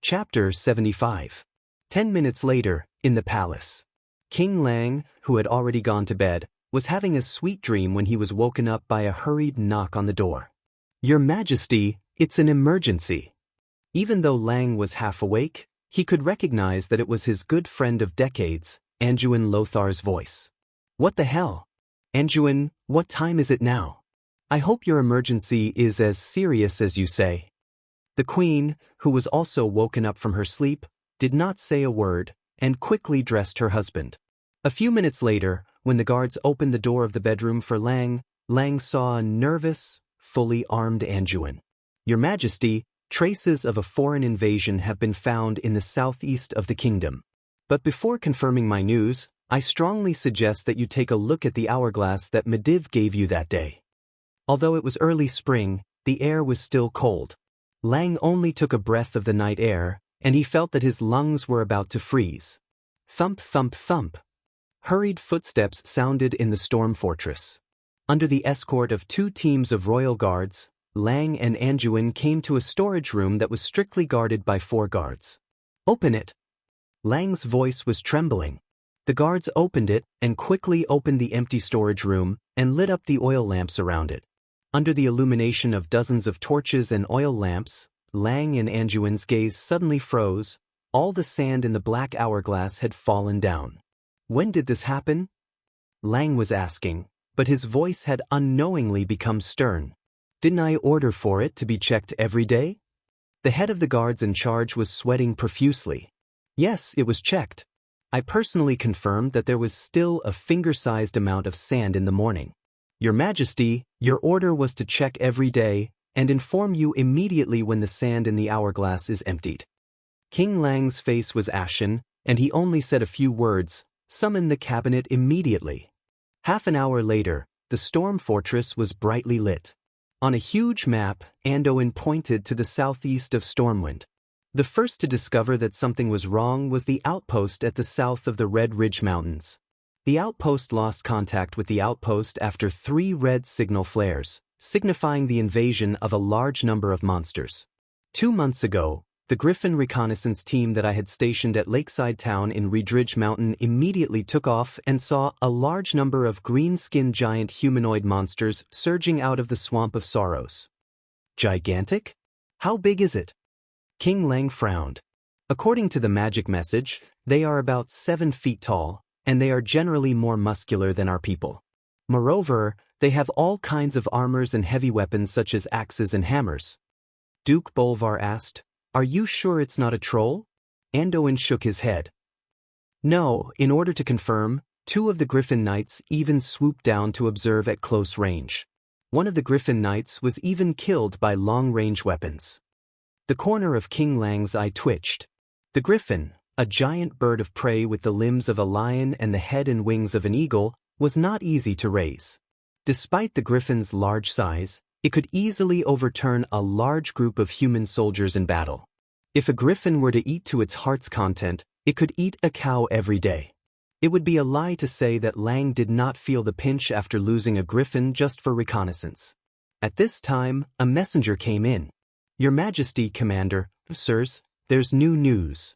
Chapter 75. 10 minutes later, in the palace. King Lang, who had already gone to bed, was having a sweet dream when he was woken up by a hurried knock on the door. "Your Majesty, it's an emergency." Even though Lang was half awake, he could recognize that it was his good friend of decades, Anduin Lothar's voice. "What the hell? Anduin, what time is it now? I hope your emergency is as serious as you say." The queen, who was also woken up from her sleep, did not say a word, and quickly dressed her husband. A few minutes later, when the guards opened the door of the bedroom for Lang, Lang saw a nervous, fully armed Anduin. "Your Majesty, traces of a foreign invasion have been found in the southeast of the kingdom. But before confirming my news, I strongly suggest that you take a look at the hourglass that Medivh gave you that day." Although it was early spring, the air was still cold. Lang only took a breath of the night air, and he felt that his lungs were about to freeze. Thump, thump, thump. Hurried footsteps sounded in the storm fortress. Under the escort of 2 teams of royal guards, Lang and Anduin came to a storage room that was strictly guarded by 4 guards. "Open it." Lang's voice was trembling. The guards opened it and quickly opened the empty storage room and lit up the oil lamps around it. Under the illumination of dozens of torches and oil lamps, Lang and Anduin's gaze suddenly froze. All the sand in the black hourglass had fallen down. "When did this happen?" Lang was asking, but his voice had unknowingly become stern. "Didn't I order for it to be checked every day?" The head of the guards in charge was sweating profusely. "Yes, it was checked. I personally confirmed that there was still a finger-sized amount of sand in the morning. Your Majesty, your order was to check every day and inform you immediately when the sand in the hourglass is emptied." King Lang's face was ashen, and he only said a few words: "Summon the cabinet immediately." Half an hour later, the storm fortress was brightly lit. On a huge map, Anduin pointed to the southeast of Stormwind. The first to discover that something was wrong was the outpost at the south of the Red Ridge Mountains. The outpost lost contact with the outpost after 3 red signal flares, signifying the invasion of a large number of monsters. 2 months ago, the Griffin reconnaissance team that I had stationed at Lakeside Town in Redridge Mountain immediately took off and saw a large number of green-skinned giant humanoid monsters surging out of the Swamp of Sorrows. "Gigantic? How big is it?" King Lang frowned. "According to the magic message, they are about 7 feet tall, and they are generally more muscular than our people. Moreover, they have all kinds of armors and heavy weapons such as axes and hammers." Duke Bolvar asked, "Are you sure it's not a troll?" Anduin shook his head. "No, in order to confirm, 2 of the Griffin Knights even swooped down to observe at close range. One of the Griffin Knights was even killed by long-range weapons." The corner of King Lang's eye twitched. The Griffin, a giant bird of prey with the limbs of a lion and the head and wings of an eagle, was not easy to raise. Despite the Griffin's large size, it could easily overturn a large group of human soldiers in battle. If a Griffin were to eat to its heart's content, it could eat a cow every day. It would be a lie to say that Lang did not feel the pinch after losing a Griffin just for reconnaissance. At this time, a messenger came in. "Your Majesty, Commander, sirs, there's new news."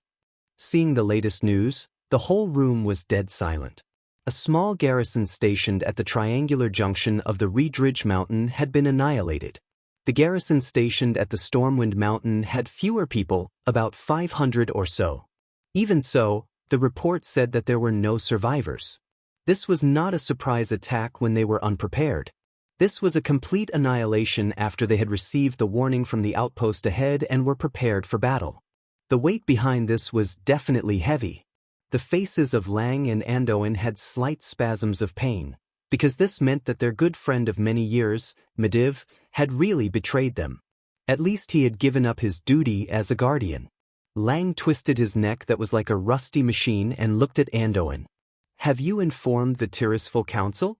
Seeing the latest news, the whole room was dead silent. A small garrison stationed at the triangular junction of the Redridge Mountain had been annihilated. The garrison stationed at the Stormwind Mountain had fewer people, about 500 or so. Even so, the report said that there were no survivors. This was not a surprise attack when they were unprepared. This was a complete annihilation after they had received the warning from the outpost ahead and were prepared for battle. The weight behind this was definitely heavy. The faces of Lang and Anduin had slight spasms of pain, because this meant that their good friend of many years, Medivh, had really betrayed them. At least he had given up his duty as a guardian. Lang twisted his neck that was like a rusty machine and looked at Anduin. "Have you informed the Tirisful Council?"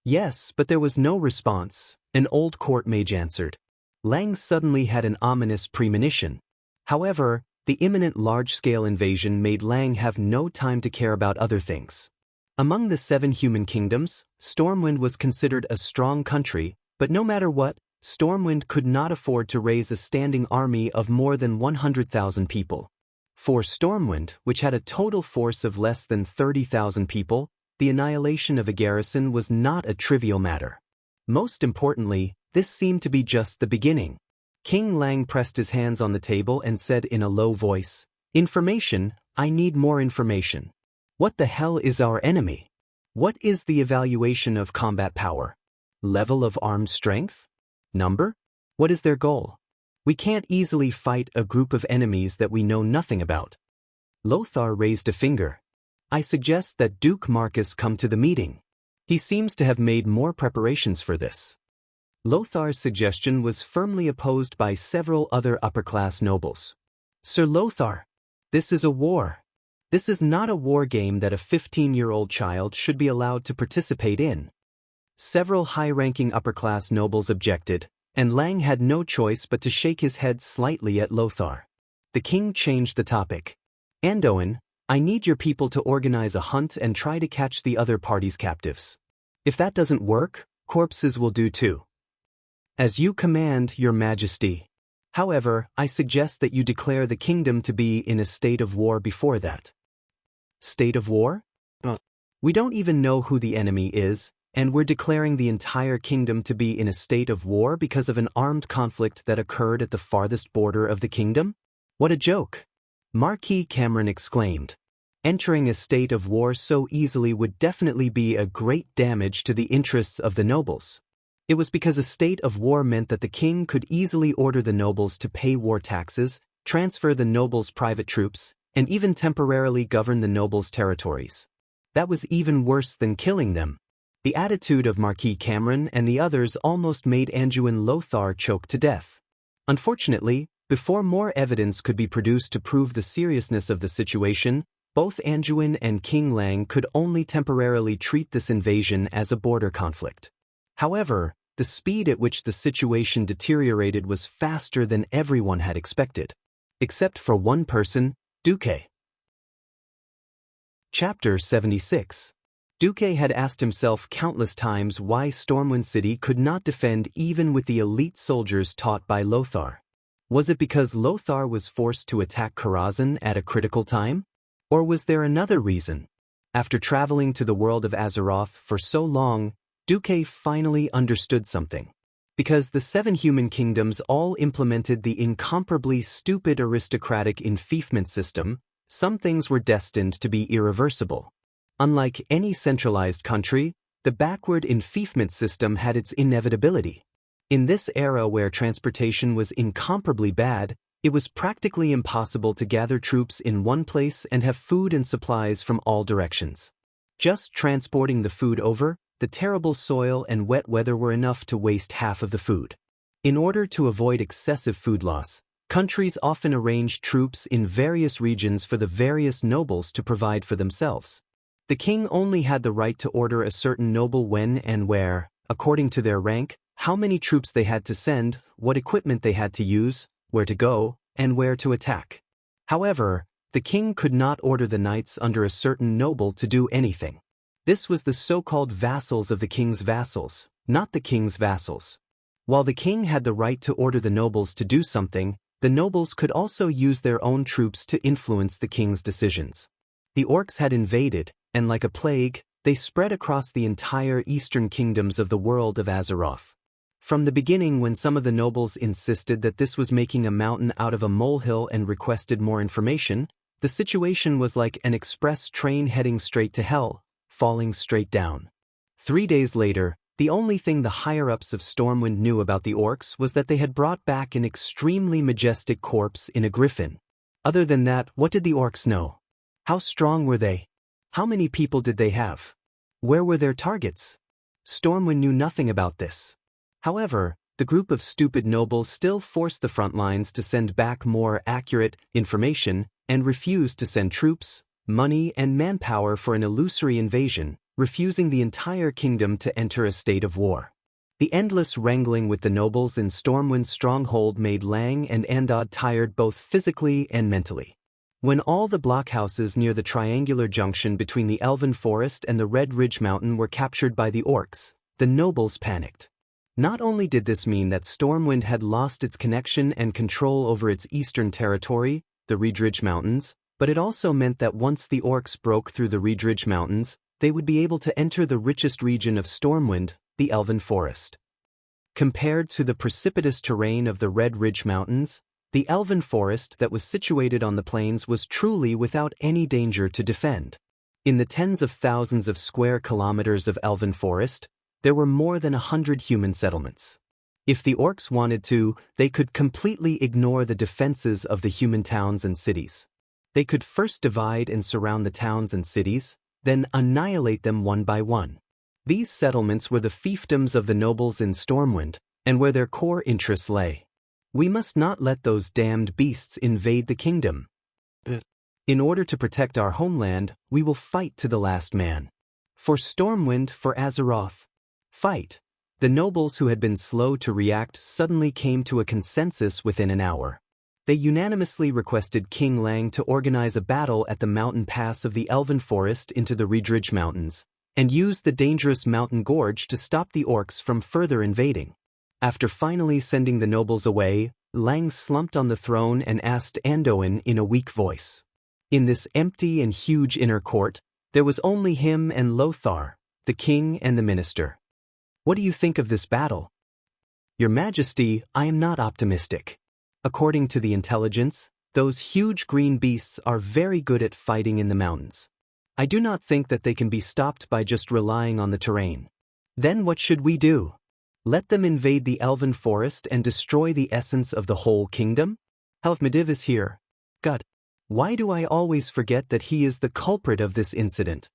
"Yes, but there was no response," an old court mage answered. Lang suddenly had an ominous premonition. However, the imminent large-scale invasion made Lang have no time to care about other things. Among the 7 human kingdoms, Stormwind was considered a strong country, but no matter what, Stormwind could not afford to raise a standing army of more than 100,000 people. For Stormwind, which had a total force of less than 30,000 people, the annihilation of a garrison was not a trivial matter. Most importantly, this seemed to be just the beginning. King Lang pressed his hands on the table and said in a low voice, "Information, I need more information. What the hell is our enemy? What is the evaluation of combat power? Level of armed strength? Number? What is their goal? We can't easily fight a group of enemies that we know nothing about." Lothar raised a finger. "I suggest that Duke Marcus come to the meeting. He seems to have made more preparations for this." Lothar's suggestion was firmly opposed by several other upper-class nobles. "Sir Lothar, this is a war. This is not a war game that a 15-year-old child should be allowed to participate in." Several high-ranking upper-class nobles objected, and Lang had no choice but to shake his head slightly at Lothar. The king changed the topic. "Anduin, I need your people to organize a hunt and try to catch the other party's captives. If that doesn't work, corpses will do too." "As you command, your majesty. However, I suggest that you declare the kingdom to be in a state of war before that." State of war? We don't even know who the enemy is, and we're declaring the entire kingdom to be in a state of war because of an armed conflict that occurred at the farthest border of the kingdom? What a joke! Marquis Cameron exclaimed. Entering a state of war so easily would definitely be a great damage to the interests of the nobles. It was because a state of war meant that the king could easily order the nobles to pay war taxes, transfer the nobles' private troops, and even temporarily govern the nobles' territories. That was even worse than killing them. The attitude of Marquis Cameron and the others almost made Anduin Lothar choke to death. Unfortunately, before more evidence could be produced to prove the seriousness of the situation, both Anduin and King Lang could only temporarily treat this invasion as a border conflict. However, the speed at which the situation deteriorated was faster than everyone had expected. Except for one person, Duque. Chapter 76. Duque had asked himself countless times why Stormwind City could not defend even with the elite soldiers taught by Lothar. Was it because Lothar was forced to attack Karazhan at a critical time? Or was there another reason? After traveling to the world of Azeroth for so long, Duque finally understood something. Because the 7 human kingdoms all implemented the incomparably stupid aristocratic enfeoffment system, some things were destined to be irreversible. Unlike any centralized country, the backward enfeoffment system had its inevitability. In this era where transportation was incomparably bad, it was practically impossible to gather troops in one place and have food and supplies from all directions. Just transporting the food over, the terrible soil and wet weather were enough to waste half of the food. In order to avoid excessive food loss, countries often arranged troops in various regions for the various nobles to provide for themselves. The king only had the right to order a certain noble when and where, according to their rank, how many troops they had to send, what equipment they had to use, where to go, and where to attack. However, the king could not order the knights under a certain noble to do anything. This was the so-called vassals of the king's vassals, not the king's vassals. While the king had the right to order the nobles to do something, the nobles could also use their own troops to influence the king's decisions. The orcs had invaded, and like a plague, they spread across the entire eastern kingdoms of the world of Azeroth. From the beginning, when some of the nobles insisted that this was making a mountain out of a molehill and requested more information, the situation was like an express train heading straight to hell, falling straight down. 3 days later, the only thing the higher-ups of Stormwind knew about the orcs was that they had brought back an extremely majestic corpse in a griffin. Other than that, what did the orcs know? How strong were they? How many people did they have? Where were their targets? Stormwind knew nothing about this. However, the group of stupid nobles still forced the front lines to send back more accurate information and refused to send troops, money, and manpower for an illusory invasion, refusing the entire kingdom to enter a state of war. The endless wrangling with the nobles in Stormwind's stronghold made Lang and Andod tired both physically and mentally. When all the blockhouses near the triangular junction between the Elven Forest and the Red Ridge Mountain were captured by the orcs, the nobles panicked. Not only did this mean that Stormwind had lost its connection and control over its eastern territory, the Reedridge Mountains, but it also meant that once the orcs broke through the Reedridge Mountains, they would be able to enter the richest region of Stormwind, the Elven Forest. Compared to the precipitous terrain of the Red Ridge Mountains, the Elven Forest that was situated on the plains was truly without any danger to defend. In the tens of thousands of square kilometers of Elven Forest, there were more than 100 human settlements. If the orcs wanted to, they could completely ignore the defenses of the human towns and cities. They could first divide and surround the towns and cities, then annihilate them one by one. These settlements were the fiefdoms of the nobles in Stormwind, and where their core interests lay. We must not let those damned beasts invade the kingdom. In order to protect our homeland, we will fight to the last man. For Stormwind, for Azeroth. Fight. The nobles who had been slow to react suddenly came to a consensus within an hour. They unanimously requested King Lang to organize a battle at the mountain pass of the Elven Forest into the Reedridge Mountains, and use the dangerous mountain gorge to stop the orcs from further invading. After finally sending the nobles away, Lang slumped on the throne and asked Anduin in a weak voice. In this empty and huge inner court, there was only him and Lothar, the king and the minister. What do you think of this battle? Your Majesty, I am not optimistic. According to the intelligence, those huge green beasts are very good at fighting in the mountains. I do not think that they can be stopped by just relying on the terrain. Then what should we do? Let them invade the Elven Forest and destroy the essence of the whole kingdom? Helfmediv is here. God, why do I always forget that he is the culprit of this incident?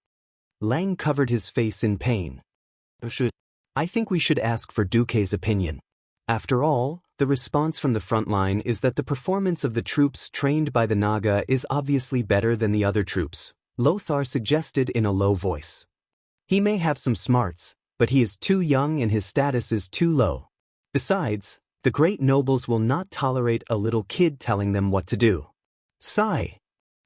Lang covered his face in pain. I think we should ask for Duque's opinion. After all, the response from the front line is that the performance of the troops trained by the Naga is obviously better than the other troops, Lothar suggested in a low voice. He may have some smarts, but he is too young and his status is too low. Besides, the great nobles will not tolerate a little kid telling them what to do. Sigh.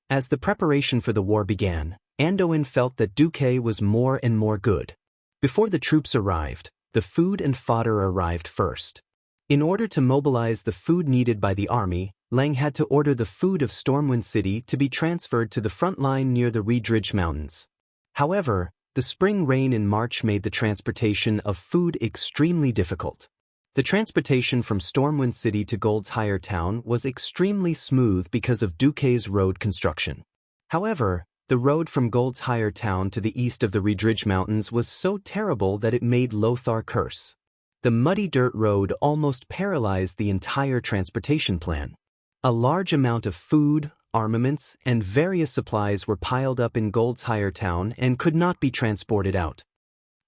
As the preparation for the war began, Anduin felt that Duque was more and more good. Before the troops arrived, the food and fodder arrived first. In order to mobilize the food needed by the army, Lang had to order the food of Stormwind City to be transferred to the front line near the Reedridge Mountains. However, the spring rain in March made the transportation of food extremely difficult. The transportation from Stormwind City to Gold's Higher Town was extremely smooth because of Duque's road construction. However, the road from Gold's Higher Town to the east of the Reedridge Mountains was so terrible that it made Lothar curse. The muddy dirt road almost paralyzed the entire transportation plan. A large amount of food, armaments, and various supplies were piled up in Gold's Higher Town and could not be transported out.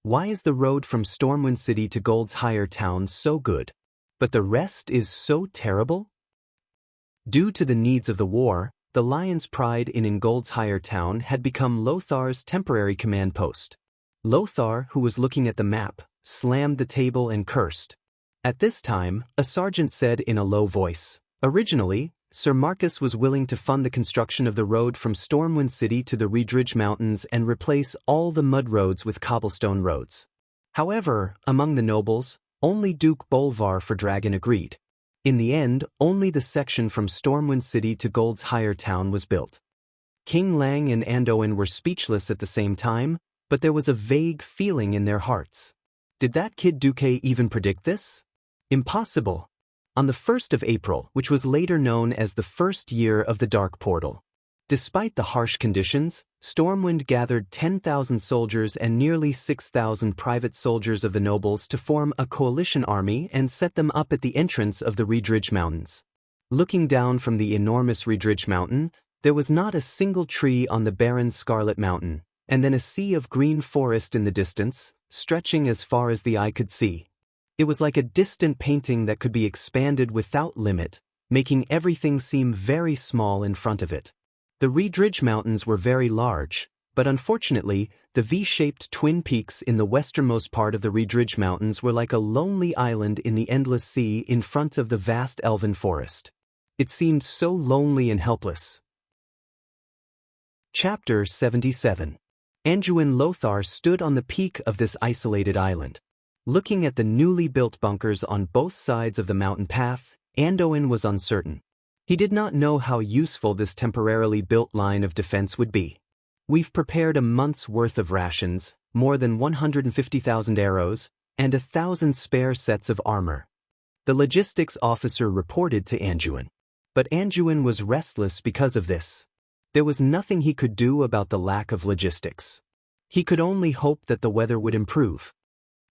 Why is the road from Stormwind City to Gold's Higher Town so good, but the rest is so terrible? Due to the needs of the war, the Lion's Pride Inn in Gold's Higher Town had become Lothar's temporary command post. Lothar, who was looking at the map, slammed the table and cursed. At this time, a sergeant said in a low voice, "Originally, Sir Marcus was willing to fund the construction of the road from Stormwind City to the Reedridge Mountains and replace all the mud roads with cobblestone roads. However, among the nobles, only Duke Bolvar for Dragon agreed. In the end, only the section from Stormwind City to Gold's Higher Town was built." King Lang and Anduin were speechless at the same time, but there was a vague feeling in their hearts. Did that kid Duque even predict this? Impossible. On the 1st of April, which was later known as the first year of the Dark Portal. Despite the harsh conditions, Stormwind gathered 10,000 soldiers and nearly 6,000 private soldiers of the nobles to form a coalition army and set them up at the entrance of the Reedridge Mountains. Looking down from the enormous Reedridge Mountain, there was not a single tree on the barren Scarlet Mountain, and then a sea of green forest in the distance, stretching as far as the eye could see. It was like a distant painting that could be expanded without limit, making everything seem very small in front of it. The Reedridge Mountains were very large, but unfortunately, the V-shaped twin peaks in the westernmost part of the Reedridge Mountains were like a lonely island in the endless sea in front of the vast elven forest. It seemed so lonely and helpless. Chapter 77. Anduin Lothar stood on the peak of this isolated island. Looking at the newly built bunkers on both sides of the mountain path, Anduin was uncertain. He did not know how useful this temporarily built line of defense would be. We've prepared a month's worth of rations, more than 150,000 arrows, and 1,000 spare sets of armor. The logistics officer reported to Anduin. But Anduin was restless because of this. There was nothing he could do about the lack of logistics. He could only hope that the weather would improve.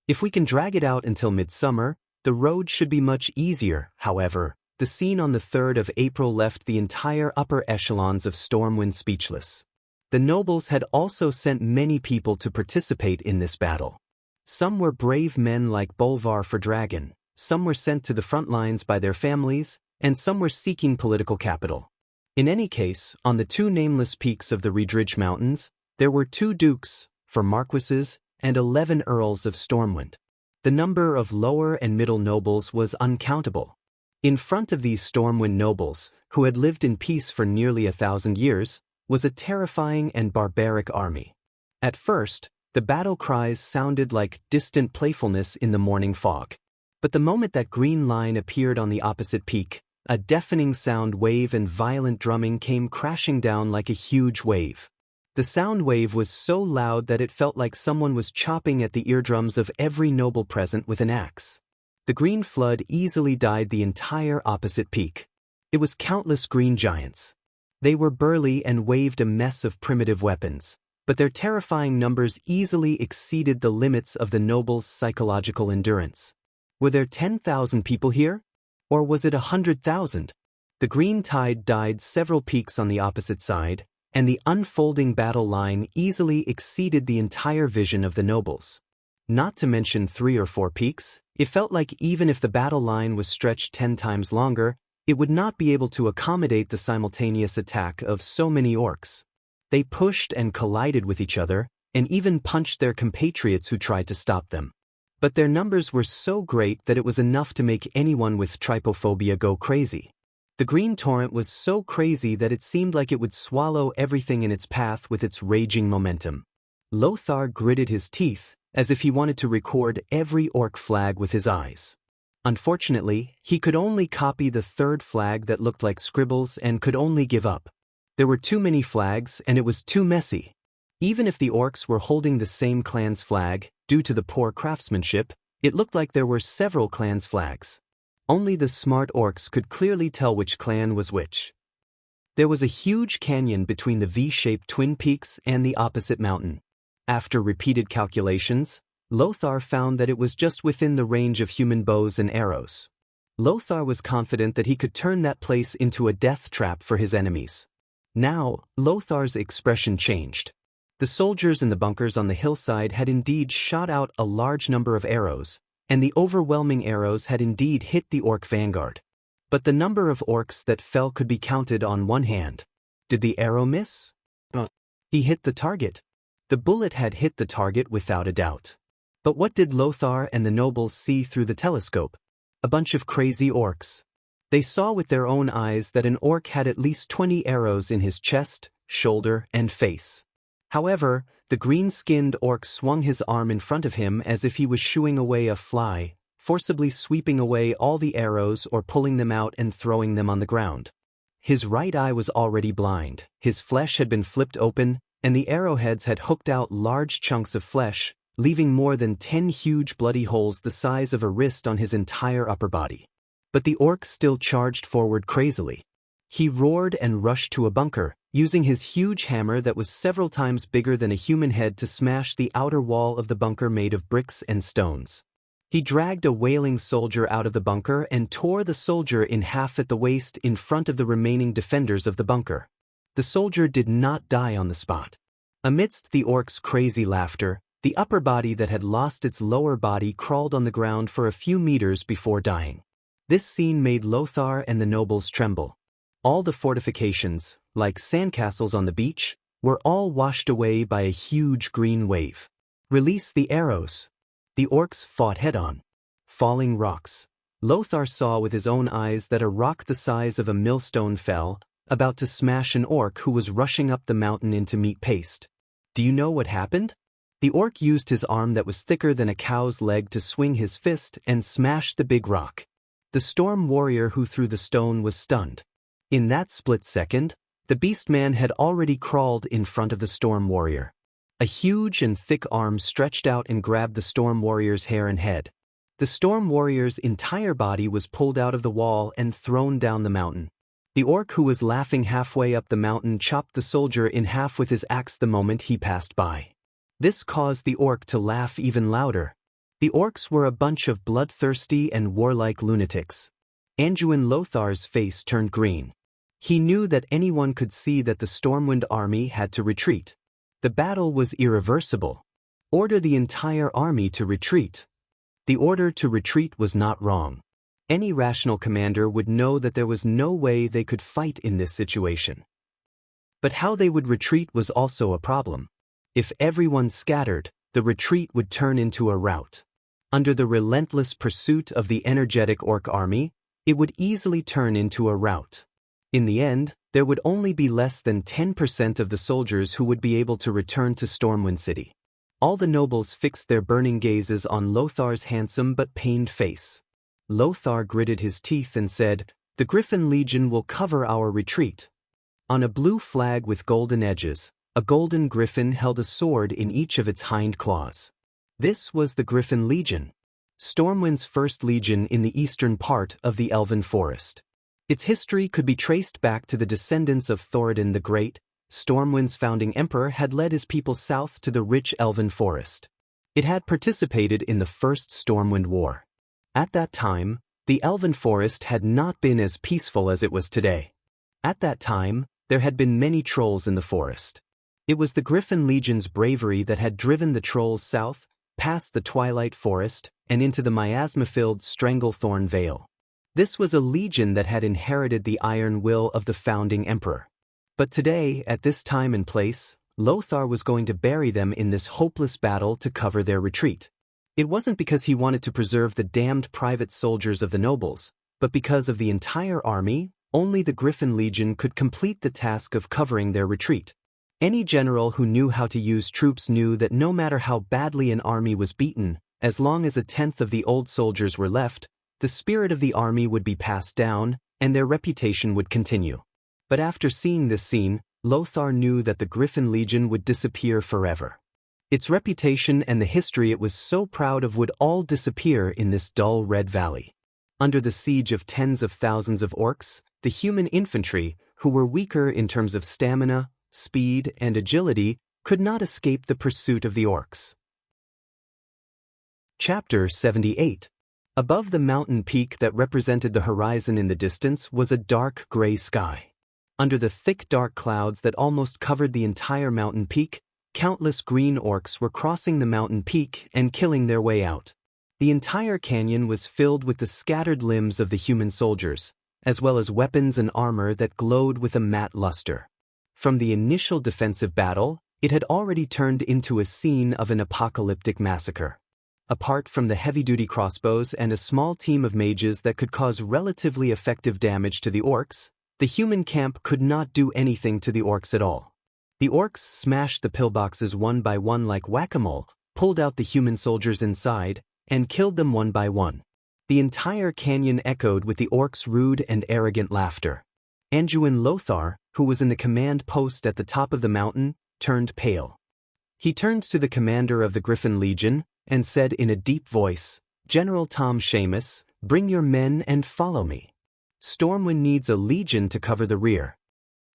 If we can drag it out until midsummer, the road should be much easier. However, the scene on the 3rd of April left the entire upper echelons of Stormwind speechless. The nobles had also sent many people to participate in this battle. Some were brave men like Bolvar for Dragon, some were sent to the front lines by their families, and some were seeking political capital. In any case, on the 2 nameless peaks of the Riedridge Mountains, there were 2 dukes, 4 marquises, and 11 earls of Stormwind. The number of lower and middle nobles was uncountable. In front of these Stormwind nobles, who had lived in peace for nearly 1,000 years, was a terrifying and barbaric army. At first, the battle cries sounded like distant playfulness in the morning fog. But the moment that green line appeared on the opposite peak, a deafening sound wave and violent drumming came crashing down like a huge wave. The sound wave was so loud that it felt like someone was chopping at the eardrums of every noble present with an axe. The green flood easily dyed the entire opposite peak. It was countless green giants. They were burly and waved a mess of primitive weapons, but their terrifying numbers easily exceeded the limits of the nobles' psychological endurance. Were there 10,000 people here? Or was it 100,000? The green tide dyed several peaks on the opposite side, and the unfolding battle line easily exceeded the entire vision of the nobles. Not to mention 3 or 4 peaks, it felt like even if the battle line was stretched 10 times longer, it would not be able to accommodate the simultaneous attack of so many orcs. They pushed and collided with each other, and even punched their compatriots who tried to stop them. But their numbers were so great that it was enough to make anyone with trypophobia go crazy. The green torrent was so crazy that it seemed like it would swallow everything in its path with its raging momentum. Lothar gritted his teeth, as if he wanted to record every orc flag with his eyes. Unfortunately, he could only copy the 3rd flag that looked like scribbles and could only give up. There were too many flags and it was too messy. Even if the orcs were holding the same clan's flag, due to the poor craftsmanship, it looked like there were several clans' flags. Only the smart orcs could clearly tell which clan was which. There was a huge canyon between the V-shaped twin peaks and the opposite mountain. After repeated calculations, Lothar found that it was just within the range of human bows and arrows. Lothar was confident that he could turn that place into a death trap for his enemies. Now, Lothar's expression changed. The soldiers in the bunkers on the hillside had indeed shot out a large number of arrows, and the overwhelming arrows had indeed hit the orc vanguard. But the number of orcs that fell could be counted on one hand. Did the arrow miss? He hit the target. The bullet had hit the target without a doubt. But what did Lothar and the nobles see through the telescope? A bunch of crazy orcs. They saw with their own eyes that an orc had at least 20 arrows in his chest, shoulder, and face. However, the green-skinned orc swung his arm in front of him as if he was shooing away a fly, forcibly sweeping away all the arrows or pulling them out and throwing them on the ground. His right eye was already blind, his flesh had been flipped open, and the arrowheads had hooked out large chunks of flesh, leaving more than 10 huge bloody holes the size of a wrist on his entire upper body. But the orc still charged forward crazily. He roared and rushed to a bunker, using his huge hammer that was several times bigger than a human head to smash the outer wall of the bunker made of bricks and stones. He dragged a wailing soldier out of the bunker and tore the soldier in half at the waist in front of the remaining defenders of the bunker. The soldier did not die on the spot. Amidst the orc's crazy laughter, the upper body that had lost its lower body crawled on the ground for a few meters before dying. This scene made Lothar and the nobles tremble. All the fortifications, like sandcastles on the beach, were all washed away by a huge green wave. Release the arrows. The orcs fought head-on. Falling rocks. Lothar saw with his own eyes that a rock the size of a millstone fell, about to smash an orc who was rushing up the mountain into meat paste. Do you know what happened? The orc used his arm that was thicker than a cow's leg to swing his fist and smash the big rock. The storm warrior who threw the stone was stunned. In that split second, the beastman had already crawled in front of the storm warrior. A huge and thick arm stretched out and grabbed the storm warrior's hair and head. The storm warrior's entire body was pulled out of the wall and thrown down the mountain. The orc who was laughing halfway up the mountain chopped the soldier in half with his axe the moment he passed by. This caused the orc to laugh even louder. The orcs were a bunch of bloodthirsty and warlike lunatics. Anduin Lothar's face turned green. He knew that anyone could see that the Stormwind army had to retreat. The battle was irreversible. Order the entire army to retreat. The order to retreat was not wrong. Any rational commander would know that there was no way they could fight in this situation. But how they would retreat was also a problem. If everyone scattered, the retreat would turn into a rout. Under the relentless pursuit of the energetic orc army, it would easily turn into a rout. In the end, there would only be less than 10% of the soldiers who would be able to return to Stormwind City. All the nobles fixed their burning gazes on Lothar's handsome but pained face. Lothar gritted his teeth and said, "The Griffin Legion will cover our retreat." On a blue flag with golden edges, a golden griffin held a sword in each of its hind claws. This was the Griffin Legion, Stormwind's first legion in the eastern part of the Elven Forest. Its history could be traced back to the descendants of Thoradin the Great. Stormwind's founding emperor had led his people south to the rich Elven Forest. It had participated in the First Stormwind War. At that time, the Elven Forest had not been as peaceful as it was today. At that time, there had been many trolls in the forest. It was the Griffin Legion's bravery that had driven the trolls south, past the Twilight Forest, and into the miasma-filled Stranglethorn Vale. This was a legion that had inherited the iron will of the founding emperor. But today, at this time and place, Lothar was going to bury them in this hopeless battle to cover their retreat. It wasn't because he wanted to preserve the damned private soldiers of the nobles, but because of the entire army. Only the Griffin Legion could complete the task of covering their retreat. Any general who knew how to use troops knew that no matter how badly an army was beaten, as long as a tenth of the old soldiers were left, the spirit of the army would be passed down, and their reputation would continue. But after seeing this scene, Lothar knew that the Griffin Legion would disappear forever. Its reputation and the history it was so proud of would all disappear in this dull red valley. Under the siege of tens of thousands of orcs, the human infantry, who were weaker in terms of stamina, speed, and agility, could not escape the pursuit of the orcs. Chapter 78. Above the mountain peak that represented the horizon in the distance was a dark gray sky. Under the thick dark clouds that almost covered the entire mountain peak, countless green orcs were crossing the mountain peak and killing their way out. The entire canyon was filled with the scattered limbs of the human soldiers, as well as weapons and armor that glowed with a matte luster. From the initial defensive battle, it had already turned into a scene of an apocalyptic massacre. Apart from the heavy-duty crossbows and a small team of mages that could cause relatively effective damage to the orcs, the human camp could not do anything to the orcs at all. The orcs smashed the pillboxes one by one like whack-a-mole, pulled out the human soldiers inside, and killed them one by one. The entire canyon echoed with the orcs' rude and arrogant laughter. Anduin Lothar, who was in the command post at the top of the mountain, turned pale. He turned to the commander of the Griffin Legion and said in a deep voice, "General Tom Seamus, bring your men and follow me. Stormwind needs a legion to cover the rear."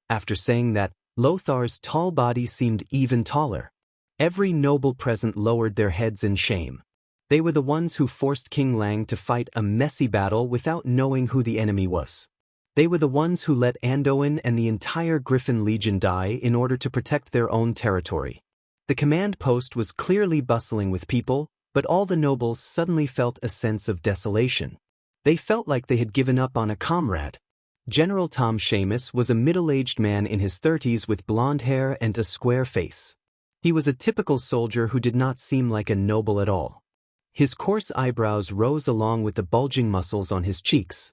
After saying that, Lothar's tall body seemed even taller. Every noble present lowered their heads in shame. They were the ones who forced King Lang to fight a messy battle without knowing who the enemy was. They were the ones who let Anduin and the entire Griffin Legion die in order to protect their own territory. The command post was clearly bustling with people, but all the nobles suddenly felt a sense of desolation. They felt like they had given up on a comrade. General Tom Seamus was a middle-aged man in his 30s with blonde hair and a square face. He was a typical soldier who did not seem like a noble at all. His coarse eyebrows rose along with the bulging muscles on his cheeks.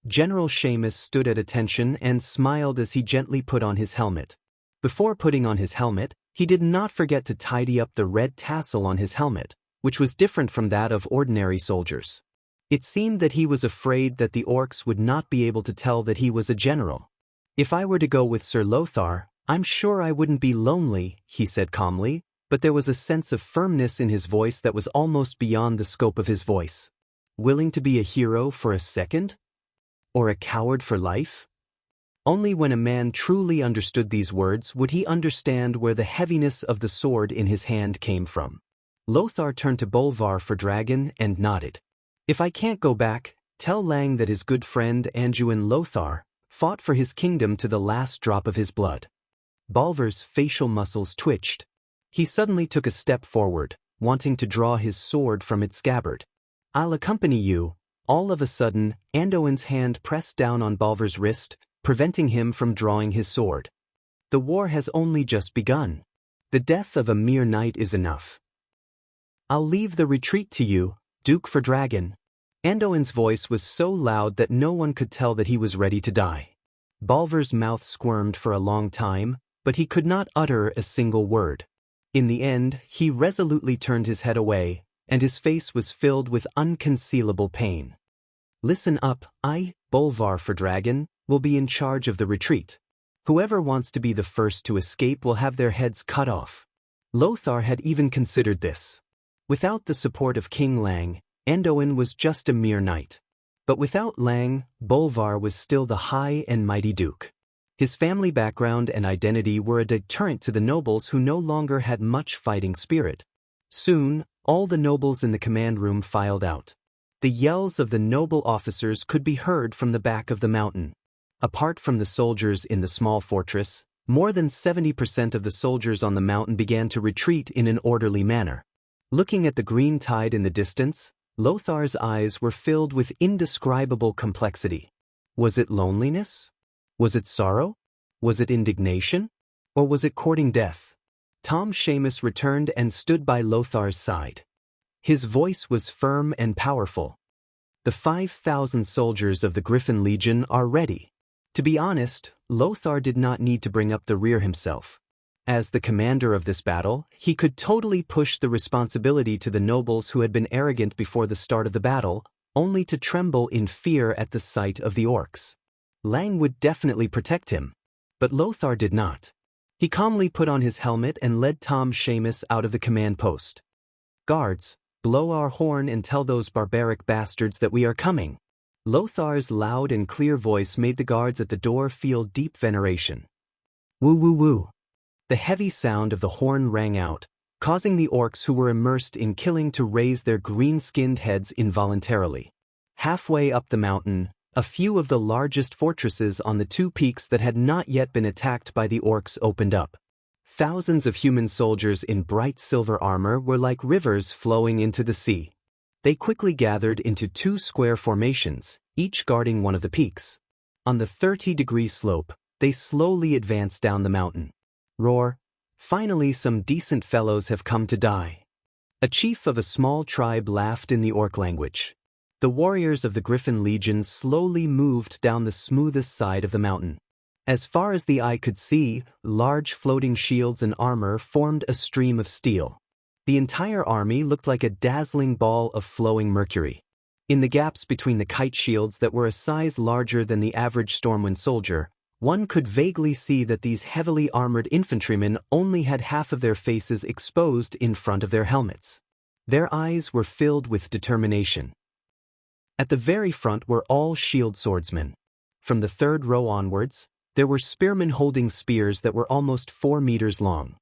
General Seamus stood at attention and smiled as he gently put on his helmet. Before putting on his helmet, He did not forget to tidy up the red tassel on his helmet, which was different from that of ordinary soldiers. It seemed that he was afraid that the orcs would not be able to tell that he was a general. "If I were to go with Sir Lothar, I'm sure I wouldn't be lonely," he said calmly, but there was a sense of firmness in his voice that was almost beyond the scope of his voice. Willing to be a hero for a second? Or a coward for life? Only when a man truly understood these words would he understand where the heaviness of the sword in his hand came from. Lothar turned to Bolvar for Dragon and nodded. "If I can't go back, tell Lang that his good friend Anduin Lothar fought for his kingdom to the last drop of his blood." Bolvar's facial muscles twitched. He suddenly took a step forward, wanting to draw his sword from its scabbard. "I'll accompany you." All of a sudden, Anduin's hand pressed down on Bolvar's wrist, preventing him from drawing his sword. "The war has only just begun. The death of a mere knight is enough. I'll leave the retreat to you, Duke for Dragon." Anduin's voice was so loud that no one could tell that he was ready to die. Bolvar's mouth squirmed for a long time, but he could not utter a single word. In the end, he resolutely turned his head away, and his face was filled with unconcealable pain. "Listen up, I, Bolvar for Dragon, will be in charge of the retreat. Whoever wants to be the first to escape will have their heads cut off." Lothar had even considered this. Without the support of King Lang, Anduin was just a mere knight. But without Lang, Bolvar was still the high and mighty duke. His family background and identity were a deterrent to the nobles who no longer had much fighting spirit. Soon, all the nobles in the command room filed out. The yells of the noble officers could be heard from the back of the mountain. Apart from the soldiers in the small fortress, more than 70% of the soldiers on the mountain began to retreat in an orderly manner. Looking at the green tide in the distance, Lothar's eyes were filled with indescribable complexity. Was it loneliness? Was it sorrow? Was it indignation? Or was it courting death? Tom Seamus returned and stood by Lothar's side. His voice was firm and powerful. "The 5,000 soldiers of the Griffin Legion are ready." To be honest, Lothar did not need to bring up the rear himself. As the commander of this battle, he could totally push the responsibility to the nobles who had been arrogant before the start of the battle, only to tremble in fear at the sight of the orcs. Lang would definitely protect him, but Lothar did not. He calmly put on his helmet and led Tom Seamus out of the command post. "Guards, blow our horn and tell those barbaric bastards that we are coming." Lothar's loud and clear voice made the guards at the door feel deep veneration. Woo woo woo. The heavy sound of the horn rang out, causing the orcs who were immersed in killing to raise their green-skinned heads involuntarily. Halfway up the mountain, a few of the largest fortresses on the two peaks that had not yet been attacked by the orcs opened up. Thousands of human soldiers in bright silver armor were like rivers flowing into the sea. They quickly gathered into two square formations, each guarding one of the peaks. On the 30-degree slope, they slowly advanced down the mountain. Roar! Finally some decent fellows have come to die. A chief of a small tribe laughed in the orc language. The warriors of the Griffin Legion slowly moved down the smoothest side of the mountain. As far as the eye could see, large floating shields and armor formed a stream of steel. The entire army looked like a dazzling ball of flowing mercury. In the gaps between the kite shields that were a size larger than the average Stormwind soldier, one could vaguely see that these heavily armored infantrymen only had half of their faces exposed in front of their helmets. Their eyes were filled with determination. At the very front were all shield swordsmen. From the third row onwards, there were spearmen holding spears that were almost 4 meters long.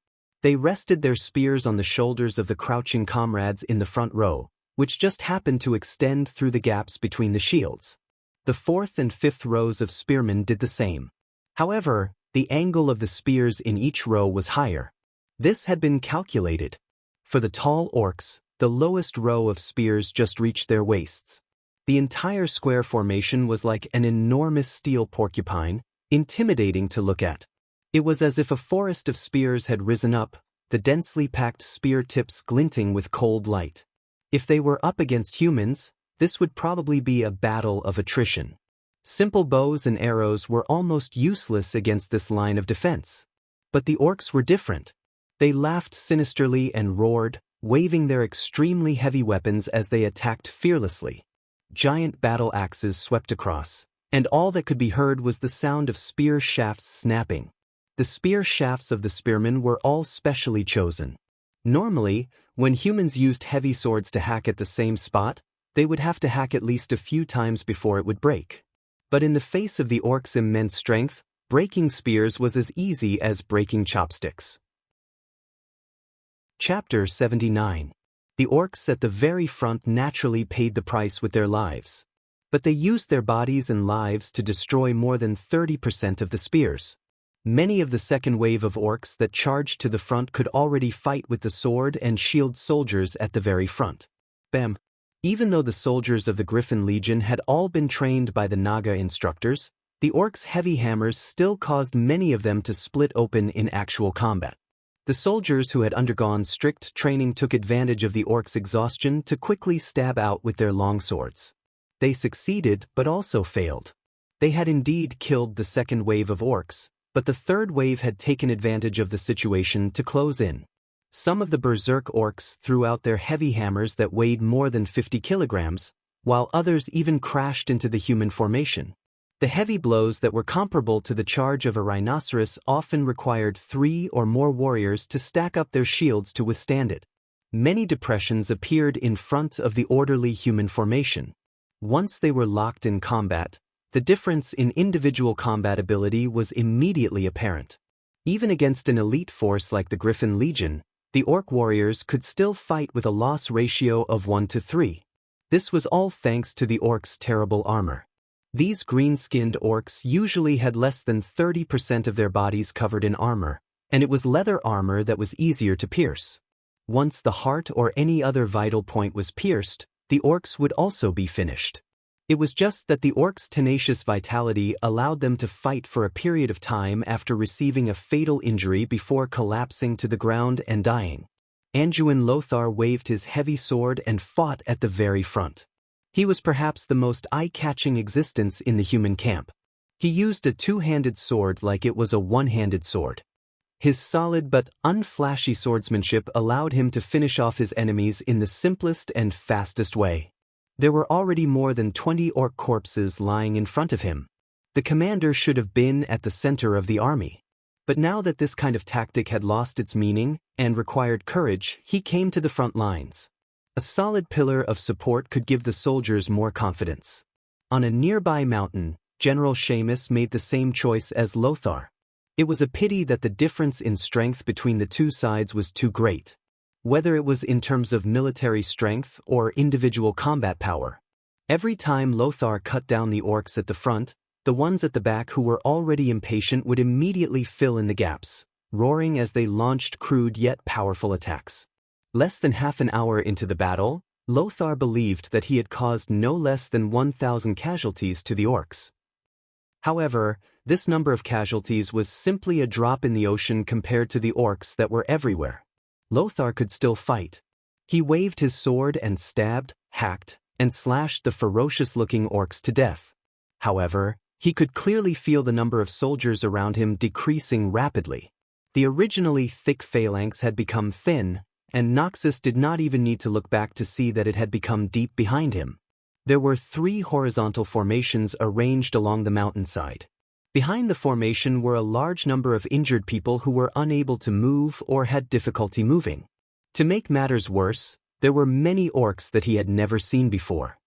They rested their spears on the shoulders of the crouching comrades in the front row, which just happened to extend through the gaps between the shields. The fourth and fifth rows of spearmen did the same. However, the angle of the spears in each row was higher. This had been calculated. For the tall orcs, the lowest row of spears just reached their waists. The entire square formation was like an enormous steel porcupine, intimidating to look at. It was as if a forest of spears had risen up, the densely packed spear tips glinting with cold light. If they were up against humans, this would probably be a battle of attrition. Simple bows and arrows were almost useless against this line of defense. But the orcs were different. They laughed sinisterly and roared, waving their extremely heavy weapons as they attacked fearlessly. Giant battle axes swept across, and all that could be heard was the sound of spear shafts snapping. The spear shafts of the spearmen were all specially chosen. Normally, when humans used heavy swords to hack at the same spot, they would have to hack at least a few times before it would break. But in the face of the orcs' immense strength, breaking spears was as easy as breaking chopsticks. Chapter 79. The orcs at the very front naturally paid the price with their lives. But they used their bodies and lives to destroy more than 30% of the spears. Many of the second wave of orcs that charged to the front could already fight with the sword and shield soldiers at the very front. Bam! Even though the soldiers of the Griffin Legion had all been trained by the Naga instructors, the orcs' heavy hammers still caused many of them to split open in actual combat. The soldiers who had undergone strict training took advantage of the orcs' exhaustion to quickly stab out with their longswords. They succeeded but also failed. They had indeed killed the second wave of orcs, but the third wave had taken advantage of the situation to close in. Some of the berserk orcs threw out their heavy hammers that weighed more than 50 kilograms, while others even crashed into the human formation. The heavy blows that were comparable to the charge of a rhinoceros often required 3 or more warriors to stack up their shields to withstand it. Many depressions appeared in front of the orderly human formation. Once they were locked in combat, the difference in individual combat ability was immediately apparent. Even against an elite force like the Griffin Legion, the orc warriors could still fight with a loss ratio of 1 to 3. This was all thanks to the orcs' terrible armor. These green-skinned orcs usually had less than 30% of their bodies covered in armor, and it was leather armor that was easier to pierce. Once the heart or any other vital point was pierced, the orcs would also be finished. It was just that the orcs' tenacious vitality allowed them to fight for a period of time after receiving a fatal injury before collapsing to the ground and dying. Anduin Lothar waved his heavy sword and fought at the very front. He was perhaps the most eye-catching existence in the human camp. He used a two-handed sword like it was a one-handed sword. His solid but unflashy swordsmanship allowed him to finish off his enemies in the simplest and fastest way. There were already more than 20 orc corpses lying in front of him. The commander should have been at the center of the army. But now that this kind of tactic had lost its meaning and required courage, he came to the front lines. A solid pillar of support could give the soldiers more confidence. On a nearby mountain, General Seamus made the same choice as Lothar. It was a pity that the difference in strength between the two sides was too great. Whether it was in terms of military strength or individual combat power. Every time Lothar cut down the orcs at the front, the ones at the back who were already impatient would immediately fill in the gaps, roaring as they launched crude yet powerful attacks. Less than half an hour into the battle, Lothar believed that he had caused no less than 1,000 casualties to the orcs. However, this number of casualties was simply a drop in the ocean compared to the orcs that were everywhere. Lothar could still fight. He waved his sword and stabbed, hacked, and slashed the ferocious-looking orcs to death. However, he could clearly feel the number of soldiers around him decreasing rapidly. The originally thick phalanx had become thin, and Noxus did not even need to look back to see that it had become deep behind him. There were 3 horizontal formations arranged along the mountainside. Behind the formation were a large number of injured people who were unable to move or had difficulty moving. To make matters worse, there were many orcs that he had never seen before.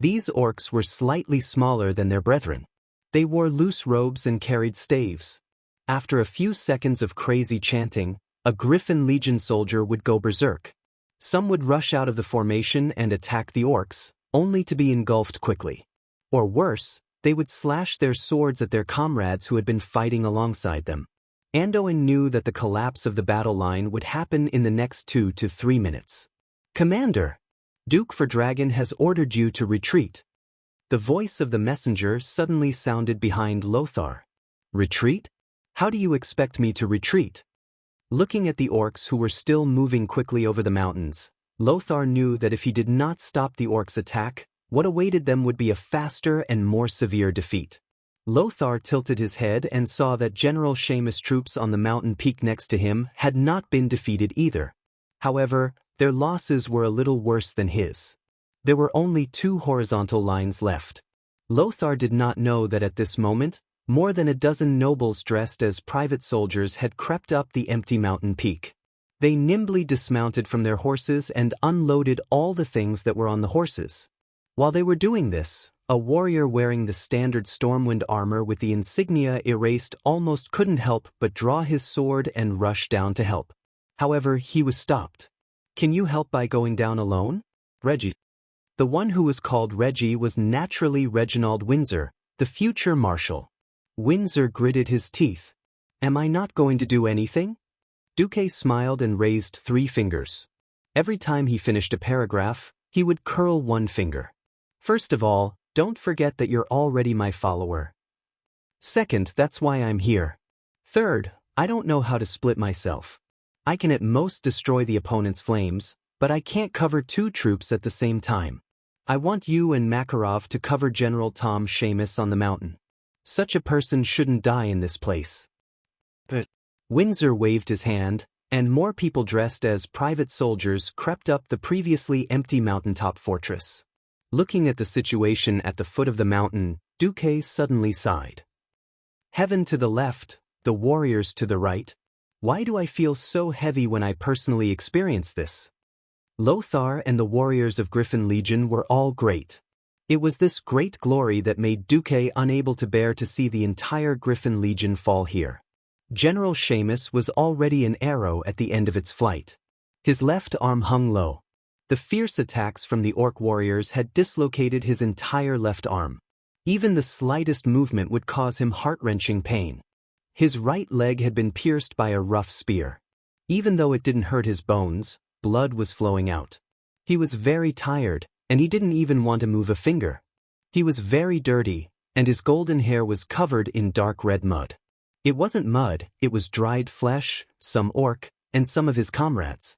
These orcs were slightly smaller than their brethren. They wore loose robes and carried staves. After a few seconds of crazy chanting, a Griffin Legion soldier would go berserk. Some would rush out of the formation and attack the orcs, only to be engulfed quickly. Or worse, they would slash their swords at their comrades who had been fighting alongside them. Anduin knew that the collapse of the battle line would happen in the next 2 to 3 minutes. "Commander, Duke Verdragon has ordered you to retreat." The voice of the messenger suddenly sounded behind Lothar. "Retreat? How do you expect me to retreat?" Looking at the orcs who were still moving quickly over the mountains, Lothar knew that if he did not stop the orcs' attack, what awaited them would be a faster and more severe defeat. Lothar tilted his head and saw that General Seamus' troops on the mountain peak next to him had not been defeated either. However, their losses were a little worse than his. There were only 2 horizontal lines left. Lothar did not know that at this moment, more than a dozen nobles dressed as private soldiers had crept up the empty mountain peak. They nimbly dismounted from their horses and unloaded all the things that were on the horses. While they were doing this, a warrior wearing the standard Stormwind armor with the insignia erased almost couldn't help but draw his sword and rush down to help. However, he was stopped. "Can you help by going down alone?" Reggie. The one who was called Reggie was naturally Reginald Windsor, the future marshal. Windsor gritted his teeth. "Am I not going to do anything?" Duque smiled and raised 3 fingers. Every time he finished a paragraph, he would curl 1 finger. "First of all, don't forget that you're already my follower. Second, that's why I'm here. Third, I don't know how to split myself. I can at most destroy the opponent's flames, but I can't cover 2 troops at the same time. I want you and Makarov to cover General Tom Seamus on the mountain. Such a person shouldn't die in this place." But Windsor waved his hand, and more people dressed as private soldiers crept up the previously empty mountaintop fortress. Looking at the situation at the foot of the mountain, Duque suddenly sighed. "Heaven to the left, the warriors to the right. Why do I feel so heavy when I personally experience this?" Lothar and the warriors of Griffin Legion were all great. It was this great glory that made Duque unable to bear to see the entire Griffin Legion fall here. General Seamus was already an arrow at the end of its flight. His left arm hung low. The fierce attacks from the orc warriors had dislocated his entire left arm. Even the slightest movement would cause him heart-wrenching pain. His right leg had been pierced by a rough spear. Even though it didn't hurt his bones, blood was flowing out. He was very tired, and he didn't even want to move a finger. He was very dirty, and his golden hair was covered in dark red mud. It wasn't mud, it was dried flesh, some orc, and some of his comrades.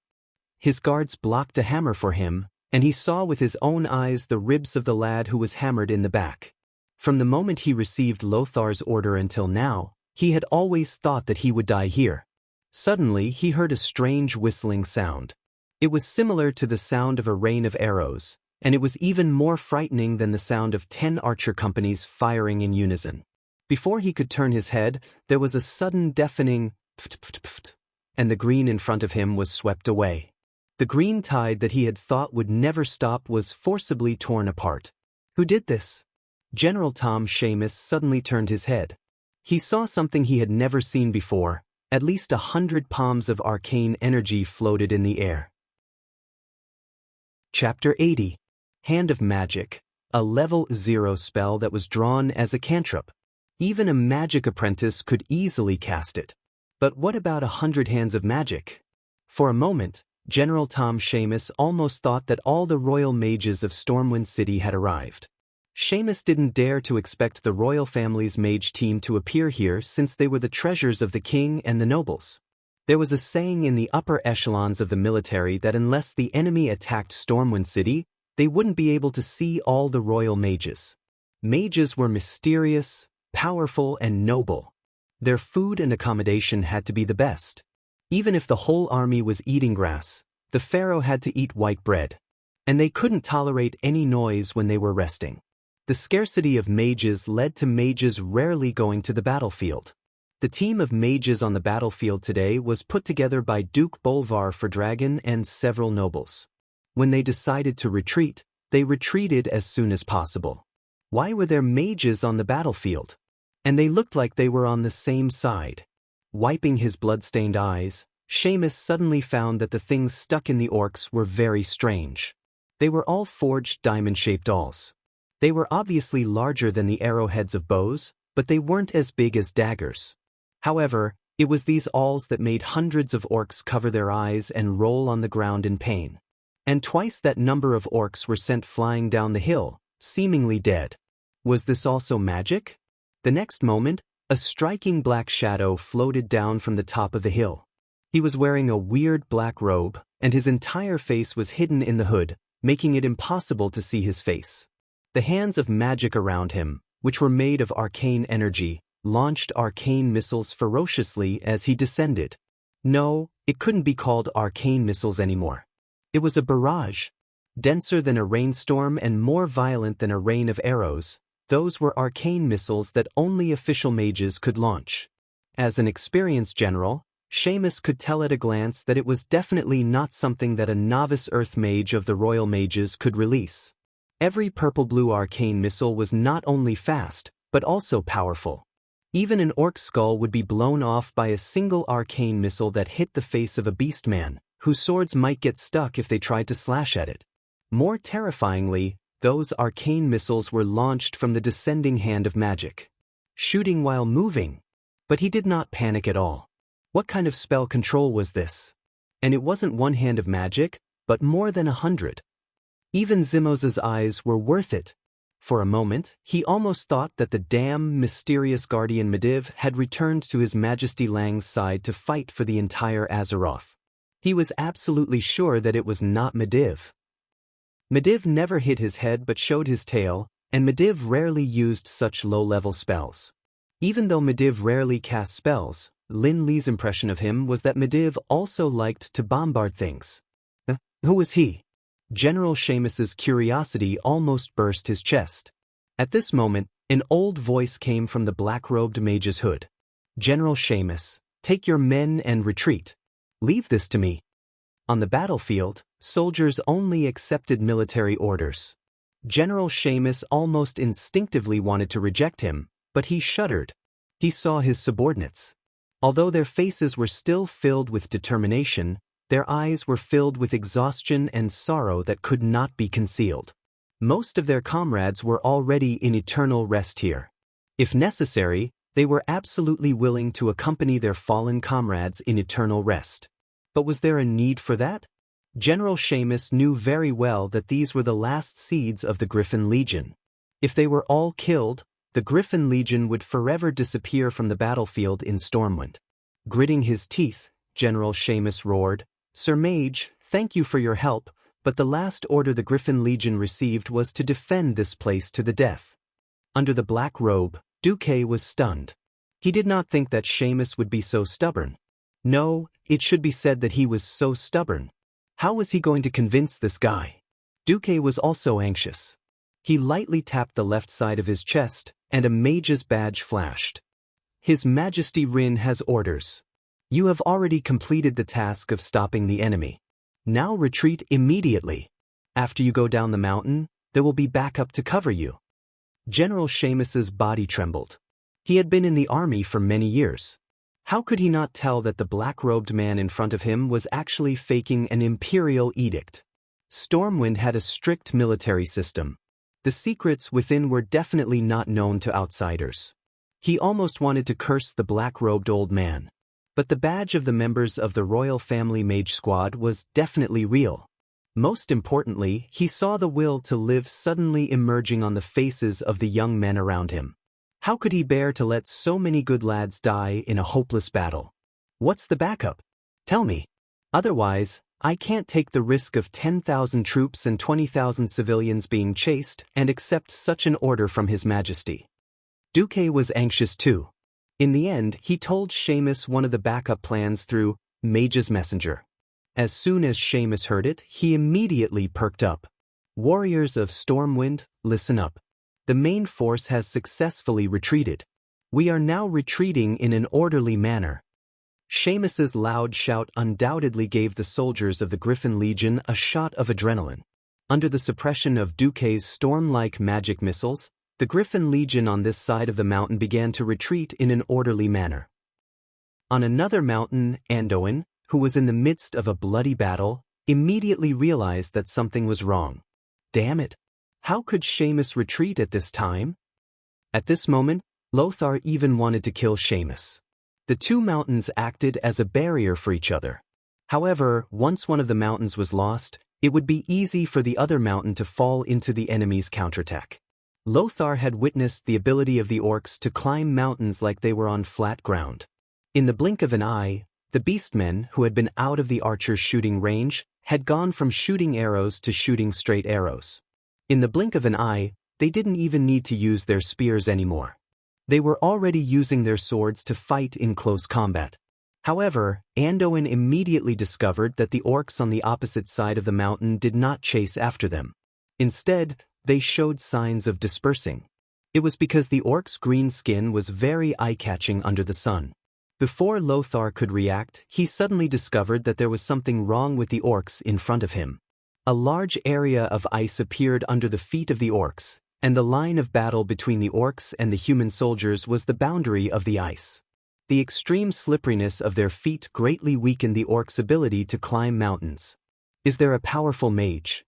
His guards blocked a hammer for him, and he saw with his own eyes the ribs of the lad who was hammered in the back. From the moment he received Lothar's order until now, he had always thought that he would die here. Suddenly he heard a strange whistling sound. It was similar to the sound of a rain of arrows, and it was even more frightening than the sound of 10 archer companies firing in unison. Before he could turn his head, there was a sudden deafening pft pft pft, and the green in front of him was swept away. The green tide that he had thought would never stop was forcibly torn apart. Who did this? General Tom Seamus suddenly turned his head. He saw something he had never seen before. At least 100 palms of arcane energy floated in the air. Chapter 80. Hand of Magic, a level 0 spell that was drawn as a cantrip. Even a magic apprentice could easily cast it. But what about 100 hands of magic? For a moment, General Tom Seamus almost thought that all the royal mages of Stormwind City had arrived. Seamus didn't dare to expect the royal family's mage team to appear here since they were the treasures of the king and the nobles. There was a saying in the upper echelons of the military that unless the enemy attacked Stormwind City, they wouldn't be able to see all the royal mages. Mages were mysterious, powerful, and noble. Their food and accommodation had to be the best. Even if the whole army was eating grass, the pharaoh had to eat white bread. And they couldn't tolerate any noise when they were resting. The scarcity of mages led to mages rarely going to the battlefield. The team of mages on the battlefield today was put together by Duke Bolvar for Dragon and several nobles. When they decided to retreat, they retreated as soon as possible. Why were there mages on the battlefield? And they looked like they were on the same side. Wiping his blood-stained eyes, Seamus suddenly found that the things stuck in the orcs were very strange. They were all forged diamond-shaped dolls. They were obviously larger than the arrowheads of bows, but they weren't as big as daggers. However, it was these awls that made hundreds of orcs cover their eyes and roll on the ground in pain. And twice that number of orcs were sent flying down the hill, seemingly dead. Was this also magic? The next moment, a striking black shadow floated down from the top of the hill. He was wearing a weird black robe, and his entire face was hidden in the hood, making it impossible to see his face. The hands of magic around him, which were made of arcane energy, launched arcane missiles ferociously as he descended. No, it couldn't be called arcane missiles anymore. It was a barrage. Denser than a rainstorm and more violent than a rain of arrows, those were arcane missiles that only official mages could launch. As an experienced general, Seamus could tell at a glance that it was definitely not something that a novice earth mage of the royal mages could release. Every purple-blue arcane missile was not only fast, but also powerful. Even an orc skull would be blown off by a single arcane missile that hit the face of a beastman, whose swords might get stuck if they tried to slash at it. More terrifyingly, those arcane missiles were launched from the descending hand of magic, shooting while moving. But he did not panic at all. What kind of spell control was this? And it wasn't one hand of magic, but more than 100. Even Zimos's eyes were worth it. For a moment, he almost thought that the damn mysterious guardian Medivh had returned to His Majesty Lang's side to fight for the entire Azeroth. He was absolutely sure that it was not Medivh. Medivh never hit his head but showed his tail, and Medivh rarely used such low-level spells. Even though Medivh rarely cast spells, Lin Li's impression of him was that Medivh also liked to bombard things. Who was he? General Seamus's curiosity almost burst his chest. At this moment, an old voice came from the black-robed mage's hood. "General Seamus, take your men and retreat. Leave this to me." On the battlefield, soldiers only accepted military orders. General Seamus almost instinctively wanted to reject him, but he shuddered. He saw his subordinates. Although their faces were still filled with determination, their eyes were filled with exhaustion and sorrow that could not be concealed. Most of their comrades were already in eternal rest here. If necessary, they were absolutely willing to accompany their fallen comrades in eternal rest. But was there a need for that? General Seamus knew very well that these were the last seeds of the Griffin Legion. If they were all killed, the Griffin Legion would forever disappear from the battlefield in Stormwind. Gritting his teeth, General Seamus roared, "Sir Mage, thank you for your help, but the last order the Griffin Legion received was to defend this place to the death." Under the black robe, Duque was stunned. He did not think that Seamus would be so stubborn. No, it should be said that he was so stubborn. How was he going to convince this guy? Duque was also anxious. He lightly tapped the left side of his chest, and a mage's badge flashed. "His Majesty Rin has orders. You have already completed the task of stopping the enemy. Now retreat immediately. After you go down the mountain, there will be backup to cover you." General Seamus's body trembled. He had been in the army for many years. How could he not tell that the black-robed man in front of him was actually faking an imperial edict? Stormwind had a strict military system. The secrets within were definitely not known to outsiders. He almost wanted to curse the black-robed old man. But the badge of the members of the Royal Family Mage Squad was definitely real. Most importantly, he saw the will to live suddenly emerging on the faces of the young men around him. How could he bear to let so many good lads die in a hopeless battle? "What's the backup? Tell me. Otherwise, I can't take the risk of 10,000 troops and 20,000 civilians being chased and accept such an order from His Majesty." Duque was anxious too. In the end, he told Seamus one of the backup plans through Mage's Messenger. As soon as Seamus heard it, he immediately perked up. "Warriors of Stormwind, listen up. The main force has successfully retreated. We are now retreating in an orderly manner." Seamus's loud shout undoubtedly gave the soldiers of the Griffin Legion a shot of adrenaline. Under the suppression of Duque's storm-like magic missiles, the Griffin Legion on this side of the mountain began to retreat in an orderly manner. On another mountain, Anduin, who was in the midst of a bloody battle, immediately realized that something was wrong. Damn it! How could Seamus retreat at this time? At this moment, Lothar even wanted to kill Seamus. The two mountains acted as a barrier for each other. However, once one of the mountains was lost, it would be easy for the other mountain to fall into the enemy's counterattack. Lothar had witnessed the ability of the orcs to climb mountains like they were on flat ground. In the blink of an eye, the beastmen, who had been out of the archer's shooting range, had gone from shooting arrows to shooting straight arrows. In the blink of an eye, they didn't even need to use their spears anymore. They were already using their swords to fight in close combat. However, Anduin immediately discovered that the orcs on the opposite side of the mountain did not chase after them. Instead, they showed signs of dispersing. It was because the orcs' green skin was very eye-catching under the sun. Before Lothar could react, he suddenly discovered that there was something wrong with the orcs in front of him. A large area of ice appeared under the feet of the orcs, and the line of battle between the orcs and the human soldiers was the boundary of the ice. The extreme slipperiness of their feet greatly weakened the orcs' ability to climb mountains. Is there a powerful mage?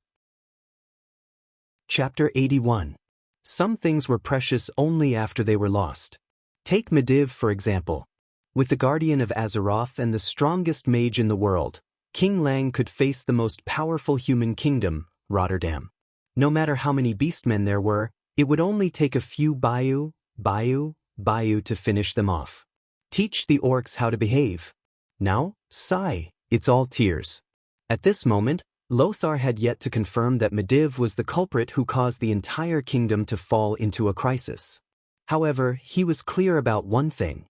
Chapter 81. Some things were precious only after they were lost. Take Medivh for example. With the Guardian of Azeroth and the strongest mage in the world, King Lang could face the most powerful human kingdom, Rotterdam. No matter how many beastmen there were, it would only take a few bayou to finish them off. Teach the orcs how to behave. Now, sigh, it's all tears. At this moment, Lothar had yet to confirm that Medivh was the culprit who caused the entire kingdom to fall into a crisis. However, he was clear about one thing.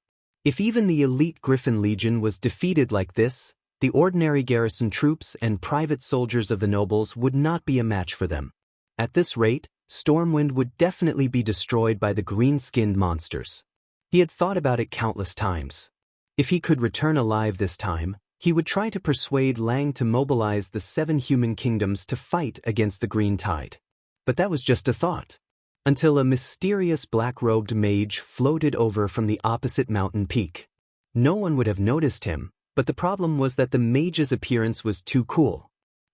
If even the elite Griffin Legion was defeated like this, the ordinary garrison troops and private soldiers of the nobles would not be a match for them. At this rate, Stormwind would definitely be destroyed by the green-skinned monsters. He had thought about it countless times. If he could return alive this time, he would try to persuade Lang to mobilize the 7 human kingdoms to fight against the Green Tide. But that was just a thought. Until a mysterious black-robed mage floated over from the opposite mountain peak. No one would have noticed him, but the problem was that the mage's appearance was too cool.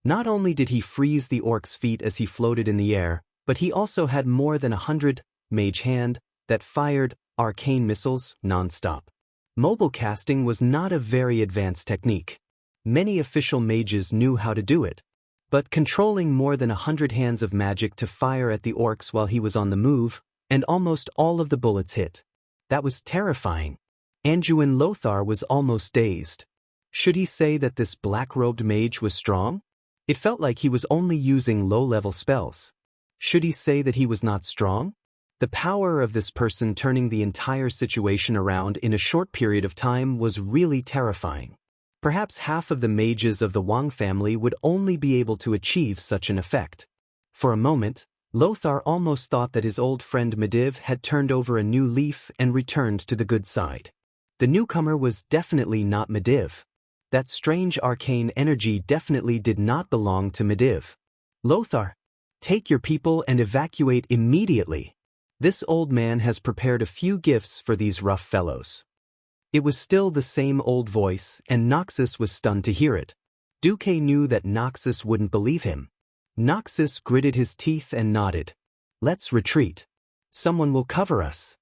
Not only did he freeze the orc's feet as he floated in the air, but he also had more than 100 mage hand that fired arcane missiles non-stop. Mobile casting was not a very advanced technique. Many official mages knew how to do it. But controlling more than 100 hands of magic to fire at the orcs while he was on the move, and almost all of the bullets hit. That was terrifying. Anduin Lothar was almost dazed. Should he say that this black-robed mage was strong? It felt like he was only using low-level spells. Should he say that he was not strong? The power of this person turning the entire situation around in a short period of time was really terrifying. Perhaps half of the mages of the Wang family would only be able to achieve such an effect. For a moment, Lothar almost thought that his old friend Medivh had turned over a new leaf and returned to the good side. The newcomer was definitely not Medivh. That strange arcane energy definitely did not belong to Medivh. Lothar, take your people and evacuate immediately. This old man has prepared a few gifts for these rough fellows. It was still the same old voice, and Noxus was stunned to hear it. Duque knew that Noxus wouldn't believe him. Noxus gritted his teeth and nodded. Let's retreat. Someone will cover us.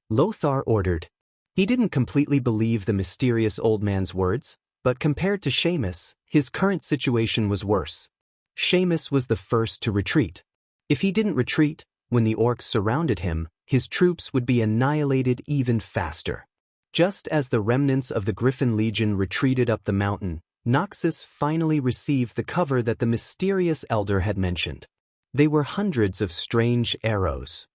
Lothar ordered. He didn't completely believe the mysterious old man's words, but compared to Seamus, his current situation was worse. Seamus was the first to retreat. If he didn't retreat, when the orcs surrounded him, his troops would be annihilated even faster. Just as the remnants of the Griffin Legion retreated up the mountain, Noxus finally received the cover that the mysterious elder had mentioned. They were hundreds of strange arrows.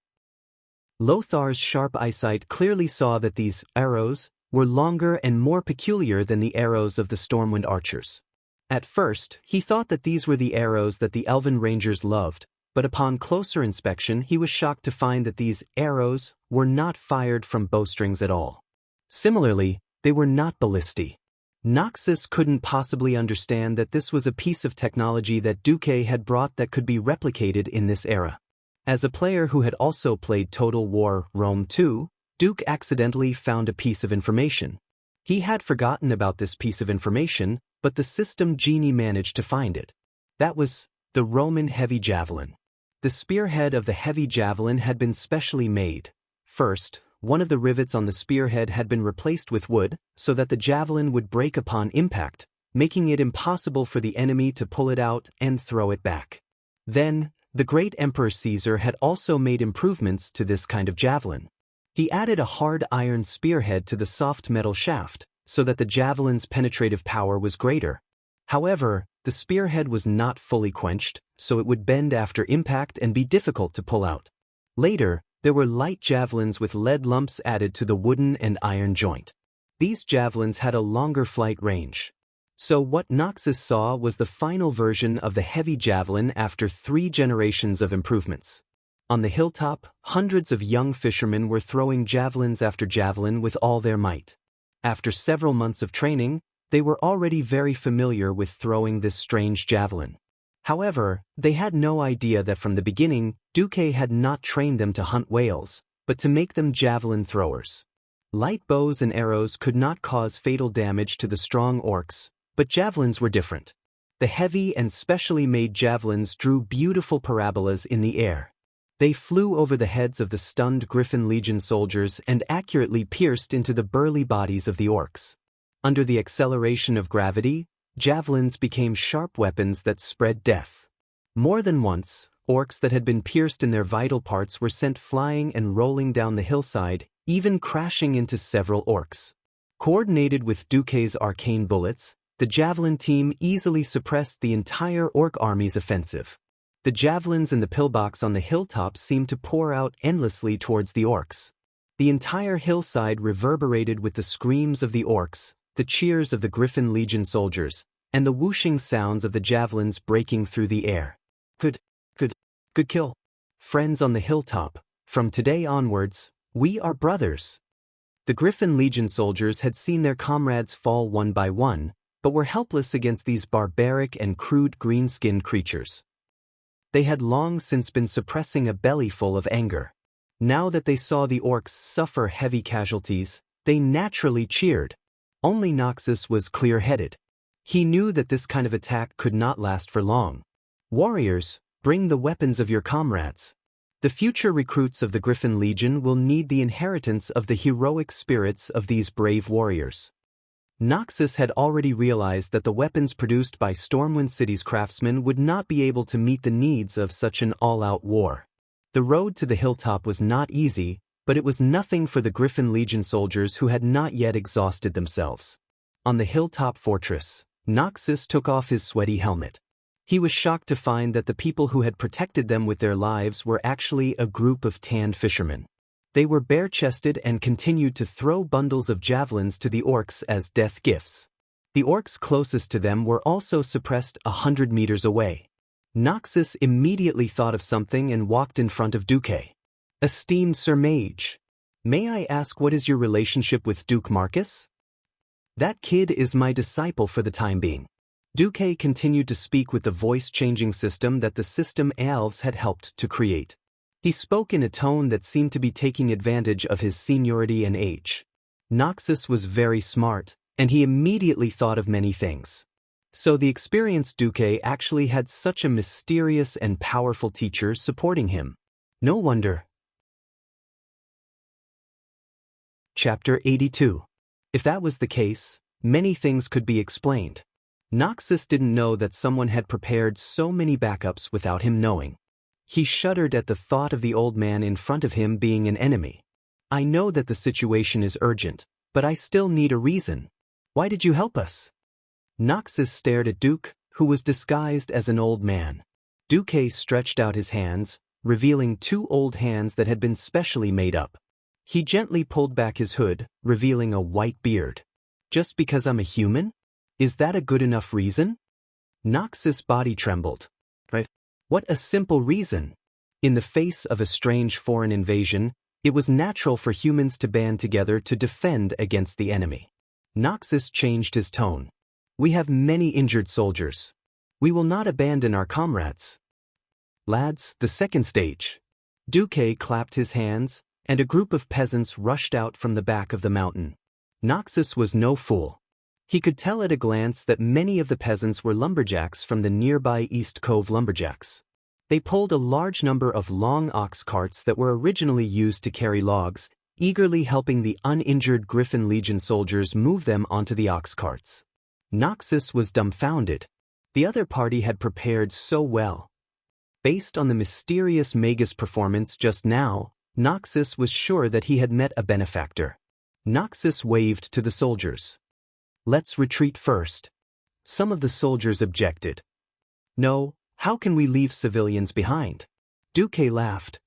Lothar's sharp eyesight clearly saw that these arrows were longer and more peculiar than the arrows of the Stormwind archers. At first, he thought that these were the arrows that the Elven Rangers loved, but upon closer inspection he was shocked to find that these arrows were not fired from bowstrings at all. Similarly, they were not ballistae. Noxus couldn't possibly understand that this was a piece of technology that Duque had brought that could be replicated in this era. As a player who had also played Total War Rome 2, Duke accidentally found a piece of information. He had forgotten about this piece of information, but the system genie managed to find it. That was the Roman heavy javelin. The spearhead of the heavy javelin had been specially made. First, one of the rivets on the spearhead had been replaced with wood, so that the javelin would break upon impact, making it impossible for the enemy to pull it out and throw it back. Then, the great Emperor Caesar had also made improvements to this kind of javelin. He added a hard iron spearhead to the soft metal shaft, so that the javelin's penetrative power was greater. However, the spearhead was not fully quenched, so it would bend after impact and be difficult to pull out. Later, there were light javelins with lead lumps added to the wooden and iron joint. These javelins had a longer flight range. So what Noxus saw was the final version of the heavy javelin after 3 generations of improvements. On the hilltop, hundreds of young fishermen were throwing javelins after javelin with all their might. After several months of training, they were already very familiar with throwing this strange javelin. However, they had no idea that from the beginning, Deity had not trained them to hunt whales, but to make them javelin throwers. Light bows and arrows could not cause fatal damage to the strong orcs, but javelins were different. The heavy and specially made javelins drew beautiful parabolas in the air. They flew over the heads of the stunned Griffin Legion soldiers and accurately pierced into the burly bodies of the orcs. Under the acceleration of gravity, javelins became sharp weapons that spread death. More than once, orcs that had been pierced in their vital parts were sent flying and rolling down the hillside, even crashing into several orcs. Coordinated with Deity's arcane bullets, the javelin team easily suppressed the entire orc army's offensive. The javelins and the pillbox on the hilltops seemed to pour out endlessly towards the orcs. The entire hillside reverberated with the screams of the orcs, the cheers of the Griffin Legion soldiers, and the whooshing sounds of the javelins breaking through the air. Good kill. Friends on the hilltop, from today onwards, we are brothers. The Griffin Legion soldiers had seen their comrades fall one by one, but were helpless against these barbaric and crude green-skinned creatures. They had long since been suppressing a bellyful of anger. Now that they saw the orcs suffer heavy casualties, they naturally cheered. Only Noxus was clear-headed. He knew that this kind of attack could not last for long. Warriors, bring the weapons of your comrades. The future recruits of the Griffin Legion will need the inheritance of the heroic spirits of these brave warriors. Noxus had already realized that the weapons produced by Stormwind City's craftsmen would not be able to meet the needs of such an all-out war. The road to the hilltop was not easy, but it was nothing for the Griffin Legion soldiers who had not yet exhausted themselves. On the hilltop fortress, Noxus took off his sweaty helmet. He was shocked to find that the people who had protected them with their lives were actually a group of tanned fishermen. They were bare-chested and continued to throw bundles of javelins to the orcs as death gifts. The orcs closest to them were also suppressed 100 meters away. Noxus immediately thought of something and walked in front of Deity. "Esteemed Sir Mage, may I ask what is your relationship with Duke Marcus?" "That kid is my disciple for the time being." Deity continued to speak with the voice-changing system that the system elves had helped to create. He spoke in a tone that seemed to be taking advantage of his seniority and age. Noxus was very smart, and he immediately thought of many things. So the experienced Deity actually had such a mysterious and powerful teacher supporting him. No wonder. Chapter 82. If that was the case, many things could be explained. Noxus didn't know that someone had prepared so many backups without him knowing. He shuddered at the thought of the old man in front of him being an enemy. "I know that the situation is urgent, but I still need a reason. Why did you help us?" Noxus stared at Duke, who was disguised as an old man. Deity stretched out his hands, revealing 2 old hands that had been specially made up. He gently pulled back his hood, revealing a white beard. "Just because I'm a human? Is that a good enough reason?" Noxus' body trembled. "Right? What a simple reason." In the face of a strange foreign invasion, it was natural for humans to band together to defend against the enemy. Noxus changed his tone. "We have many injured soldiers. We will not abandon our comrades. Lads, the second stage." Deity clapped his hands, and a group of peasants rushed out from the back of the mountain. Noxus was no fool. He could tell at a glance that many of the peasants were lumberjacks from the nearby East Cove lumberjacks. They pulled a large number of long ox carts that were originally used to carry logs, eagerly helping the uninjured Griffin Legion soldiers move them onto the ox carts. Noxus was dumbfounded. The other party had prepared so well. Based on the mysterious Magus performance just now, Noxus was sure that he had met a benefactor. Noxus waved to the soldiers. "Let's retreat first." Some of the soldiers objected. "No, how can we leave civilians behind?" Deity laughed.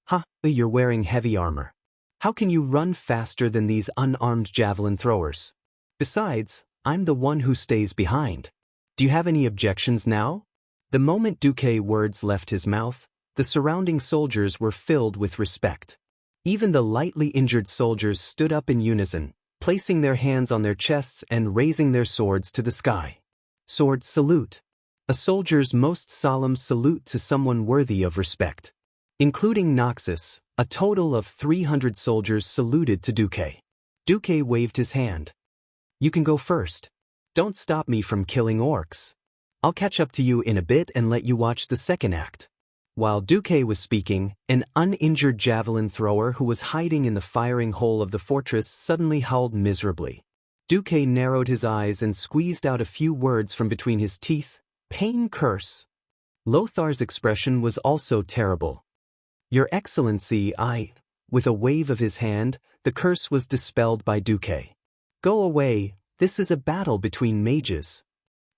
"Ha, You're wearing heavy armor. How can you run faster than these unarmed javelin throwers? Besides, I'm the one who stays behind. Do you have any objections now? The moment Duque's words left his mouth, the surrounding soldiers were filled with respect. Even the lightly injured soldiers stood up in unison, placing their hands on their chests and raising their swords to the sky. Sword salute. A soldier's most solemn salute to someone worthy of respect. Including Noxus, a total of 300 soldiers saluted to Duque. Duque waved his hand. You can go first. Don't stop me from killing orcs. I'll catch up to you in a bit and let you watch the second act. While Duque was speaking, an uninjured javelin thrower who was hiding in the firing hole of the fortress suddenly howled miserably. Duque narrowed his eyes and squeezed out a few words from between his teeth. Pain curse. Lothar's expression was also terrible. Your Excellency, With a wave of his hand, the curse was dispelled by Duque. Go away, this is a battle between mages.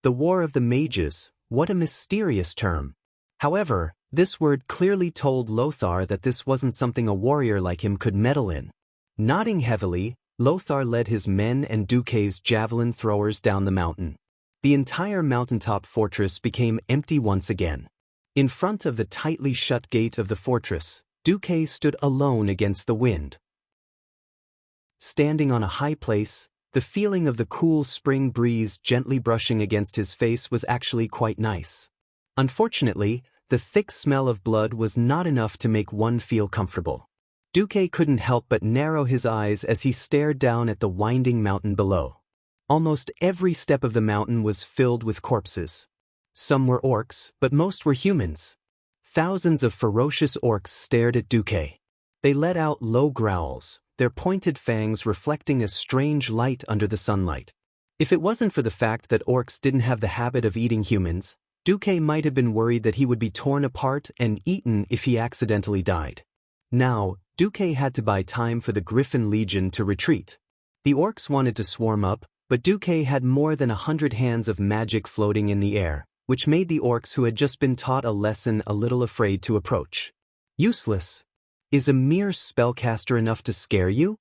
The War of the Mages, what a mysterious term. However, this word clearly told Lothar that this wasn't something a warrior like him could meddle in. Nodding heavily, Lothar led his men and Duque's javelin throwers down the mountain. The entire mountaintop fortress became empty once again. In front of the tightly shut gate of the fortress, Duque stood alone against the wind. Standing on a high place, the feeling of the cool spring breeze gently brushing against his face was actually quite nice. Unfortunately, the thick smell of blood was not enough to make one feel comfortable. Duque couldn't help but narrow his eyes as he stared down at the winding mountain below. Almost every step of the mountain was filled with corpses. Some were orcs, but most were humans. Thousands of ferocious orcs stared at Duque. They let out low growls, their pointed fangs reflecting a strange light under the sunlight. If it wasn't for the fact that orcs didn't have the habit of eating humans, Duque might have been worried that he would be torn apart and eaten if he accidentally died. Now, Duque had to buy time for the Griffin Legion to retreat. The orcs wanted to swarm up, but Duque had more than 100 hands of magic floating in the air, which made the orcs who had just been taught a lesson a little afraid to approach. Useless. Is a mere spellcaster enough to scare you?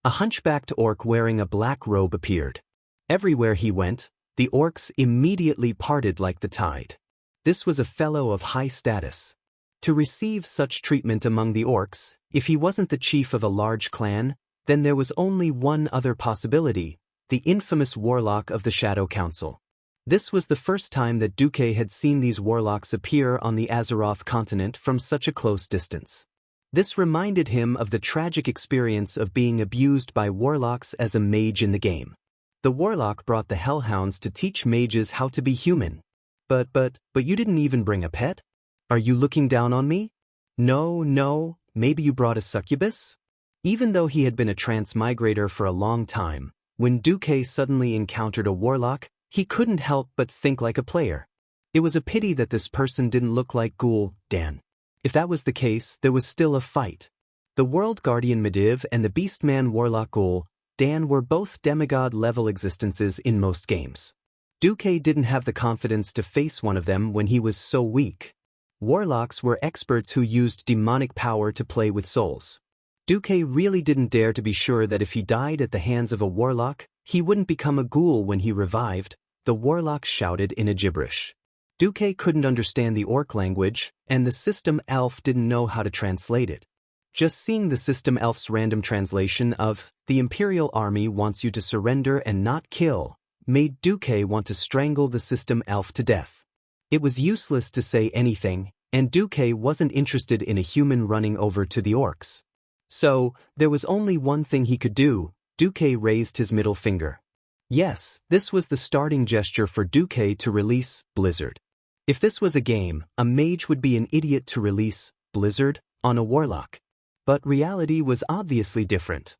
A hunchbacked orc wearing a black robe appeared. Everywhere he went, the orcs immediately parted like the tide. This was a fellow of high status. To receive such treatment among the orcs, if he wasn't the chief of a large clan, then there was only one other possibility, the infamous warlock of the Shadow Council. This was the first time that Duque had seen these warlocks appear on the Azeroth continent from such a close distance. This reminded him of the tragic experience of being abused by warlocks as a mage in the game. The warlock brought the hellhounds to teach mages how to be human. But you didn't even bring a pet? Are you looking down on me? No, maybe you brought a succubus? Even though he had been a transmigrator for a long time, when Duque suddenly encountered a warlock, he couldn't help but think like a player. It was a pity that this person didn't look like Ghoul Dan. If that was the case, there was still a fight. The World Guardian Medivh and the Beastman Warlock Ghoul Dan were both demigod-level existences in most games. Duque didn't have the confidence to face one of them when he was so weak. Warlocks were experts who used demonic power to play with souls. Duque really didn't dare to be sure that if he died at the hands of a warlock, he wouldn't become a ghoul when he revived, the warlock shouted in a gibberish. Duque couldn't understand the orc language, and the system elf didn't know how to translate it. Just seeing the system elf's random translation of, "The Imperial Army wants you to surrender and not kill," made Duque want to strangle the system elf to death. It was useless to say anything, and Duque wasn't interested in a human running over to the orcs. So, there was only one thing he could do. Duque raised his middle finger. Yes, this was the starting gesture for Duque to release Blizzard. If this was a game, a mage would be an idiot to release Blizzard on a warlock. But reality was obviously different.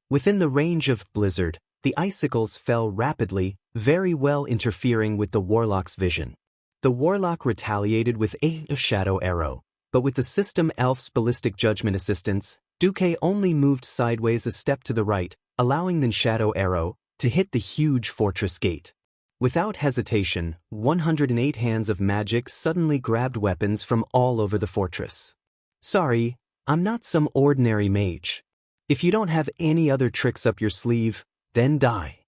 Within the range of Blizzard, the icicles fell rapidly, very well interfering with the warlock's vision. The warlock retaliated with a shadow arrow, but with the system elf's ballistic judgment assistance, Duque only moved sideways a step to the right, allowing the shadow arrow to hit the huge fortress gate. Without hesitation, 108 hands of magic suddenly grabbed weapons from all over the fortress. Sorry, I'm not some ordinary mage. If you don't have any other tricks up your sleeve, then die.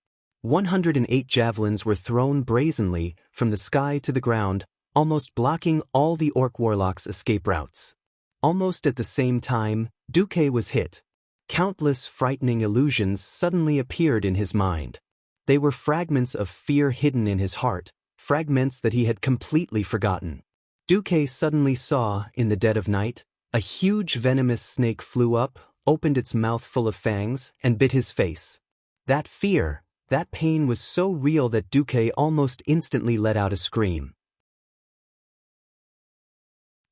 108 javelins were thrown brazenly from the sky to the ground, almost blocking all the orc warlocks' escape routes. Almost at the same time, Duque was hit. Countless frightening illusions suddenly appeared in his mind. They were fragments of fear hidden in his heart, fragments that he had completely forgotten. Duque suddenly saw, in the dead of night, a huge venomous snake flew up, opened its mouth full of fangs, and bit his face. That fear, that pain was so real that Duque almost instantly let out a scream.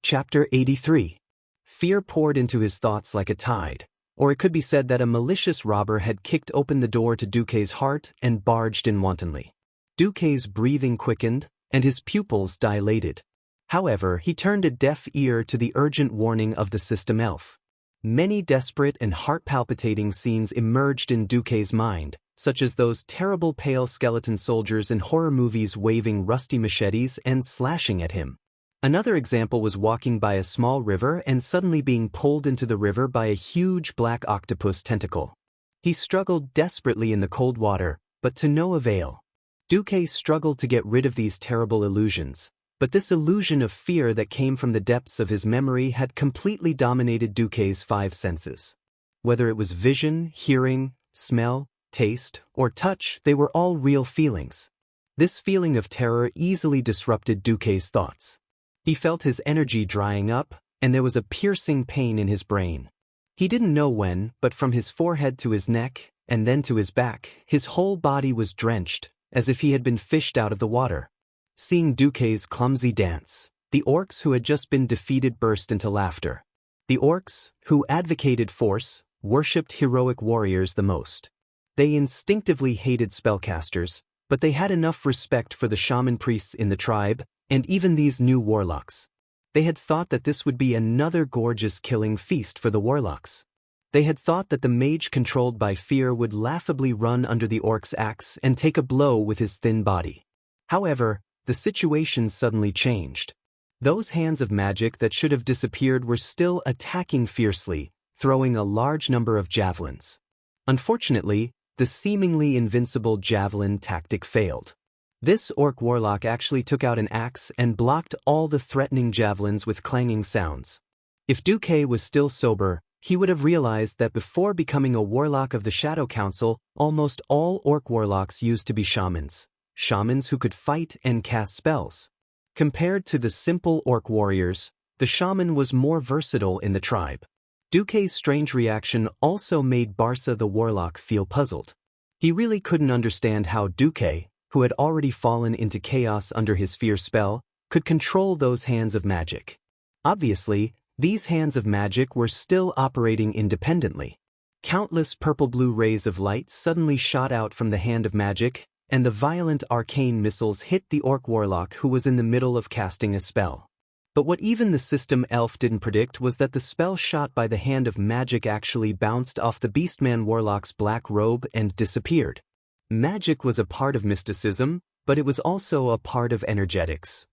Chapter 83. Fear poured into his thoughts like a tide, or it could be said that a malicious robber had kicked open the door to Duque's heart and barged in wantonly. Duque's breathing quickened, and his pupils dilated. However, he turned a deaf ear to the urgent warning of the system elf. Many desperate and heart-palpitating scenes emerged in Duque's mind, such as those terrible pale skeleton soldiers in horror movies waving rusty machetes and slashing at him. Another example was walking by a small river and suddenly being pulled into the river by a huge black octopus tentacle. He struggled desperately in the cold water, but to no avail. Duque struggled to get rid of these terrible illusions, but this illusion of fear that came from the depths of his memory had completely dominated Duque's 5 senses. Whether it was vision, hearing, smell, taste, or touch, they were all real feelings. This feeling of terror easily disrupted Duque's thoughts. He felt his energy drying up, and there was a piercing pain in his brain. He didn't know when, but from his forehead to his neck, and then to his back, his whole body was drenched, as if he had been fished out of the water. Seeing Duque's clumsy dance, the orcs who had just been defeated burst into laughter. The orcs, who advocated force, worshipped heroic warriors the most. They instinctively hated spellcasters, but they had enough respect for the shaman priests in the tribe, and even these new warlocks. They had thought that this would be another gorgeous killing feast for the warlocks. They had thought that the mage controlled by fear would laughably run under the orc's axe and take a blow with his thin body. However, the situation suddenly changed. Those hands of magic that should have disappeared were still attacking fiercely, throwing a large number of javelins. Unfortunately, the seemingly invincible javelin tactic failed. This orc warlock actually took out an axe and blocked all the threatening javelins with clanging sounds. If Duque was still sober, he would have realized that before becoming a warlock of the Shadow Council, almost all orc warlocks used to be shamans. Shamans who could fight and cast spells. Compared to the simple orc warriors, the shaman was more versatile in the tribe. Duque's strange reaction also made Barca the warlock feel puzzled. He really couldn't understand how Duque, who had already fallen into chaos under his fear spell, could control those hands of magic. Obviously, these hands of magic were still operating independently. Countless purple-blue rays of light suddenly shot out from the hand of magic, and the violent arcane missiles hit the orc warlock who was in the middle of casting a spell. But what even the system elf didn't predict was that the spell shot by the hand of magic actually bounced off the beastman warlock's black robe and disappeared. Magic was a part of mysticism, but it was also a part of energetics.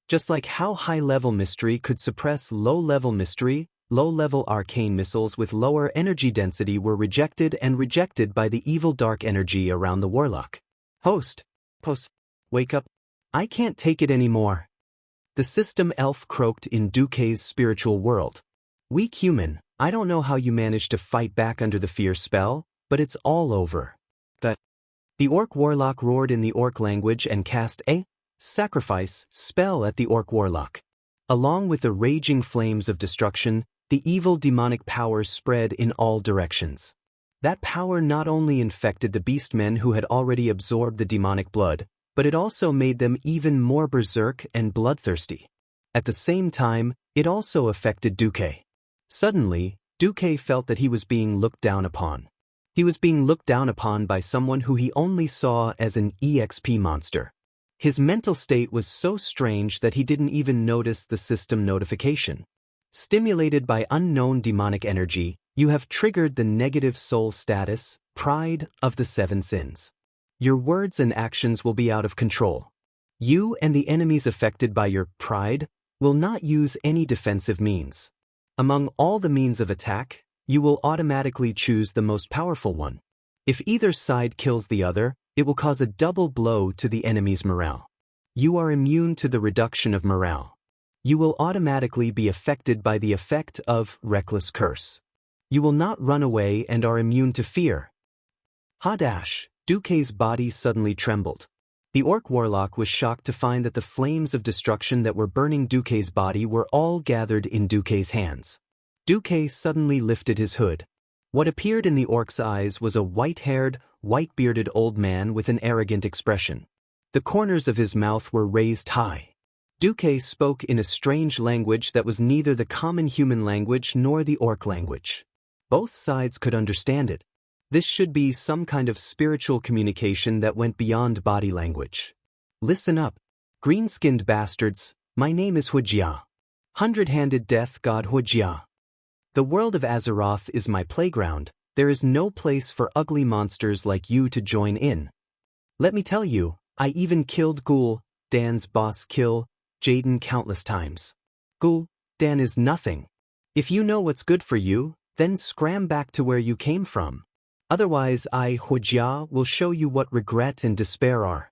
Just like how high-level mystery could suppress low-level mystery, low-level arcane missiles with lower energy density were rejected by the evil dark energy around the warlock. Post, wake up. I can't take it anymore. The system elf croaked in Duque's spiritual world. Weak human, I don't know how you managed to fight back under the fear spell, but it's all over. The orc warlock roared in the orc language and cast a sacrifice spell at the orc warlock. Along with the raging flames of destruction, the evil demonic power spread in all directions. That power not only infected the beastmen who had already absorbed the demonic blood, but it also made them even more berserk and bloodthirsty. At the same time, it also affected Duque. Suddenly, Duque felt that he was being looked down upon. He was being looked down upon by someone who he only saw as an EXP monster. His mental state was so strange that he didn't even notice the system notification. Stimulated by unknown demonic energy, you have triggered the negative soul status, pride, of the 7 sins. Your words and actions will be out of control. You and the enemies affected by your pride will not use any defensive means. Among all the means of attack, you will automatically choose the most powerful one. If either side kills the other, it will cause a double blow to the enemy's morale. You are immune to the reduction of morale. You will automatically be affected by the effect of Reckless Curse. You will not run away and are immune to fear. Hadash, Duke's body suddenly trembled. The orc warlock was shocked to find that the flames of destruction that were burning Duke's body were all gathered in Duke's hands. Duke suddenly lifted his hood. What appeared in the orc's eyes was a white-haired, white-bearded old man with an arrogant expression. The corners of his mouth were raised high. Duke spoke in a strange language that was neither the common human language nor the orc language. Both sides could understand it. This should be some kind of spiritual communication that went beyond body language. Listen up, green-skinned bastards, my name is Hujia. Hundred-handed death god Hujia. The world of Azeroth is my playground. There is no place for ugly monsters like you to join in. Let me tell you, I even killed Ghoul, Dan's boss kill, Jaden countless times. Ghoul, Dan is nothing. If you know what's good for you, then scram back to where you came from. Otherwise I, Hujia, will show you what regret and despair are.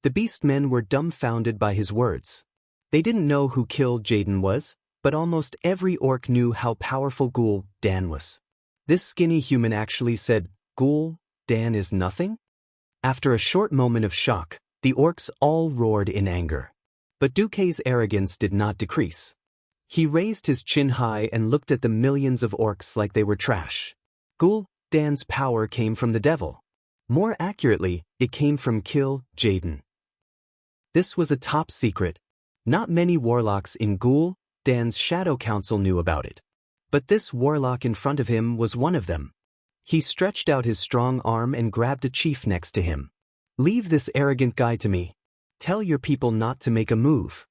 The beastmen were dumbfounded by his words. They didn't know who killed Jaden was, but almost every orc knew how powerful Ghoul, Dan was. This skinny human actually said, Ghoul, Dan is nothing? After a short moment of shock, the orcs all roared in anger. But Duke's arrogance did not decrease. He raised his chin high and looked at the millions of orcs like they were trash. Ghoul, Dan's power came from the devil. More accurately, it came from Kill Jaden. This was a top secret. Not many warlocks in Ghoul, Dan's Shadow Council knew about it. But this warlock in front of him was one of them. He stretched out his strong arm and grabbed a chief next to him. Leave this arrogant guy to me. Tell your people not to make a move.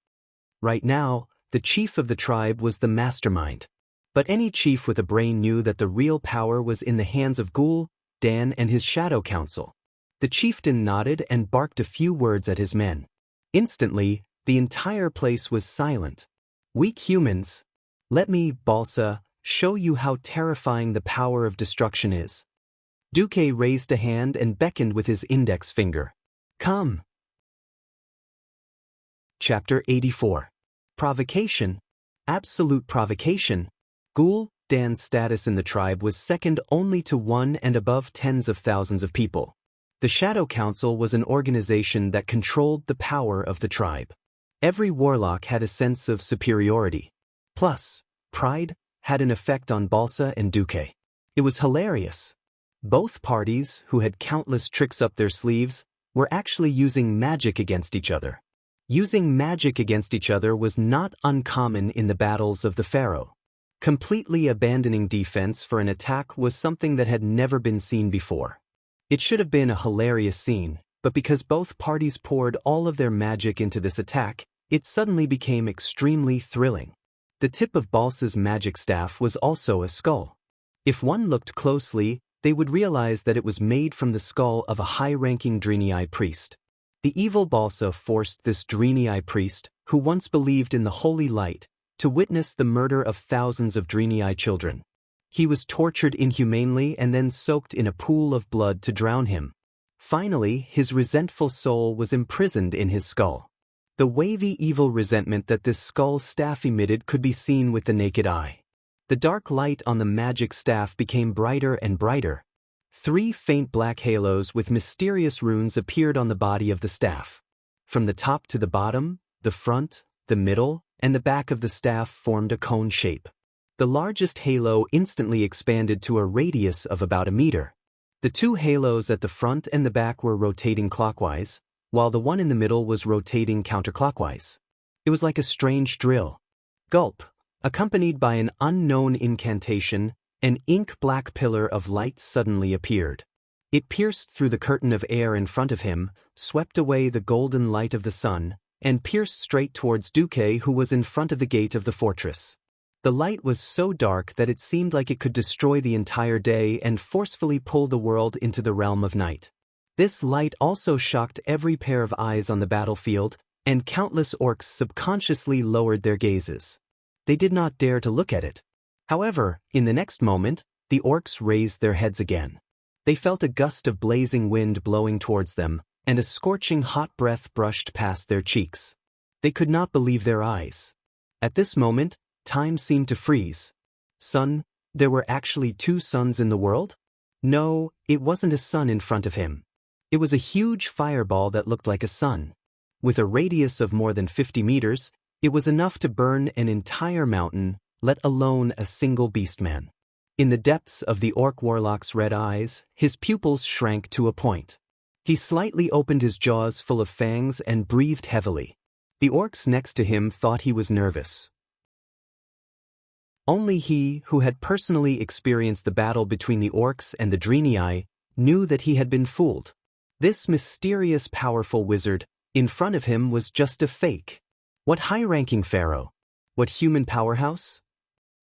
Right now, the chief of the tribe was the mastermind. But any chief with a brain knew that the real power was in the hands of Ghoul, Dan and his Shadow Council. The chieftain nodded and barked a few words at his men. Instantly, the entire place was silent. Weak humans. Let me, Balsa, show you how terrifying the power of destruction is. Duke raised a hand and beckoned with his index finger. Come. Chapter 84. Provocation. Absolute provocation. Ghoul, Dan's status in the tribe was second only to one and above tens of thousands of people. The Shadow Council was an organization that controlled the power of the tribe. Every warlock had a sense of superiority. Plus, pride had an effect on Balsa and Duke. It was hilarious. Both parties, who had countless tricks up their sleeves, were actually using magic against each other. Using magic against each other was not uncommon in the battles of the Pharaoh. Completely abandoning defense for an attack was something that had never been seen before. It should have been a hilarious scene, but because both parties poured all of their magic into this attack, it suddenly became extremely thrilling. The tip of Balsa's magic staff was also a skull. If one looked closely, they would realize that it was made from the skull of a high-ranking Draenei priest. The evil Balsa forced this Draenei priest, who once believed in the holy light, to witness the murder of thousands of Draenei children. He was tortured inhumanely and then soaked in a pool of blood to drown him. Finally, his resentful soul was imprisoned in his skull. The wavy evil resentment that this skull staff emitted could be seen with the naked eye. The dark light on the magic staff became brighter and brighter. 3 faint black halos with mysterious runes appeared on the body of the staff. From the top to the bottom, the front, the middle, and the back of the staff formed a cone shape. The largest halo instantly expanded to a radius of about a meter. The 2 halos at the front and the back were rotating clockwise, while the one in the middle was rotating counterclockwise. It was like a strange drill. Gulp. Accompanied by an unknown incantation, an ink-black pillar of light suddenly appeared. It pierced through the curtain of air in front of him, swept away the golden light of the sun, and pierced straight towards Duke, who was in front of the gate of the fortress. The light was so dark that it seemed like it could destroy the entire day and forcefully pull the world into the realm of night. This light also shocked every pair of eyes on the battlefield, and countless orcs subconsciously lowered their gazes. They did not dare to look at it. However, in the next moment, the orcs raised their heads again. They felt a gust of blazing wind blowing towards them, and a scorching hot breath brushed past their cheeks. They could not believe their eyes. At this moment, time seemed to freeze. Sun? There were actually two suns in the world? No, it wasn't a sun in front of him. It was a huge fireball that looked like a sun. With a radius of more than 50 meters, it was enough to burn an entire mountain, let alone a single beastman. In the depths of the orc warlock's red eyes, his pupils shrank to a point. He slightly opened his jaws full of fangs and breathed heavily. The orcs next to him thought he was nervous. Only he, who had personally experienced the battle between the orcs and the Draenei, knew that he had been fooled. This mysterious powerful wizard, in front of him, was just a fake. What high-ranking pharaoh? What human powerhouse?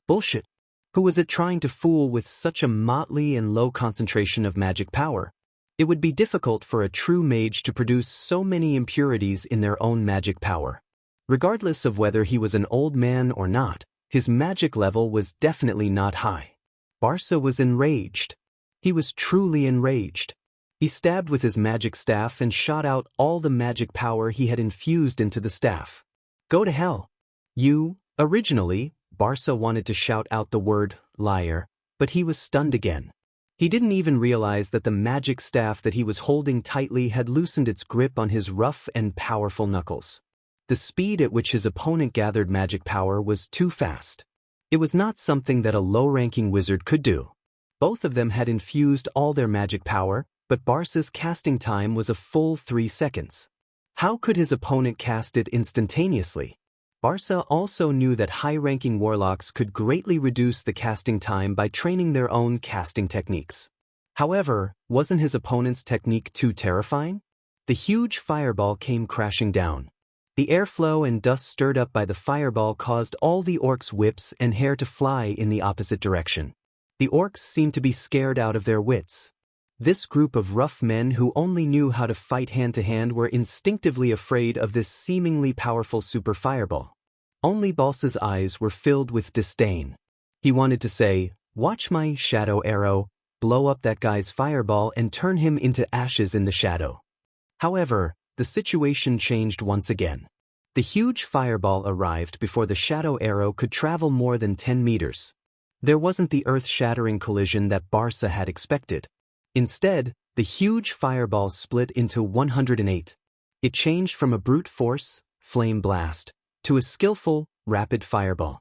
Bullshit. Who was it trying to fool with such a motley and low concentration of magic power? It would be difficult for a true mage to produce so many impurities in their own magic power. Regardless of whether he was an old man or not, his magic level was definitely not high. Barca was enraged. He was truly enraged. He stabbed with his magic staff and shot out all the magic power he had infused into the staff. Go to hell. Originally, Barca wanted to shout out the word, liar, but he was stunned again. He didn't even realize that the magic staff that he was holding tightly had loosened its grip on his rough and powerful knuckles. The speed at which his opponent gathered magic power was too fast. It was not something that a low-ranking wizard could do. Both of them had infused all their magic power, but Barca's casting time was a full 3 seconds. How could his opponent cast it instantaneously? Barca also knew that high-ranking warlocks could greatly reduce the casting time by training their own casting techniques. However, wasn't his opponent's technique too terrifying? The huge fireball came crashing down. The airflow and dust stirred up by the fireball caused all the orcs' whips and hair to fly in the opposite direction. The orcs seemed to be scared out of their wits. This group of rough men who only knew how to fight hand-to-hand were instinctively afraid of this seemingly powerful super fireball. Only Barca's eyes were filled with disdain. He wanted to say, "Watch my shadow arrow, blow up that guy's fireball and turn him into ashes in the shadow." However, the situation changed once again. The huge fireball arrived before the shadow arrow could travel more than 10 meters. There wasn't the earth-shattering collision that Barca had expected. Instead, the huge fireball split into 108. It changed from a brute force, flame blast, to a skillful, rapid fireball.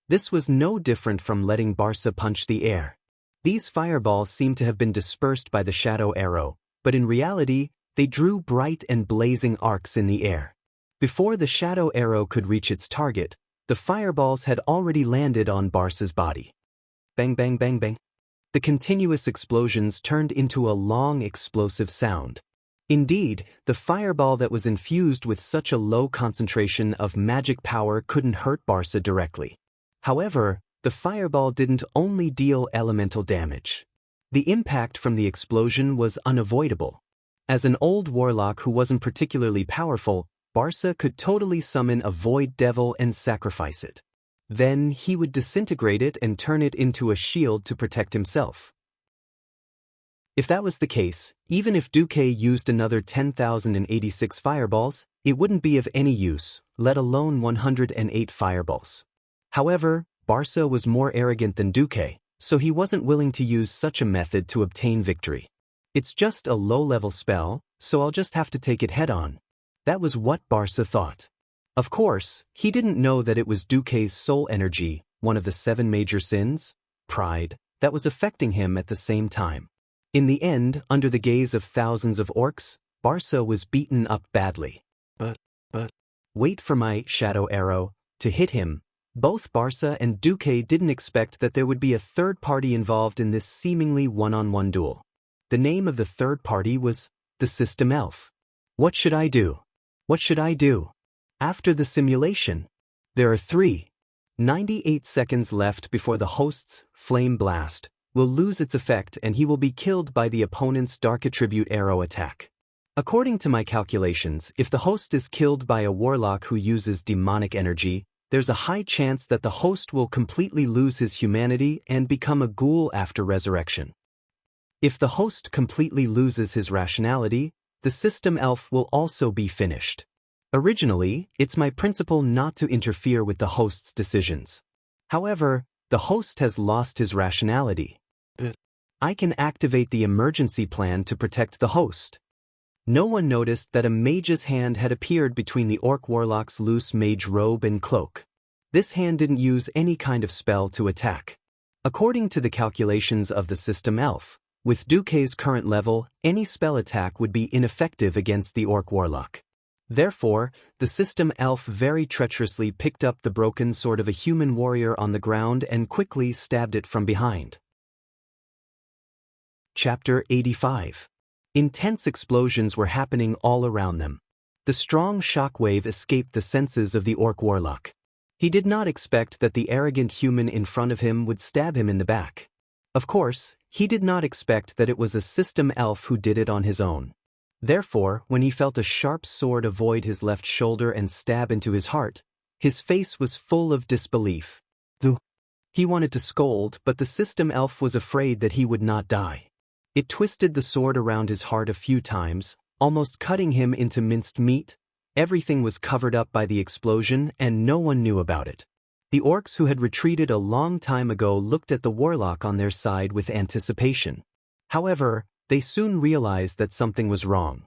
This was no different from letting Barca punch the air. These fireballs seemed to have been dispersed by the shadow arrow, but in reality, they drew bright and blazing arcs in the air. Before the shadow arrow could reach its target, the fireballs had already landed on Barca's body. Bang, bang, bang, bang. The continuous explosions turned into a long explosive sound. Indeed, the fireball that was infused with such a low concentration of magic power couldn't hurt Barca directly. However, the fireball didn't only deal elemental damage. The impact from the explosion was unavoidable. As an old warlock who wasn't particularly powerful, Barca could totally summon a void devil and sacrifice it. Then he would disintegrate it and turn it into a shield to protect himself. If that was the case, even if Duque used another 10,086 fireballs, it wouldn't be of any use, let alone 108 fireballs. However, Barca was more arrogant than Duque, so he wasn't willing to use such a method to obtain victory. It's just a low-level spell, so I'll just have to take it head-on. That was what Barca thought. Of course, he didn't know that it was Duque's soul energy, one of the 7 major sins, pride, that was affecting him at the same time. In the end, under the gaze of thousands of orcs, Barca was beaten up badly. But, wait for my shadow arrow to hit him. Both Barca and Duque didn't expect that there would be a third party involved in this seemingly one-on-one duel. The name of the third party was the System Elf. What should I do? What should I do? After the simulation, there are 98 seconds left before the host's flame blast will lose its effect and he will be killed by the opponent's dark attribute arrow attack. According to my calculations, if the host is killed by a warlock who uses demonic energy, there's a high chance that the host will completely lose his humanity and become a ghoul after resurrection. If the host completely loses his rationality, the system elf will also be finished. Originally, it's my principle not to interfere with the host's decisions. However, the host has lost his rationality. I can activate the emergency plan to protect the host. No one noticed that a mage's hand had appeared between the orc warlock's loose mage robe and cloak. This hand didn't use any kind of spell to attack. According to the calculations of the system elf, with Duque's current level, any spell attack would be ineffective against the orc warlock. Therefore, the system elf very treacherously picked up the broken sword of a human warrior on the ground and quickly stabbed it from behind. Chapter 85. Intense explosions were happening all around them. The strong shockwave escaped the senses of the orc warlock. He did not expect that the arrogant human in front of him would stab him in the back. Of course, he did not expect that it was a system elf who did it on his own. Therefore, when he felt a sharp sword avoid his left shoulder and stab into his heart, his face was full of disbelief. He wanted to scold, but the system elf was afraid that he would not die. It twisted the sword around his heart a few times, almost cutting him into minced meat. Everything was covered up by the explosion and no one knew about it. The orcs who had retreated a long time ago looked at the warlock on their side with anticipation. However, they soon realized that something was wrong.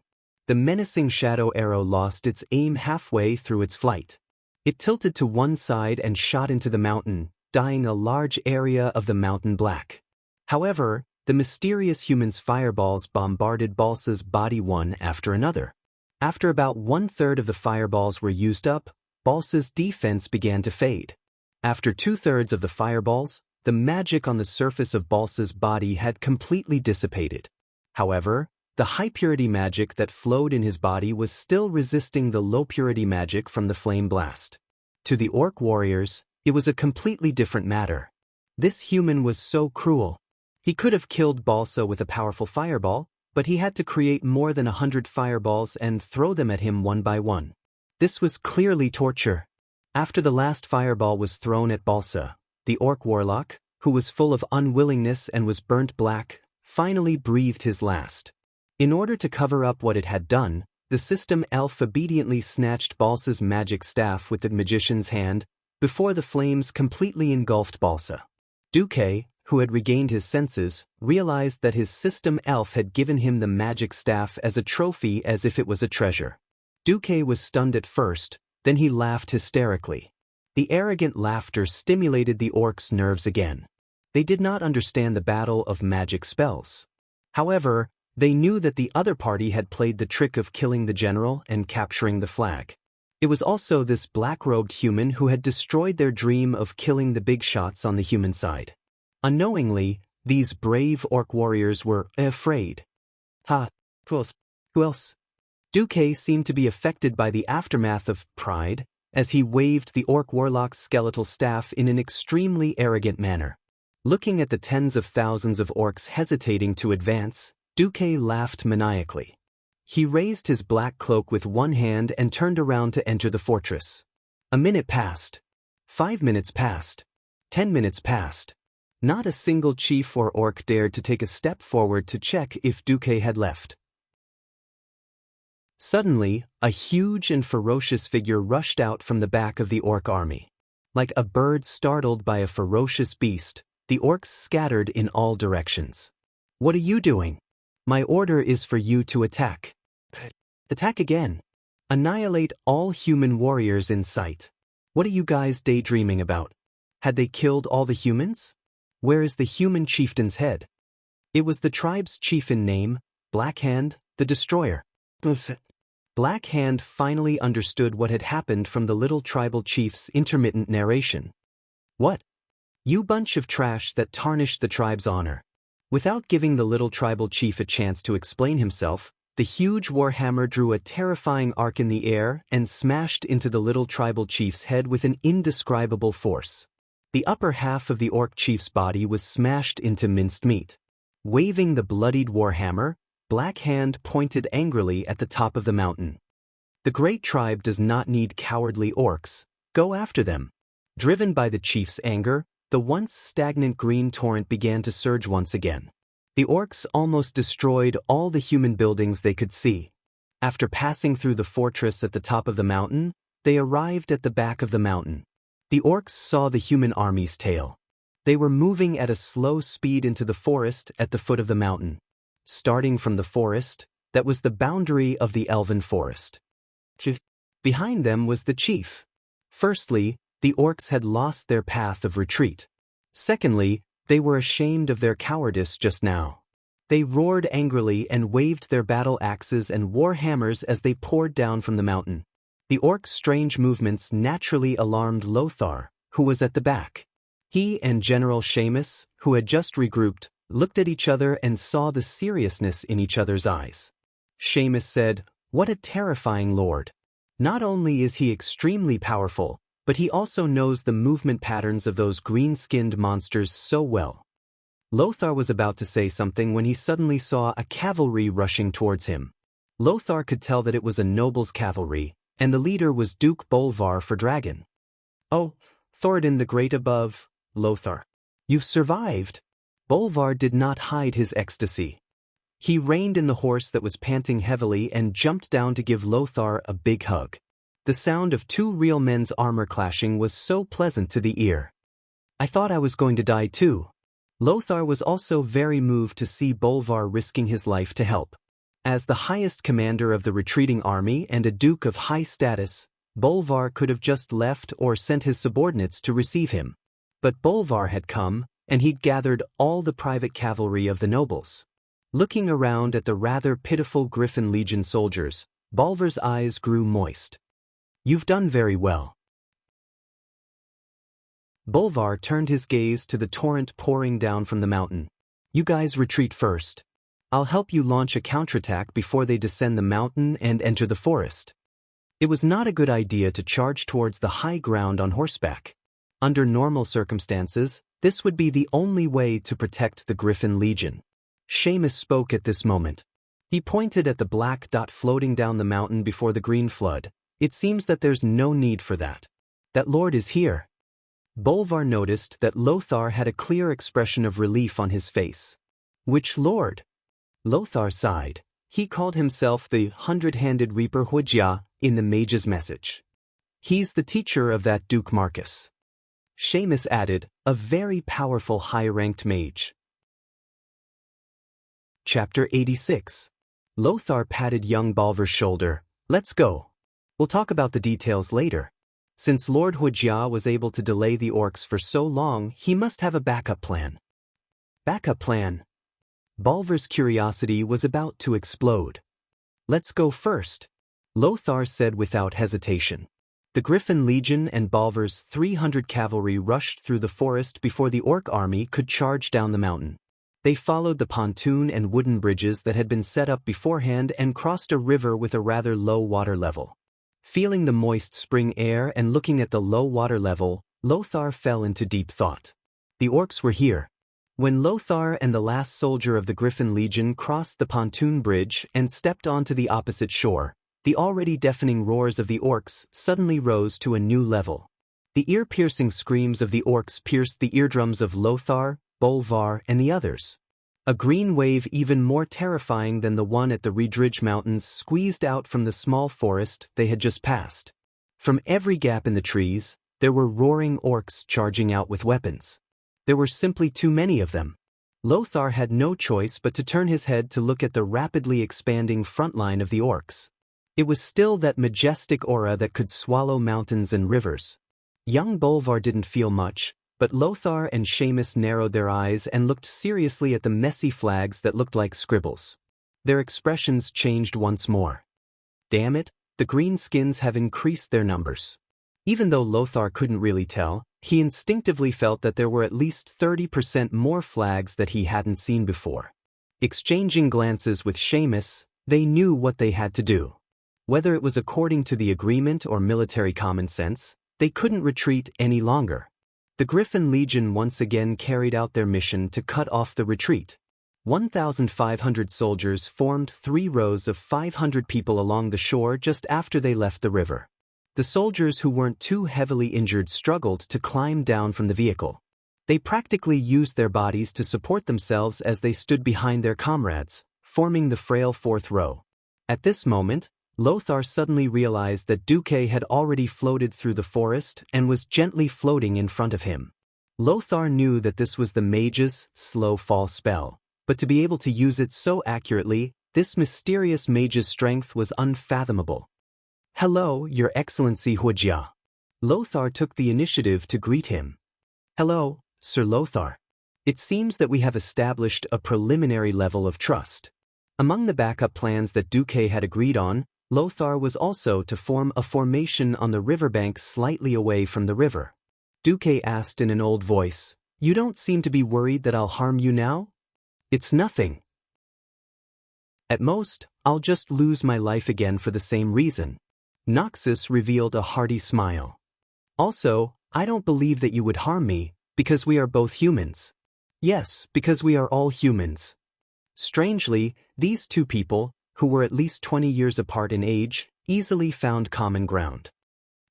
The menacing shadow arrow lost its aim halfway through its flight. It tilted to one side and shot into the mountain, dyeing a large area of the mountain black. However, the mysterious human's fireballs bombarded Balsa's body one after another. After about 1/3 of the fireballs were used up, Balsa's defense began to fade. After 2/3 of the fireballs, the magic on the surface of Balsa's body had completely dissipated. However, the high-purity magic that flowed in his body was still resisting the low-purity magic from the flame blast. To the orc warriors, it was a completely different matter. This human was so cruel. He could have killed Balsa with a powerful fireball, but he had to create more than 100 fireballs and throw them at him one by one. This was clearly torture. After the last fireball was thrown at Balsa, the orc warlock, who was full of unwillingness and was burnt black, finally breathed his last. In order to cover up what it had done, the system elf obediently snatched Balsa's magic staff with the magician's hand before the flames completely engulfed Balsa. Duque, who had regained his senses, realized that his system elf had given him the magic staff as a trophy as if it was a treasure. Duque was stunned at first, then he laughed hysterically. The arrogant laughter stimulated the orcs' nerves again. They did not understand the battle of magic spells. However, they knew that the other party had played the trick of killing the general and capturing the flag. It was also this black-robed human who had destroyed their dream of killing the big shots on the human side. Unknowingly, these brave orc warriors were afraid. Who else? Duque seemed to be affected by the aftermath of pride, as he waved the orc warlock's skeletal staff in an extremely arrogant manner. Looking at the tens of thousands of orcs hesitating to advance, Duque laughed maniacally. He raised his black cloak with one hand and turned around to enter the fortress. A minute passed. 5 minutes passed. 10 minutes passed. Not a single chief or orc dared to take a step forward to check if Duque had left. Suddenly, a huge and ferocious figure rushed out from the back of the orc army. Like a bird startled by a ferocious beast, the orcs scattered in all directions. "What are you doing? My order is for you to attack." "Attack again. Annihilate all human warriors in sight. What are you guys daydreaming about? Had they killed all the humans? Where is the human chieftain's head?" It was the tribe's chief in name, Blackhand, the Destroyer. Blackhand finally understood what had happened from the little tribal chief's intermittent narration. "What? You bunch of trash that tarnished the tribe's honor." Without giving the little tribal chief a chance to explain himself, the huge warhammer drew a terrifying arc in the air and smashed into the little tribal chief's head with an indescribable force. The upper half of the orc chief's body was smashed into minced meat. Waving the bloodied warhammer, Black Hand pointed angrily at the top of the mountain. The great tribe does not need cowardly orcs. Go after them. Driven by the chief's anger, the once stagnant green torrent began to surge once again. The orcs almost destroyed all the human buildings they could see. After passing through the fortress at the top of the mountain, they arrived at the back of the mountain. The orcs saw the human army's tail. They were moving at a slow speed into the forest at the foot of the mountain. Starting from the forest, that was the boundary of the elven forest. Behind them was the chief. Firstly, the orcs had lost their path of retreat. Secondly, they were ashamed of their cowardice just now. They roared angrily and waved their battle axes and war hammers as they poured down from the mountain. The orcs' strange movements naturally alarmed Lothar, who was at the back. He and General Seamus, who had just regrouped, looked at each other and saw the seriousness in each other's eyes. Seamus said, "What a terrifying lord. Not only is he extremely powerful, but he also knows the movement patterns of those green-skinned monsters so well." Lothar was about to say something when he suddenly saw a cavalry rushing towards him. Lothar could tell that it was a noble's cavalry, and the leader was Duke Bolvar for Dragon. "Oh, Thoradin the Great above, Lothar. You've survived." Bolvar did not hide his ecstasy. He reined in the horse that was panting heavily and jumped down to give Lothar a big hug. The sound of two real men's armor clashing was so pleasant to the ear. "I thought I was going to die too." Lothar was also very moved to see Bolvar risking his life to help. As the highest commander of the retreating army and a duke of high status, Bolvar could have just left or sent his subordinates to receive him. But Bolvar had come, and he'd gathered all the private cavalry of the nobles. Looking around at the rather pitiful Griffin Legion soldiers, Bolvar's eyes grew moist. "You've done very well." Bolvar turned his gaze to the torrent pouring down from the mountain. "You guys retreat first. I'll help you launch a counterattack before they descend the mountain and enter the forest." It was not a good idea to charge towards the high ground on horseback. Under normal circumstances, this would be the only way to protect the Griffin Legion. Seamus spoke at this moment. He pointed at the black dot floating down the mountain before the green flood. "It seems that there's no need for that. That lord is here." Bolvar noticed that Lothar had a clear expression of relief on his face. "Which lord?" Lothar sighed. He called himself the Hundred-Handed Reaper Hujia in the mage's message. "He's the teacher of that Duke Marcus." Seamus added, "A very powerful high-ranked mage." Chapter 86. Lothar patted young Bolvar's shoulder. "Let's go. We'll talk about the details later." Since Lord Hujia was able to delay the orcs for so long, he must have a backup plan. Backup plan? Bolvar's curiosity was about to explode. "Let's go first," Lothar said without hesitation. The Griffin Legion and Bolvar's 300 cavalry rushed through the forest before the orc army could charge down the mountain. They followed the pontoon and wooden bridges that had been set up beforehand and crossed a river with a rather low water level. Feeling the moist spring air and looking at the low water level, Lothar fell into deep thought. The orcs were here. When Lothar and the last soldier of the Griffin Legion crossed the pontoon bridge and stepped onto the opposite shore, the already deafening roars of the orcs suddenly rose to a new level. The ear-piercing screams of the orcs pierced the eardrums of Lothar, Bolvar, and the others. A green wave even more terrifying than the one at the Redridge Mountains squeezed out from the small forest they had just passed. From every gap in the trees, there were roaring orcs charging out with weapons. There were simply too many of them. Lothar had no choice but to turn his head to look at the rapidly expanding front line of the orcs. It was still that majestic aura that could swallow mountains and rivers. Young Bolvar didn't feel much, but Lothar and Seamus narrowed their eyes and looked seriously at the messy flags that looked like scribbles. Their expressions changed once more. Damn it, the greenskins have increased their numbers. Even though Lothar couldn't really tell, he instinctively felt that there were at least 30% more flags that he hadn't seen before. Exchanging glances with Seamus, they knew what they had to do. Whether it was according to the agreement or military common sense, they couldn't retreat any longer. The Griffin Legion once again carried out their mission to cut off the retreat. 1,500 soldiers formed 3 rows of 500 people along the shore just after they left the river. The soldiers who weren't too heavily injured struggled to climb down from the vehicle. They practically used their bodies to support themselves as they stood behind their comrades, forming the frail 4th row. At this moment, Lothar suddenly realized that Duque had already floated through the forest and was gently floating in front of him. Lothar knew that this was the mage's slow fall spell, but to be able to use it so accurately, this mysterious mage's strength was unfathomable. "Hello, Your Excellency Huijia." Lothar took the initiative to greet him. "Hello, Sir Lothar. It seems that we have established a preliminary level of trust." Among the backup plans that Duque had agreed on, Lothar was also to form a formation on the riverbank slightly away from the river. Duque asked in an old voice, "You don't seem to be worried that I'll harm you now?" "It's nothing. At most, I'll just lose my life again for the same reason." Noxus revealed a hearty smile. "Also, I don't believe that you would harm me, because we are both humans." "Yes, because we are all humans." Strangely, these two people, who were at least 20 years apart in age, easily found common ground.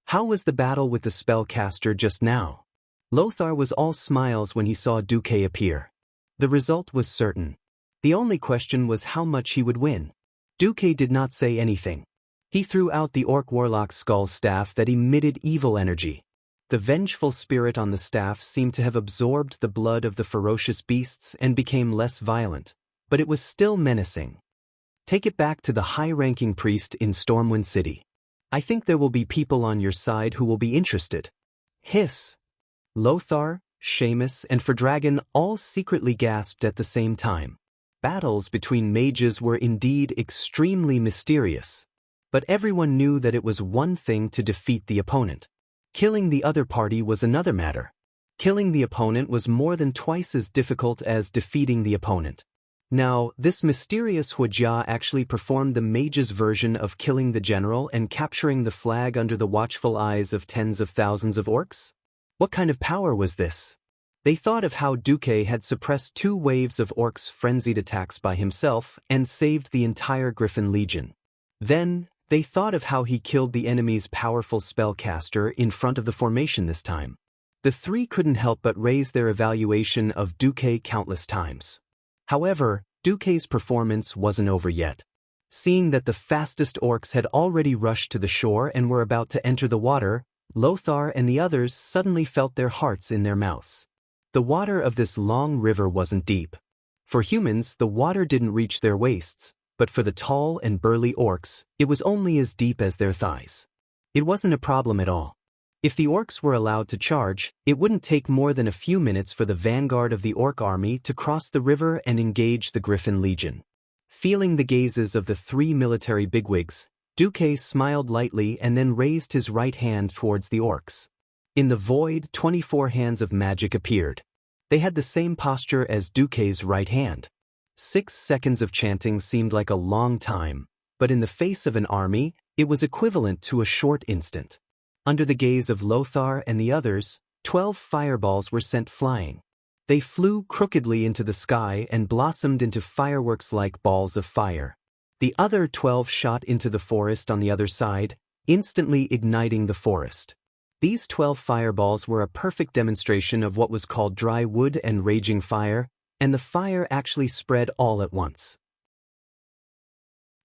"How was the battle with the spellcaster just now?" Lothar was all smiles when he saw Duque appear. The result was certain. The only question was how much he would win. Duque did not say anything. He threw out the orc warlock's skull staff that emitted evil energy. The vengeful spirit on the staff seemed to have absorbed the blood of the ferocious beasts and became less violent, but it was still menacing. "Take it back to the high-ranking priest in Stormwind City. I think there will be people on your side who will be interested." Hiss. Lothar, Seamus, and Fordragon all secretly gasped at the same time. Battles between mages were indeed extremely mysterious. But everyone knew that it was one thing to defeat the opponent. Killing the other party was another matter. Killing the opponent was more than twice as difficult as defeating the opponent. Now, this mysterious Huijia actually performed the mage's version of killing the general and capturing the flag under the watchful eyes of tens of thousands of orcs? What kind of power was this? They thought of how Duque had suppressed 2 waves of orcs' frenzied attacks by himself and saved the entire Griffin Legion. Then, they thought of how he killed the enemy's powerful spellcaster in front of the formation this time. The 3 couldn't help but raise their evaluation of Duque countless times. However, Duque's performance wasn't over yet. Seeing that the fastest orcs had already rushed to the shore and were about to enter the water, Lothar and the others suddenly felt their hearts in their mouths. The water of this long river wasn't deep. For humans, the water didn't reach their waists, but for the tall and burly orcs, it was only as deep as their thighs. It wasn't a problem at all. If the orcs were allowed to charge, it wouldn't take more than a few minutes for the vanguard of the orc army to cross the river and engage the Griffin Legion. Feeling the gazes of the 3 military bigwigs, Duque smiled lightly and then raised his right hand towards the orcs. In the void, 24 hands of magic appeared. They had the same posture as Duque's right hand. 6 seconds of chanting seemed like a long time, but in the face of an army, it was equivalent to a short instant. Under the gaze of Lothar and the others, 12 fireballs were sent flying. They flew crookedly into the sky and blossomed into fireworks-like balls of fire. The other 12 shot into the forest on the other side, instantly igniting the forest. These 12 fireballs were a perfect demonstration of what was called dry wood and raging fire, and the fire actually spread all at once.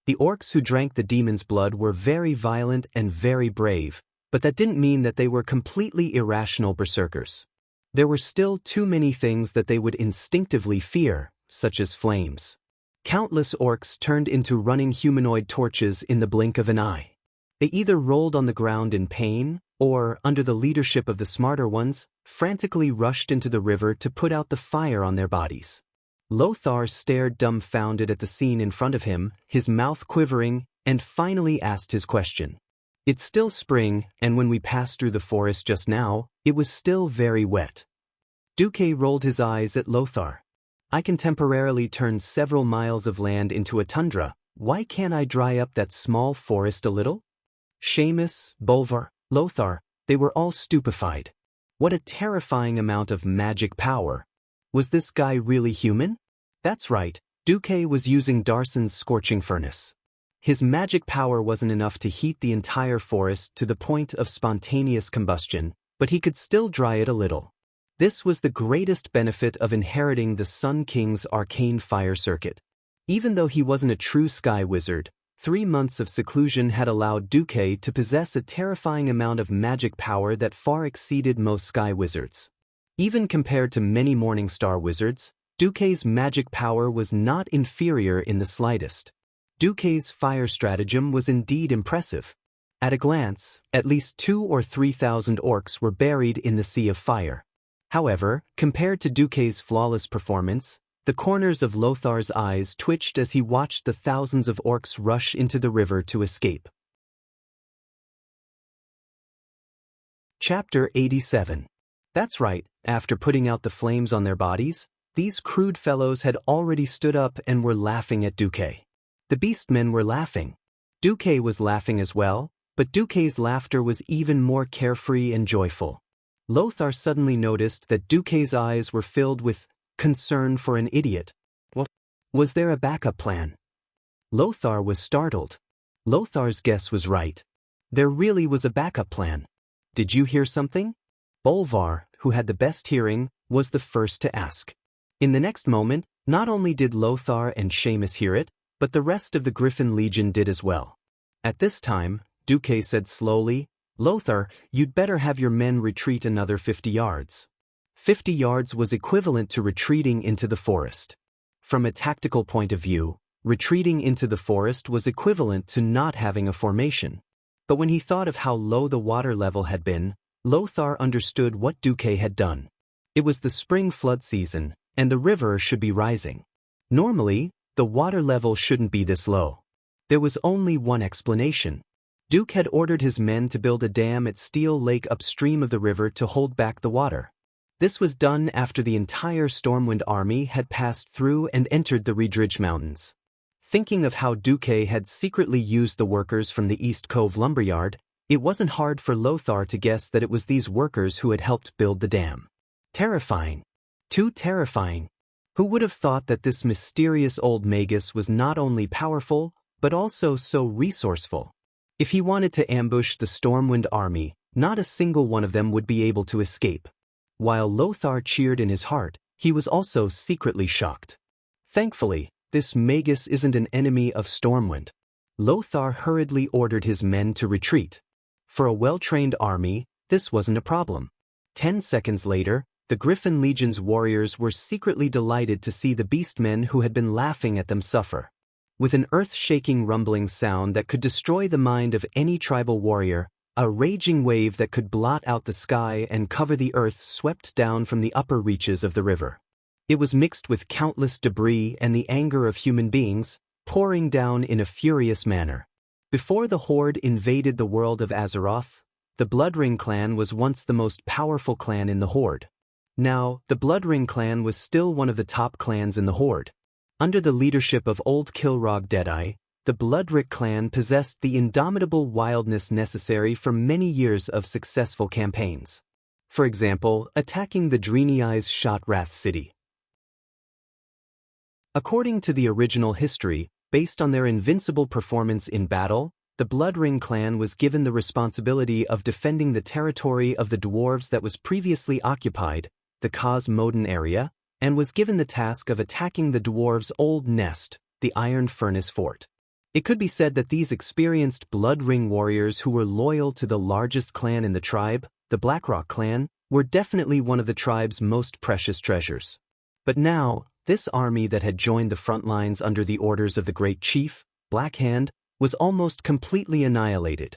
The orcs who drank the demon's blood were very violent and very brave, but that didn't mean that they were completely irrational berserkers. There were still too many things that they would instinctively fear, such as flames. Countless orcs turned into running humanoid torches in the blink of an eye. They either rolled on the ground in pain, or, under the leadership of the smarter ones, frantically rushed into the river to put out the fire on their bodies. Lothar stared dumbfounded at the scene in front of him, his mouth quivering, and finally asked his question. "It's still spring, and when we passed through the forest just now, it was still very wet." Duque rolled his eyes at Lothar. "I can temporarily turn several miles of land into a tundra. Why can't I dry up that small forest a little?" Seamus, Bolvar, Lothar, they were all stupefied. What a terrifying amount of magic power. Was this guy really human? That's right, Duque was using Darson's scorching furnace. His magic power wasn't enough to heat the entire forest to the point of spontaneous combustion, but he could still dry it a little. This was the greatest benefit of inheriting the Sun King's arcane fire circuit. Even though he wasn't a true sky wizard, 3 months of seclusion had allowed Duque to possess a terrifying amount of magic power that far exceeded most sky wizards. Even compared to many Morningstar wizards, Duque's magic power was not inferior in the slightest. Duque's fire stratagem was indeed impressive. At a glance, at least 2,000 or 3,000 orcs were buried in the sea of fire. However, compared to Duque's flawless performance, the corners of Lothar's eyes twitched as he watched the thousands of orcs rush into the river to escape. Chapter 87. That's right, after putting out the flames on their bodies, these crude fellows had already stood up and were laughing at Duque. The beastmen were laughing. Duque was laughing as well, but Duque's laughter was even more carefree and joyful. Lothar suddenly noticed that Duque's eyes were filled with concern for an idiot. What? Was there a backup plan? Lothar was startled. Lothar's guess was right. There really was a backup plan. Did you hear something? Bolvar, who had the best hearing, was the first to ask. In the next moment, not only did Lothar and Seamus hear it, but the rest of the Griffin Legion did as well. At this time, Duque said slowly, "Lothar, you'd better have your men retreat another 50 yards. 50 yards was equivalent to retreating into the forest. From a tactical point of view, retreating into the forest was equivalent to not having a formation. But when he thought of how low the water level had been, Lothar understood what Duque had done. It was the spring flood season, and the river should be rising. Normally, the water level shouldn't be this low. There was only one explanation. Duque had ordered his men to build a dam at Steel Lake upstream of the river to hold back the water. This was done after the entire Stormwind army had passed through and entered the Reedridge Mountains. Thinking of how Duque had secretly used the workers from the East Cove lumberyard, it wasn't hard for Lothar to guess that it was these workers who had helped build the dam. Terrifying. Too terrifying. Who would have thought that this mysterious old magus was not only powerful, but also so resourceful? If he wanted to ambush the Stormwind army, not a single one of them would be able to escape. While Lothar cheered in his heart, he was also secretly shocked. Thankfully, this magus isn't an enemy of Stormwind. Lothar hurriedly ordered his men to retreat. For a well-trained army, this wasn't a problem. 10 seconds later, the Griffin Legion's warriors were secretly delighted to see the beastmen who had been laughing at them suffer. With an earth-shaking rumbling sound that could destroy the mind of any tribal warrior, a raging wave that could blot out the sky and cover the earth swept down from the upper reaches of the river. It was mixed with countless debris and the anger of human beings, pouring down in a furious manner. Before the Horde invaded the world of Azeroth, the Bloodring clan was once the most powerful clan in the Horde. Now, the Bloodring clan was still one of the top clans in the Horde. Under the leadership of Old Kilrog Deadeye, the Bloodrick clan possessed the indomitable wildness necessary for many years of successful campaigns. For example, attacking the Dreeneyes Shotrath city. According to the original history, based on their invincible performance in battle, the Bloodring clan was given the responsibility of defending the territory of the dwarves that was previously occupied, the Cos Moden area, and was given the task of attacking the dwarves' old nest, the Iron Furnace Fort. It could be said that these experienced Bloodring warriors who were loyal to the largest clan in the tribe, the Blackrock clan, were definitely one of the tribe's most precious treasures. But now, this army that had joined the front lines under the orders of the great chief, Blackhand, was almost completely annihilated.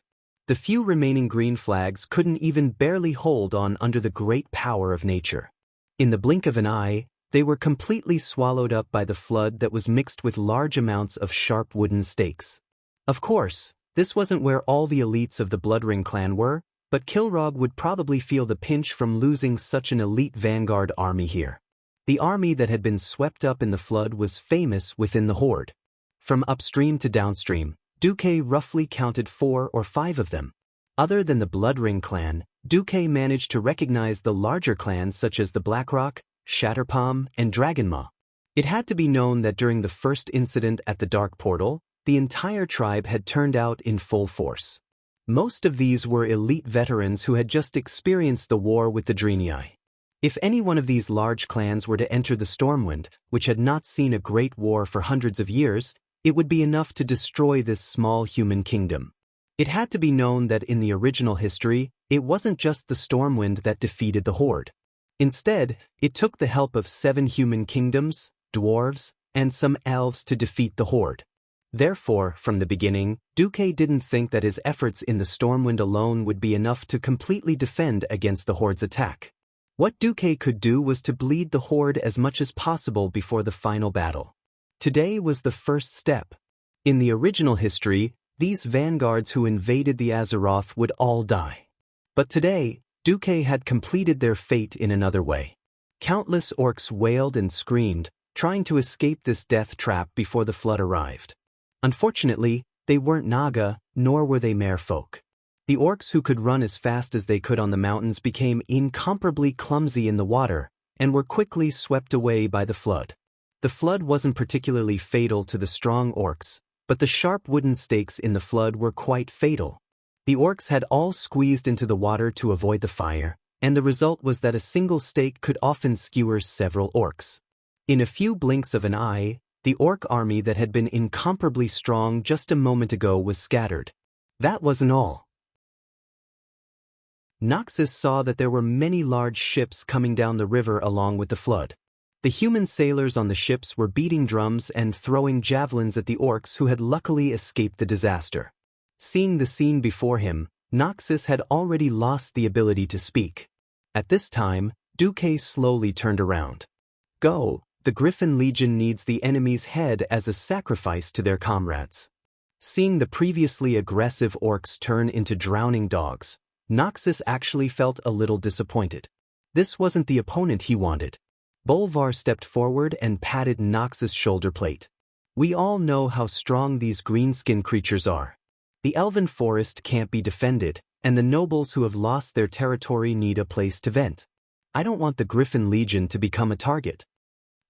The few remaining green flags couldn't even barely hold on under the great power of nature. In the blink of an eye, they were completely swallowed up by the flood that was mixed with large amounts of sharp wooden stakes. Of course, this wasn't where all the elites of the Bloodring clan were, but Kilrog would probably feel the pinch from losing such an elite vanguard army here. The army that had been swept up in the flood was famous within the Horde. From upstream to downstream, Duque roughly counted 4 or 5 of them. Other than the Bloodring clan, Duque managed to recognize the larger clans such as the Blackrock, Shatterpalm, and Dragonmaw. It had to be known that during the first incident at the Dark Portal, the entire tribe had turned out in full force. Most of these were elite veterans who had just experienced the war with the Draenei. If any one of these large clans were to enter the Stormwind, which had not seen a great war for hundreds of years, it would be enough to destroy this small human kingdom. It had to be known that in the original history, it wasn't just the Stormwind that defeated the Horde. Instead, it took the help of 7 human kingdoms, dwarves, and some elves to defeat the Horde. Therefore, from the beginning, Duque didn't think that his efforts in the Stormwind alone would be enough to completely defend against the Horde's attack. What Duque could do was to bleed the Horde as much as possible before the final battle. Today was the first step. In the original history, these vanguards who invaded the Azeroth would all die. But today, Duque had completed their fate in another way. Countless orcs wailed and screamed, trying to escape this death trap before the flood arrived. Unfortunately, they weren't Naga, nor were they merfolk. The orcs who could run as fast as they could on the mountains became incomparably clumsy in the water, and were quickly swept away by the flood. The flood wasn't particularly fatal to the strong orcs, but the sharp wooden stakes in the flood were quite fatal. The orcs had all squeezed into the water to avoid the fire, and the result was that a single stake could often skewer several orcs. In a few blinks of an eye, the orc army that had been incomparably strong just a moment ago was scattered. That wasn't all. Noxus saw that there were many large ships coming down the river along with the flood. The human sailors on the ships were beating drums and throwing javelins at the orcs who had luckily escaped the disaster. Seeing the scene before him, Noxus had already lost the ability to speak. At this time, Duque slowly turned around. Go, the Griffin Legion needs the enemy's head as a sacrifice to their comrades. Seeing the previously aggressive orcs turn into drowning dogs, Noxus actually felt a little disappointed. This wasn't the opponent he wanted. Bolvar stepped forward and patted Noxus' shoulder plate. We all know how strong these greenskin creatures are. The Elven Forest can't be defended, and the nobles who have lost their territory need a place to vent. I don't want the Griffin Legion to become a target.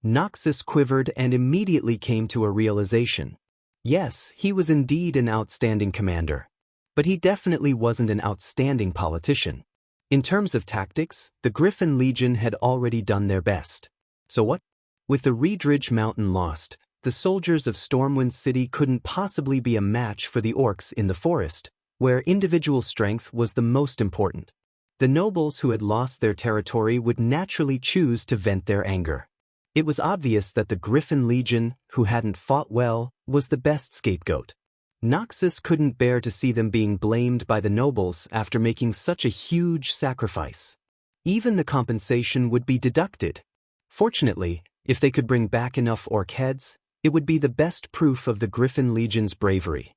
Noxus quivered and immediately came to a realization. Yes, he was indeed an outstanding commander. But he definitely wasn't an outstanding politician. In terms of tactics, the Griffin Legion had already done their best. So what? With the Reedridge Mountain lost, the soldiers of Stormwind City couldn't possibly be a match for the orcs in the forest, where individual strength was the most important. The nobles who had lost their territory would naturally choose to vent their anger. It was obvious that the Griffin Legion, who hadn't fought well, was the best scapegoat. Noxus couldn't bear to see them being blamed by the nobles after making such a huge sacrifice. Even the compensation would be deducted. Fortunately, if they could bring back enough orc heads, it would be the best proof of the Griffin Legion's bravery.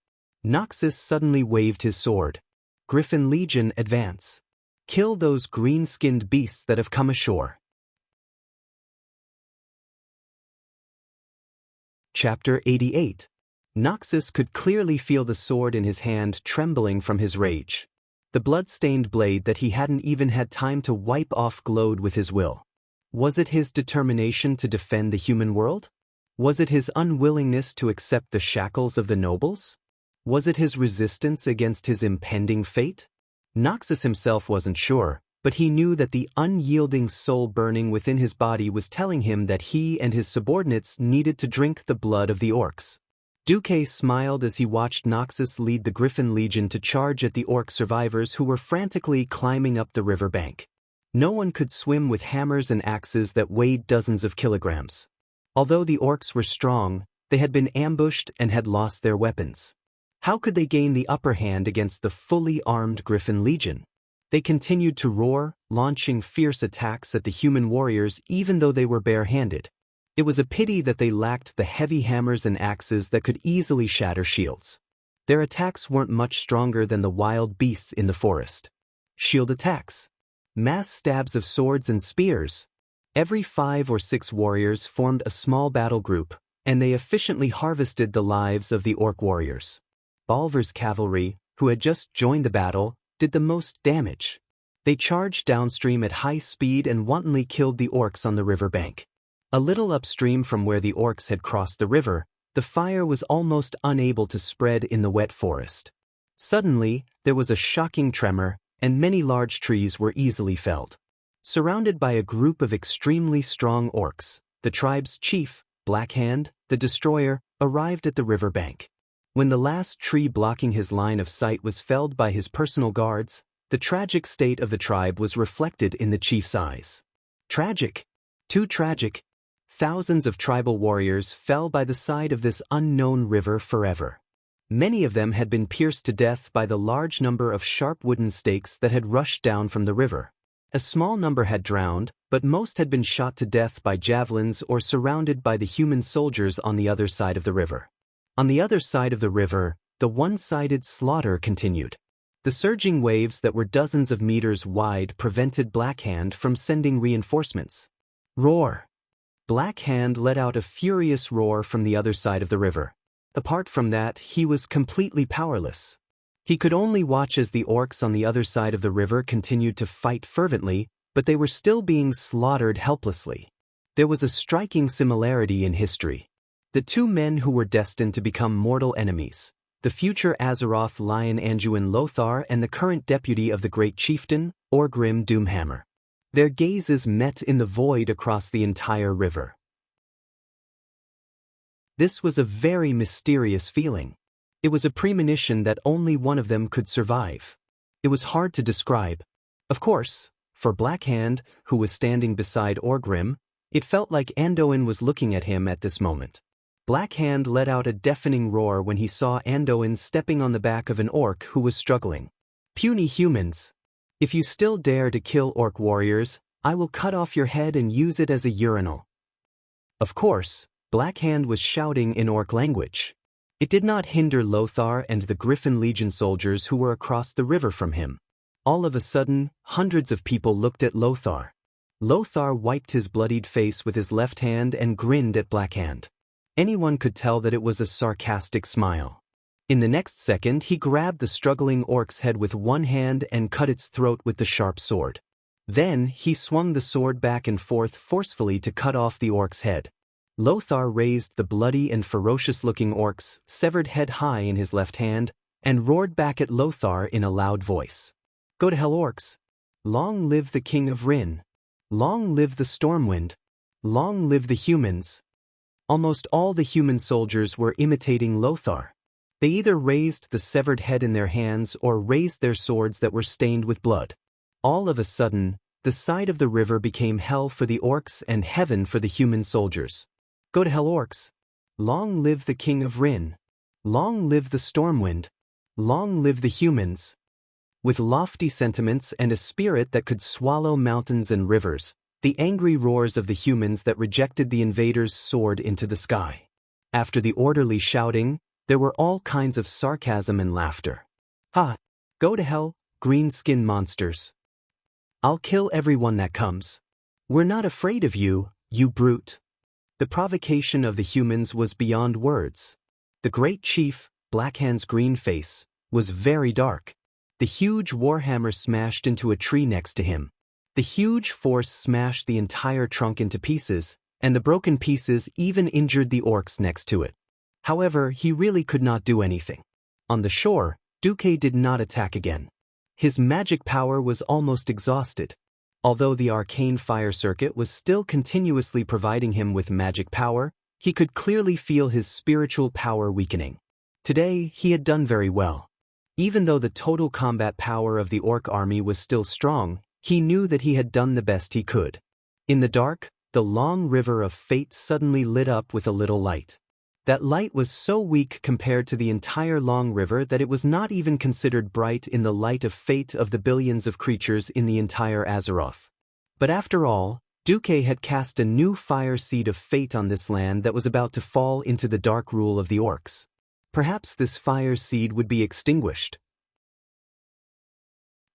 Noxus suddenly waved his sword. Griffin Legion, advance. Kill those green-skinned beasts that have come ashore. Chapter 88. Noxus could clearly feel the sword in his hand trembling from his rage. The blood-stained blade that he hadn't even had time to wipe off glowed with his will. Was it his determination to defend the human world? Was it his unwillingness to accept the shackles of the nobles? Was it his resistance against his impending fate? Noxus himself wasn't sure, but he knew that the unyielding soul burning within his body was telling him that he and his subordinates needed to drink the blood of the orcs. Duque smiled as he watched Noxus lead the Griffin Legion to charge at the orc survivors who were frantically climbing up the riverbank. No one could swim with hammers and axes that weighed dozens of kilograms. Although the orcs were strong, they had been ambushed and had lost their weapons. How could they gain the upper hand against the fully armed Griffin Legion? They continued to roar, launching fierce attacks at the human warriors even though they were bare-handed. It was a pity that they lacked the heavy hammers and axes that could easily shatter shields. Their attacks weren't much stronger than the wild beasts in the forest. Shield attacks. Mass stabs of swords and spears. Every 5 or 6 warriors formed a small battle group, and they efficiently harvested the lives of the orc warriors. Bolvar's cavalry, who had just joined the battle, did the most damage. They charged downstream at high speed and wantonly killed the orcs on the riverbank. A little upstream from where the orcs had crossed the river, the fire was almost unable to spread in the wet forest. Suddenly, there was a shocking tremor, and many large trees were easily felled. Surrounded by a group of extremely strong orcs, the tribe's chief, Blackhand, the destroyer, arrived at the river bank. When the last tree blocking his line of sight was felled by his personal guards, the tragic state of the tribe was reflected in the chief's eyes. Tragic. Too tragic. Thousands of tribal warriors fell by the side of this unknown river forever. Many of them had been pierced to death by the large number of sharp wooden stakes that had rushed down from the river. A small number had drowned, but most had been shot to death by javelins or surrounded by the human soldiers on the other side of the river. On the other side of the river, the one-sided slaughter continued. The surging waves that were dozens of meters wide prevented Blackhand from sending reinforcements. Roar! Blackhand let out a furious roar from the other side of the river. Apart from that, he was completely powerless. He could only watch as the orcs on the other side of the river continued to fight fervently, but they were still being slaughtered helplessly. There was a striking similarity in history. The two men who were destined to become mortal enemies, the future Azeroth Lion Anduin Lothar and the current deputy of the great chieftain, Orgrim Doomhammer. Their gazes met in the void across the entire river. This was a very mysterious feeling. It was a premonition that only one of them could survive. It was hard to describe. Of course, for Blackhand, who was standing beside Orgrim, it felt like Anduin was looking at him at this moment. Blackhand let out a deafening roar when he saw Anduin stepping on the back of an orc who was struggling. Puny humans! If you still dare to kill orc warriors, I will cut off your head and use it as a urinal. Of course, Blackhand was shouting in orc language. It did not hinder Lothar and the Griffin Legion soldiers who were across the river from him. All of a sudden, hundreds of people looked at Lothar. Lothar wiped his bloodied face with his left hand and grinned at Blackhand. Anyone could tell that it was a sarcastic smile. In the next second, he grabbed the struggling orc's head with one hand and cut its throat with the sharp sword. Then, he swung the sword back and forth forcefully to cut off the orc's head. Lothar raised the bloody and ferocious-looking orc's severed head high in his left hand and roared back at Lothar in a loud voice. Go to hell, orcs! Long live the King of Rin! Long live the Stormwind! Long live the humans! Almost all the human soldiers were imitating Lothar. They either raised the severed head in their hands or raised their swords that were stained with blood. All of a sudden, the side of the river became hell for the orcs and heaven for the human soldiers. Go to hell, orcs! Long live the King of Rin! Long live the Stormwind! Long live the humans! With lofty sentiments and a spirit that could swallow mountains and rivers, the angry roars of the humans that rejected the invaders soared into the sky. After the orderly shouting, there were all kinds of sarcasm and laughter. Ha! Go to hell, green-skinned monsters! I'll kill everyone that comes. We're not afraid of you, you brute. The provocation of the humans was beyond words. The great chief, Blackhand's green face, was very dark. The huge warhammer smashed into a tree next to him. The huge force smashed the entire trunk into pieces, and the broken pieces even injured the orcs next to it. However, he really could not do anything. On the shore, Duque did not attack again. His magic power was almost exhausted. Although the arcane fire circuit was still continuously providing him with magic power, he could clearly feel his spiritual power weakening. Today, he had done very well. Even though the total combat power of the orc army was still strong, he knew that he had done the best he could. In the dark, the long river of fate suddenly lit up with a little light. That light was so weak compared to the entire long river that it was not even considered bright in the light of fate of the billions of creatures in the entire Azeroth. But after all, Duque had cast a new fire seed of fate on this land that was about to fall into the dark rule of the orcs. Perhaps this fire seed would be extinguished.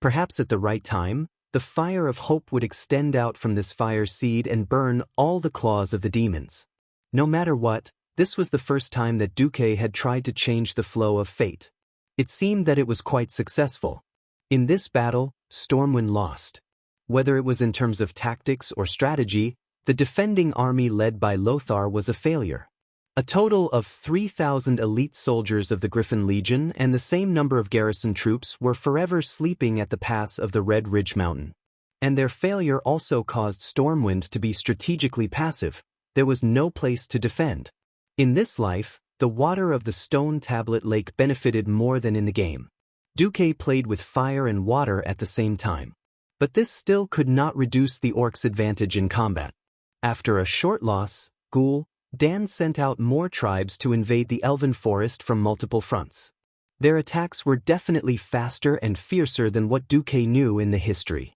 Perhaps at the right time, the fire of hope would extend out from this fire seed and burn all the claws of the demons. No matter what, this was the first time that Duque had tried to change the flow of fate. It seemed that it was quite successful. In this battle, Stormwind lost. Whether it was in terms of tactics or strategy, The defending army led by Lothar was a failure. A total of 3,000 elite soldiers of the Griffin Legion and the same number of garrison troops were forever sleeping at the pass of the Red Ridge Mountain. And their failure also caused Stormwind to be strategically passive. There was no place to defend. In this life, the water of the Stone Tablet Lake benefited more than in the game. Duque played with fire and water at the same time. But this still could not reduce the orcs' advantage in combat. After a short loss, Dan sent out more tribes to invade the Elven Forest from multiple fronts. Their attacks were definitely faster and fiercer than what Duque knew in the history.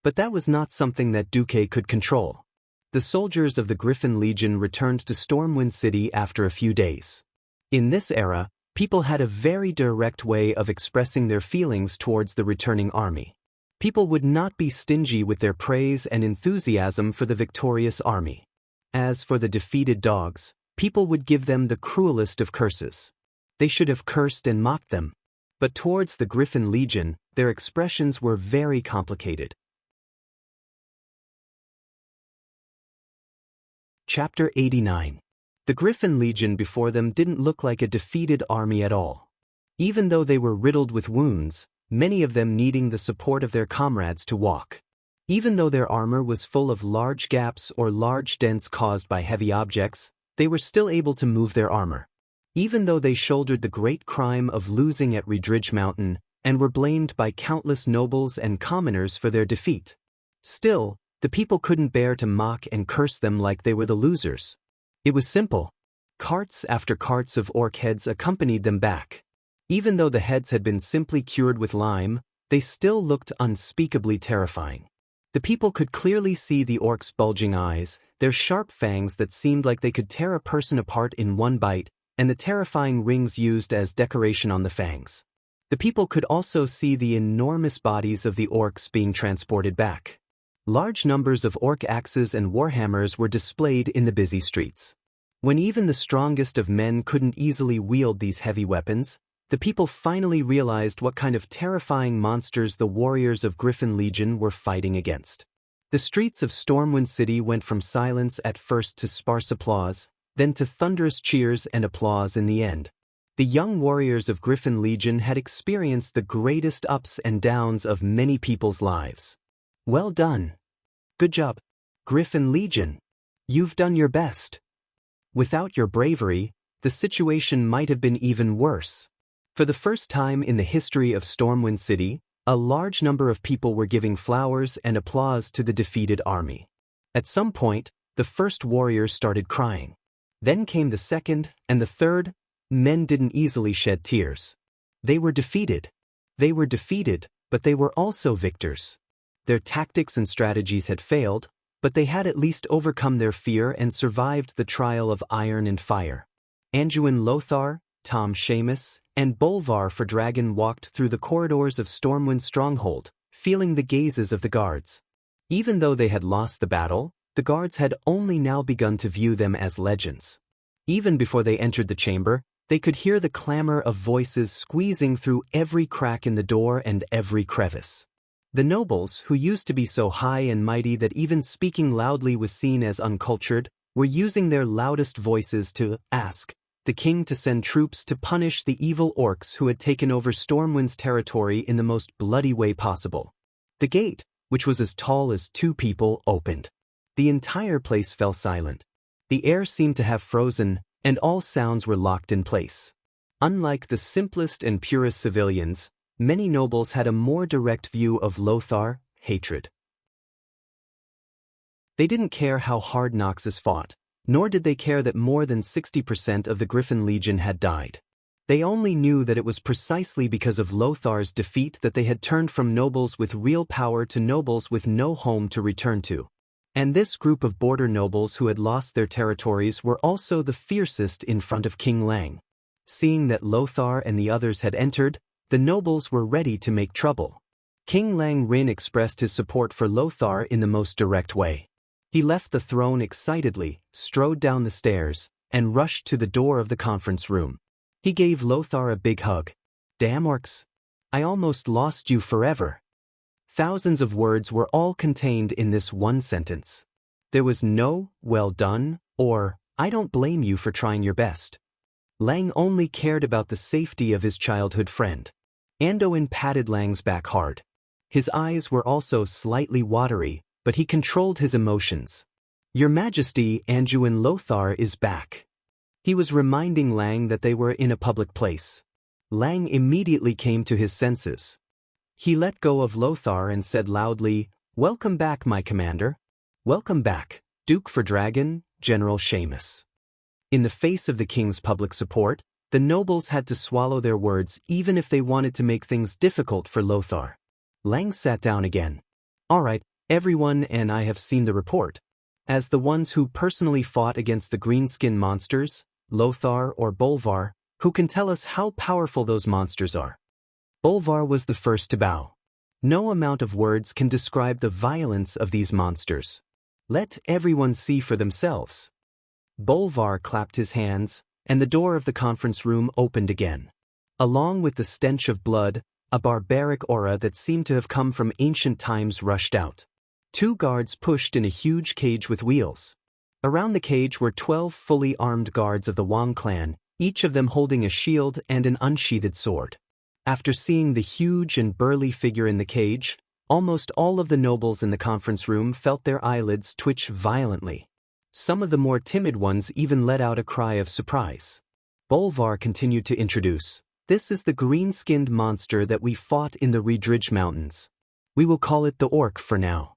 But that was not something that Duque could control. The soldiers of the Griffin Legion returned to Stormwind City after a few days. In this era, people had a very direct way of expressing their feelings towards the returning army. People would not be stingy with their praise and enthusiasm for the victorious army. As for the defeated dogs, people would give them the cruelest of curses. They should have cursed and mocked them. But towards the Griffin Legion, their expressions were very complicated. Chapter 89. The Griffin Legion before them didn't look like a defeated army at all. Even though they were riddled with wounds, many of them needing the support of their comrades to walk. Even though their armor was full of large gaps or large dents caused by heavy objects, they were still able to move their armor. Even though they shouldered the great crime of losing at Red Ridge Mountain and were blamed by countless nobles and commoners for their defeat. Still, the people couldn't bear to mock and curse them like they were the losers. It was simple. Carts after carts of orc heads accompanied them back. Even though the heads had been simply cured with lime, they still looked unspeakably terrifying. The people could clearly see the orcs' bulging eyes, their sharp fangs that seemed like they could tear a person apart in one bite, and the terrifying rings used as decoration on the fangs. The people could also see the enormous bodies of the orcs being transported back. Large numbers of orc axes and warhammers were displayed in the busy streets. When even the strongest of men couldn't easily wield these heavy weapons, the people finally realized what kind of terrifying monsters the warriors of Griffin Legion were fighting against. The streets of Stormwind City went from silence at first to sparse applause, then to thunderous cheers and applause in the end. The young warriors of Griffin Legion had experienced the greatest ups and downs of many people's lives. Well done. Good job, Griffin Legion. You've done your best. Without your bravery, the situation might have been even worse. For the first time in the history of Stormwind City, a large number of people were giving flowers and applause to the defeated army. At some point, the first warrior started crying. Then came the second and the third. Men didn't easily shed tears. They were defeated. They were defeated, but they were also victors. Their tactics and strategies had failed, but they had at least overcome their fear and survived the trial of iron and fire. Anduin Lothar, Tom Seamus, and Bolvar for Dragon walked through the corridors of Stormwind Stronghold, feeling the gazes of the guards. Even though they had lost the battle, the guards had only now begun to view them as legends. Even before they entered the chamber, they could hear the clamor of voices squeezing through every crack in the door and every crevice. The nobles, who used to be so high and mighty that even speaking loudly was seen as uncultured, were using their loudest voices to ask the king to send troops to punish the evil orcs who had taken over Stormwind's territory in the most bloody way possible. The gate, which was as tall as two people, opened. The entire place fell silent. The air seemed to have frozen, and all sounds were locked in place. Unlike the simplest and purest civilians, many nobles had a more direct view of Lothar, hatred. They didn't care how hard Noxus fought, nor did they care that more than 60% of the Griffin Legion had died. They only knew that it was precisely because of Lothar's defeat that they had turned from nobles with real power to nobles with no home to return to. And this group of border nobles who had lost their territories were also the fiercest in front of King Lang. Seeing that Lothar and the others had entered, the nobles were ready to make trouble. King Lang Rin expressed his support for Lothar in the most direct way. He left the throne excitedly, strode down the stairs, and rushed to the door of the conference room. He gave Lothar a big hug. "Damn orcs. I almost lost you forever." Thousands of words were all contained in this one sentence. There was no, well done, or, I don't blame you for trying your best. Lang only cared about the safety of his childhood friend. Anduin patted Lang's back hard. His eyes were also slightly watery, but he controlled his emotions. Your Majesty, Anduin Lothar is back. He was reminding Lang that they were in a public place. Lang immediately came to his senses. He let go of Lothar and said loudly, "Welcome back, my commander. Welcome back, Duke for Dragon, General Seamus." In the face of the king's public support, the nobles had to swallow their words even if they wanted to make things difficult for Lothar. Lang sat down again. "All right, everyone, and I have seen the report. As the ones who personally fought against the greenskin monsters, Lothar or Bolvar, who can tell us how powerful those monsters are?" Bolvar was the first to bow. "No amount of words can describe the violence of these monsters. Let everyone see for themselves." Bolvar clapped his hands, and the door of the conference room opened again. Along with the stench of blood, a barbaric aura that seemed to have come from ancient times rushed out. 2 guards pushed in a huge cage with wheels. Around the cage were 12 fully armed guards of the Wang clan, each of them holding a shield and an unsheathed sword. After seeing the huge and burly figure in the cage, almost all of the nobles in the conference room felt their eyelids twitch violently. Some of the more timid ones even let out a cry of surprise. Bolvar continued to introduce, "This is the green-skinned monster that we fought in the Redridge Mountains. We will call it the Orc for now."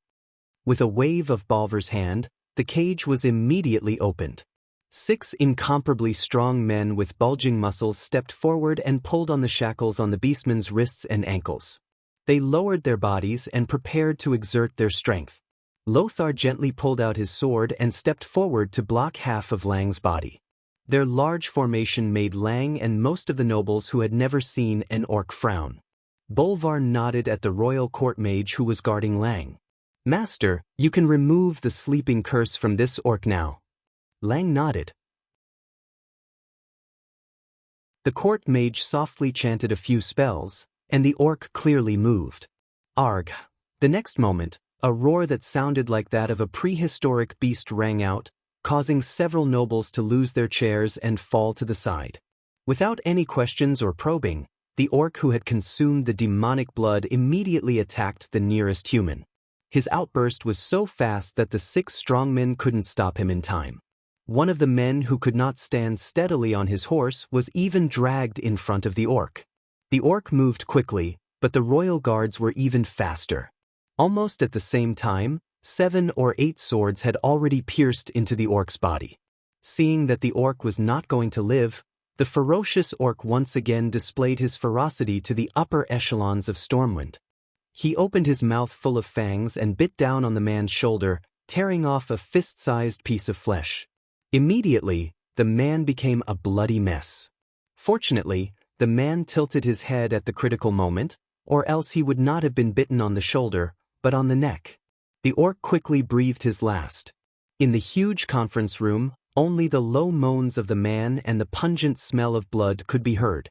With a wave of Bolvar's hand, the cage was immediately opened. 6 incomparably strong men with bulging muscles stepped forward and pulled on the shackles on the beastman's wrists and ankles. They lowered their bodies and prepared to exert their strength. Lothar gently pulled out his sword and stepped forward to block half of Lang's body. Their large formation made Lang and most of the nobles who had never seen an orc frown. Bolvar nodded at the royal court mage who was guarding Lang. "Master, you can remove the sleeping curse from this orc now." Lang nodded. The court mage softly chanted a few spells, and the orc clearly moved. Arg! The next moment, a roar that sounded like that of a prehistoric beast rang out, causing several nobles to lose their chairs and fall to the side. Without any questions or probing, the orc who had consumed the demonic blood immediately attacked the nearest human. His outburst was so fast that the 6 strongmen couldn't stop him in time. One of the men who could not stand steadily on his horse was even dragged in front of the orc. The orc moved quickly, but the royal guards were even faster. Almost at the same time, 7 or 8 swords had already pierced into the orc's body. Seeing that the orc was not going to live, the ferocious orc once again displayed his ferocity to the upper echelons of Stormwind. He opened his mouth full of fangs and bit down on the man's shoulder, tearing off a fist-sized piece of flesh. Immediately, the man became a bloody mess. Fortunately, the man tilted his head at the critical moment, or else he would not have been bitten on the shoulder, but on the neck. The orc quickly breathed his last. In the huge conference room, only the low moans of the man and the pungent smell of blood could be heard.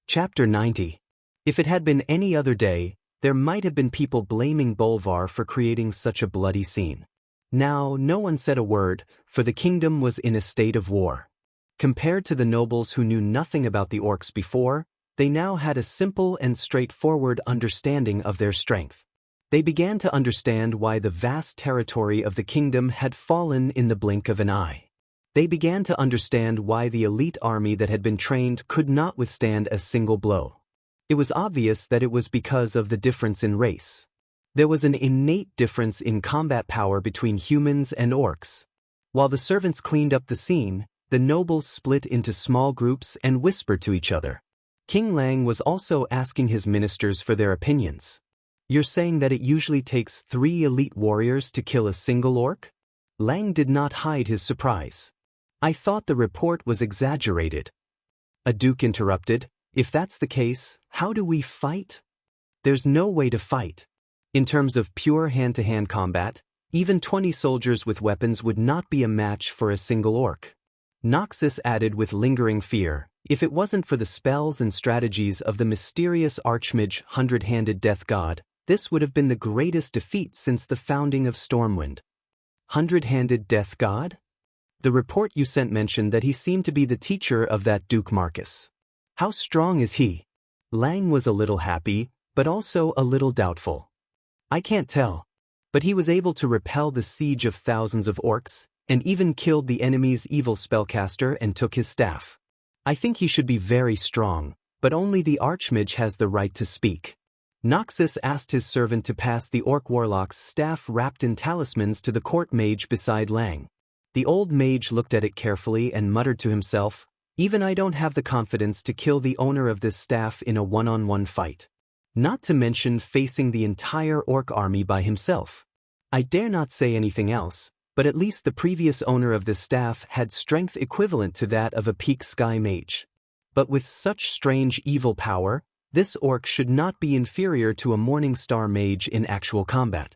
Chapter 90. If it had been any other day, there might have been people blaming Bolvar for creating such a bloody scene. Now, no one said a word, for the kingdom was in a state of war. Compared to the nobles who knew nothing about the orcs before, they now had a simple and straightforward understanding of their strength. They began to understand why the vast territory of the kingdom had fallen in the blink of an eye. They began to understand why the elite army that had been trained could not withstand a single blow. It was obvious that it was because of the difference in race. There was an innate difference in combat power between humans and orcs. While the servants cleaned up the scene, the nobles split into small groups and whispered to each other. King Lang was also asking his ministers for their opinions. "You're saying that it usually takes 3 elite warriors to kill a single orc?" Lang did not hide his surprise. "I thought the report was exaggerated." A duke interrupted, "If that's the case, how do we fight?" "There's no way to fight. In terms of pure hand-to-hand combat, even 20 soldiers with weapons would not be a match for a single orc." Noxus added with lingering fear, "If it wasn't for the spells and strategies of the mysterious archmage hundred-handed death god, This would have been the greatest defeat since the founding of Stormwind. Hundred-handed death god? The report you sent mentioned that he seemed to be the teacher of that Duke Marcus. How strong is he? Lang was a little happy, but also a little doubtful. I can't tell. But he was able to repel the siege of thousands of orcs, and even killed the enemy's evil spellcaster and took his staff. I think he should be very strong, but only the Archmage has the right to speak. Noxus asked his servant to pass the orc warlock's staff wrapped in talismans to the court mage beside Lang. The old mage looked at it carefully and muttered to himself, "Even I don't have the confidence to kill the owner of this staff in a one-on-one fight. Not to mention facing the entire orc army by himself. I dare not say anything else, but at least the previous owner of this staff had strength equivalent to that of a peak sky mage. But with such strange evil power, this orc should not be inferior to a Morningstar mage in actual combat."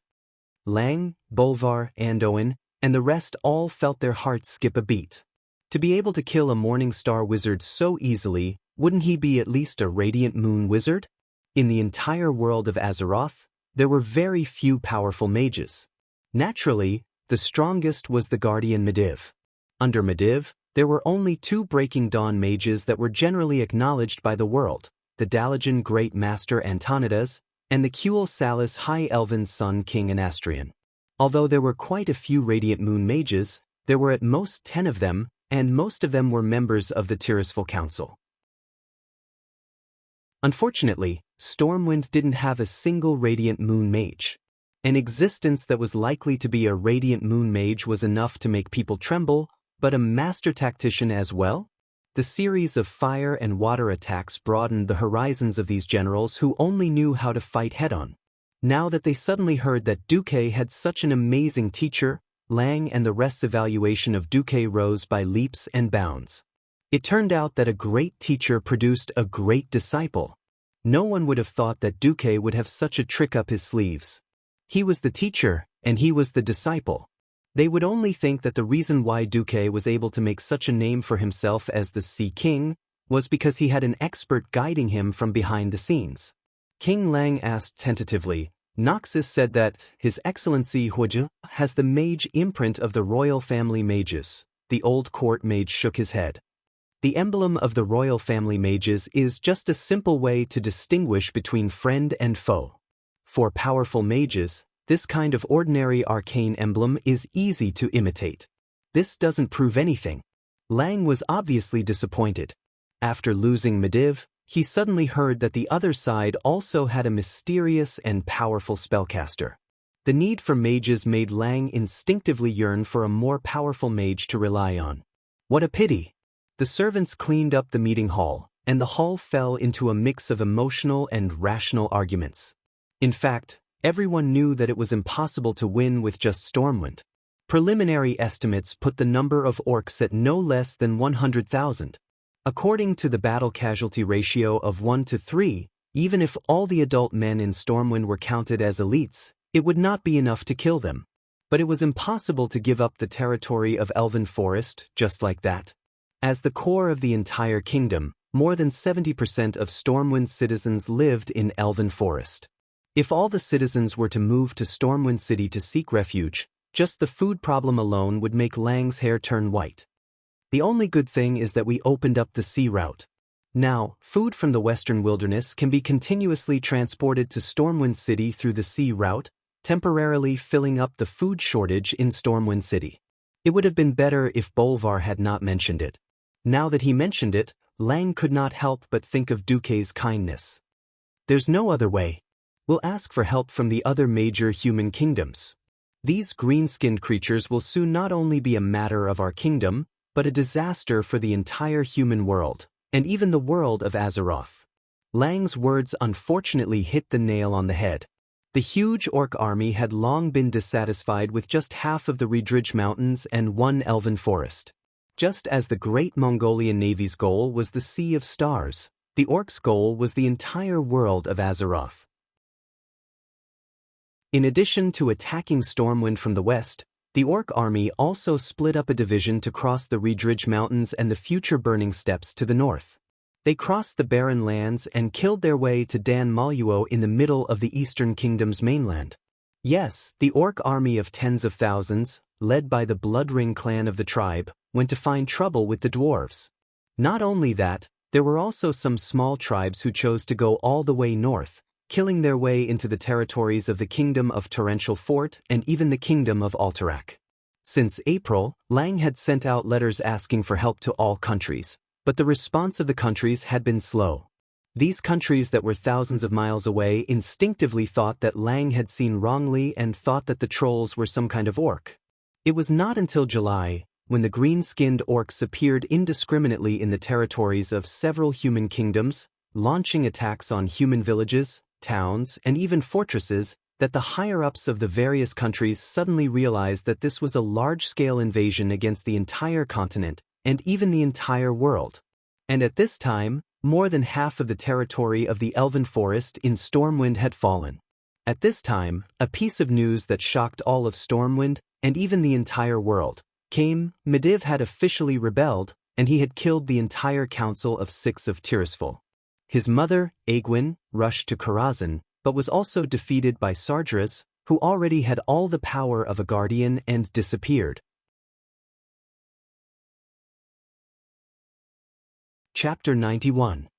Lang, Bolvar, Andoin, and the rest all felt their hearts skip a beat. To be able to kill a Morningstar wizard so easily, wouldn't he be at least a Radiant Moon wizard? In the entire world of Azeroth, there were very few powerful mages. Naturally, the strongest was the Guardian Medivh. Under Medivh, there were only two Breaking Dawn mages that were generally acknowledged by the world, the Dalajan Great Master Antonidas, and the Kuel Salis High Elven Sun King Anastrian. Although there were quite a few Radiant Moon mages, there were at most 10 of them, and most of them were members of the Tirisfal Council. Unfortunately, Stormwind didn't have a single Radiant Moon mage. An existence that was likely to be a Radiant Moon mage was enough to make people tremble, but a master tactician as well? The series of fire and water attacks broadened the horizons of these generals who only knew how to fight head-on. Now that they suddenly heard that Duque had such an amazing teacher, Lang and the rest's evaluation of Duque rose by leaps and bounds. It turned out that a great teacher produced a great disciple. No one would have thought that Duque would have such a trick up his sleeves. He was the teacher, and he was the disciple. They would only think that the reason why Duque was able to make such a name for himself as the Sea King was because he had an expert guiding him from behind the scenes. King Lang asked tentatively. Noxus said that His Excellency Huoji has the mage imprint of the royal family mages. The old court mage shook his head. The emblem of the royal family mages is just a simple way to distinguish between friend and foe. For powerful mages, this kind of ordinary arcane emblem is easy to imitate. This doesn't prove anything. Lang was obviously disappointed. After losing Medivh, he suddenly heard that the other side also had a mysterious and powerful spellcaster. The need for mages made Lang instinctively yearn for a more powerful mage to rely on. What a pity! The servants cleaned up the meeting hall, and the hall fell into a mix of emotional and rational arguments. In fact, everyone knew that it was impossible to win with just Stormwind. Preliminary estimates put the number of orcs at no less than 100,000. According to the battle casualty ratio of 1 to 3, even if all the adult men in Stormwind were counted as elites, it would not be enough to kill them. But it was impossible to give up the territory of Elven Forest just like that. As the core of the entire kingdom, more than 70% of Stormwind's citizens lived in Elven Forest. If all the citizens were to move to Stormwind City to seek refuge, just the food problem alone would make Lang's hair turn white. The only good thing is that we opened up the sea route. Now, food from the western wilderness can be continuously transported to Stormwind City through the sea route, temporarily filling up the food shortage in Stormwind City. It would have been better if Bolvar had not mentioned it. Now that he mentioned it, Lang could not help but think of Duque's kindness. There's no other way. We'll ask for help from the other major human kingdoms. These green-skinned creatures will soon not only be a matter of our kingdom, but a disaster for the entire human world, and even the world of Azeroth. Lang's words unfortunately hit the nail on the head. The huge orc army had long been dissatisfied with just half of the Redridge Mountains and one elven forest. Just as the great Mongolian navy's goal was the Sea of Stars, the orcs' goal was the entire world of Azeroth. In addition to attacking Stormwind from the west, the orc army also split up a division to cross the Redridge Mountains and the future Burning Steppes to the north. They crossed the barren lands and killed their way to Dan Maluo in the middle of the Eastern Kingdom's mainland. Yes, the orc army of tens of thousands, led by the Bloodring clan of the tribe, went to find trouble with the dwarves. Not only that, there were also some small tribes who chose to go all the way north, killing their way into the territories of the Kingdom of Torrential Fort and even the Kingdom of Alterac. Since April, Lang had sent out letters asking for help to all countries, but the response of the countries had been slow. These countries that were thousands of miles away instinctively thought that Lang had seen wrongly and thought that the trolls were some kind of orc. It was not until July, when the green-skinned orcs appeared indiscriminately in the territories of several human kingdoms, launching attacks on human villages, towns, and even fortresses, that the higher-ups of the various countries suddenly realized that this was a large-scale invasion against the entire continent, and even the entire world. And at this time, more than half of the territory of the Elven Forest in Stormwind had fallen. At this time, a piece of news that shocked all of Stormwind, and even the entire world, came. Medivh had officially rebelled, and he had killed the entire council of 6 of Tirisfal. His mother, Aegwyn, rushed to Karazhan, but was also defeated by Sargeras, who already had all the power of a guardian and disappeared. Chapter 91.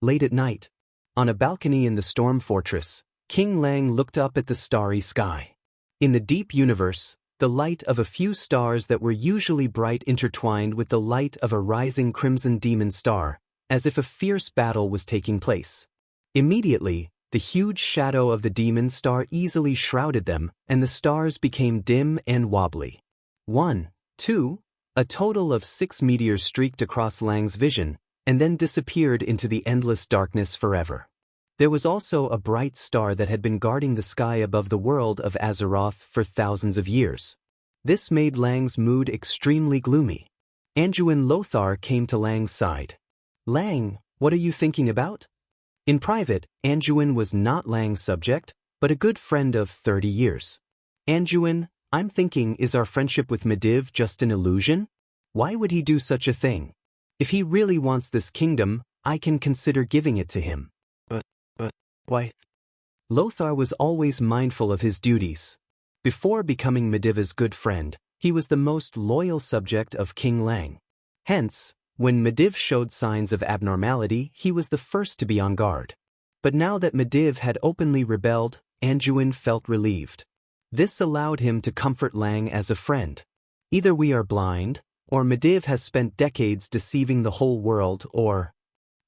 Late at night, on a balcony in the Storm Fortress, King Lang looked up at the starry sky. In the deep universe, the light of a few stars that were usually bright intertwined with the light of a rising crimson demon star, as if a fierce battle was taking place. Immediately, the huge shadow of the demon star easily shrouded them, and the stars became dim and wobbly. 1, 2, a total of 6 meteors streaked across Lang's vision, and then disappeared into the endless darkness forever. There was also a bright star that had been guarding the sky above the world of Azeroth for thousands of years. This made Lang's mood extremely gloomy. Anduin Lothar came to Lang's side. "Lang, what are you thinking about?" In private, Anduin was not Lang's subject, but a good friend of 30 years. "Anduin, I'm thinking, is our friendship with Medivh just an illusion? Why would he do such a thing? If he really wants this kingdom, I can consider giving it to him." But why? Lothar was always mindful of his duties. Before becoming Medivh's good friend, he was the most loyal subject of King Lang. Hence, when Medivh showed signs of abnormality, he was the first to be on guard. But now that Medivh had openly rebelled, Anduin felt relieved. This allowed him to comfort Lang as a friend. Either we are blind, or Medivh has spent decades deceiving the whole world, or...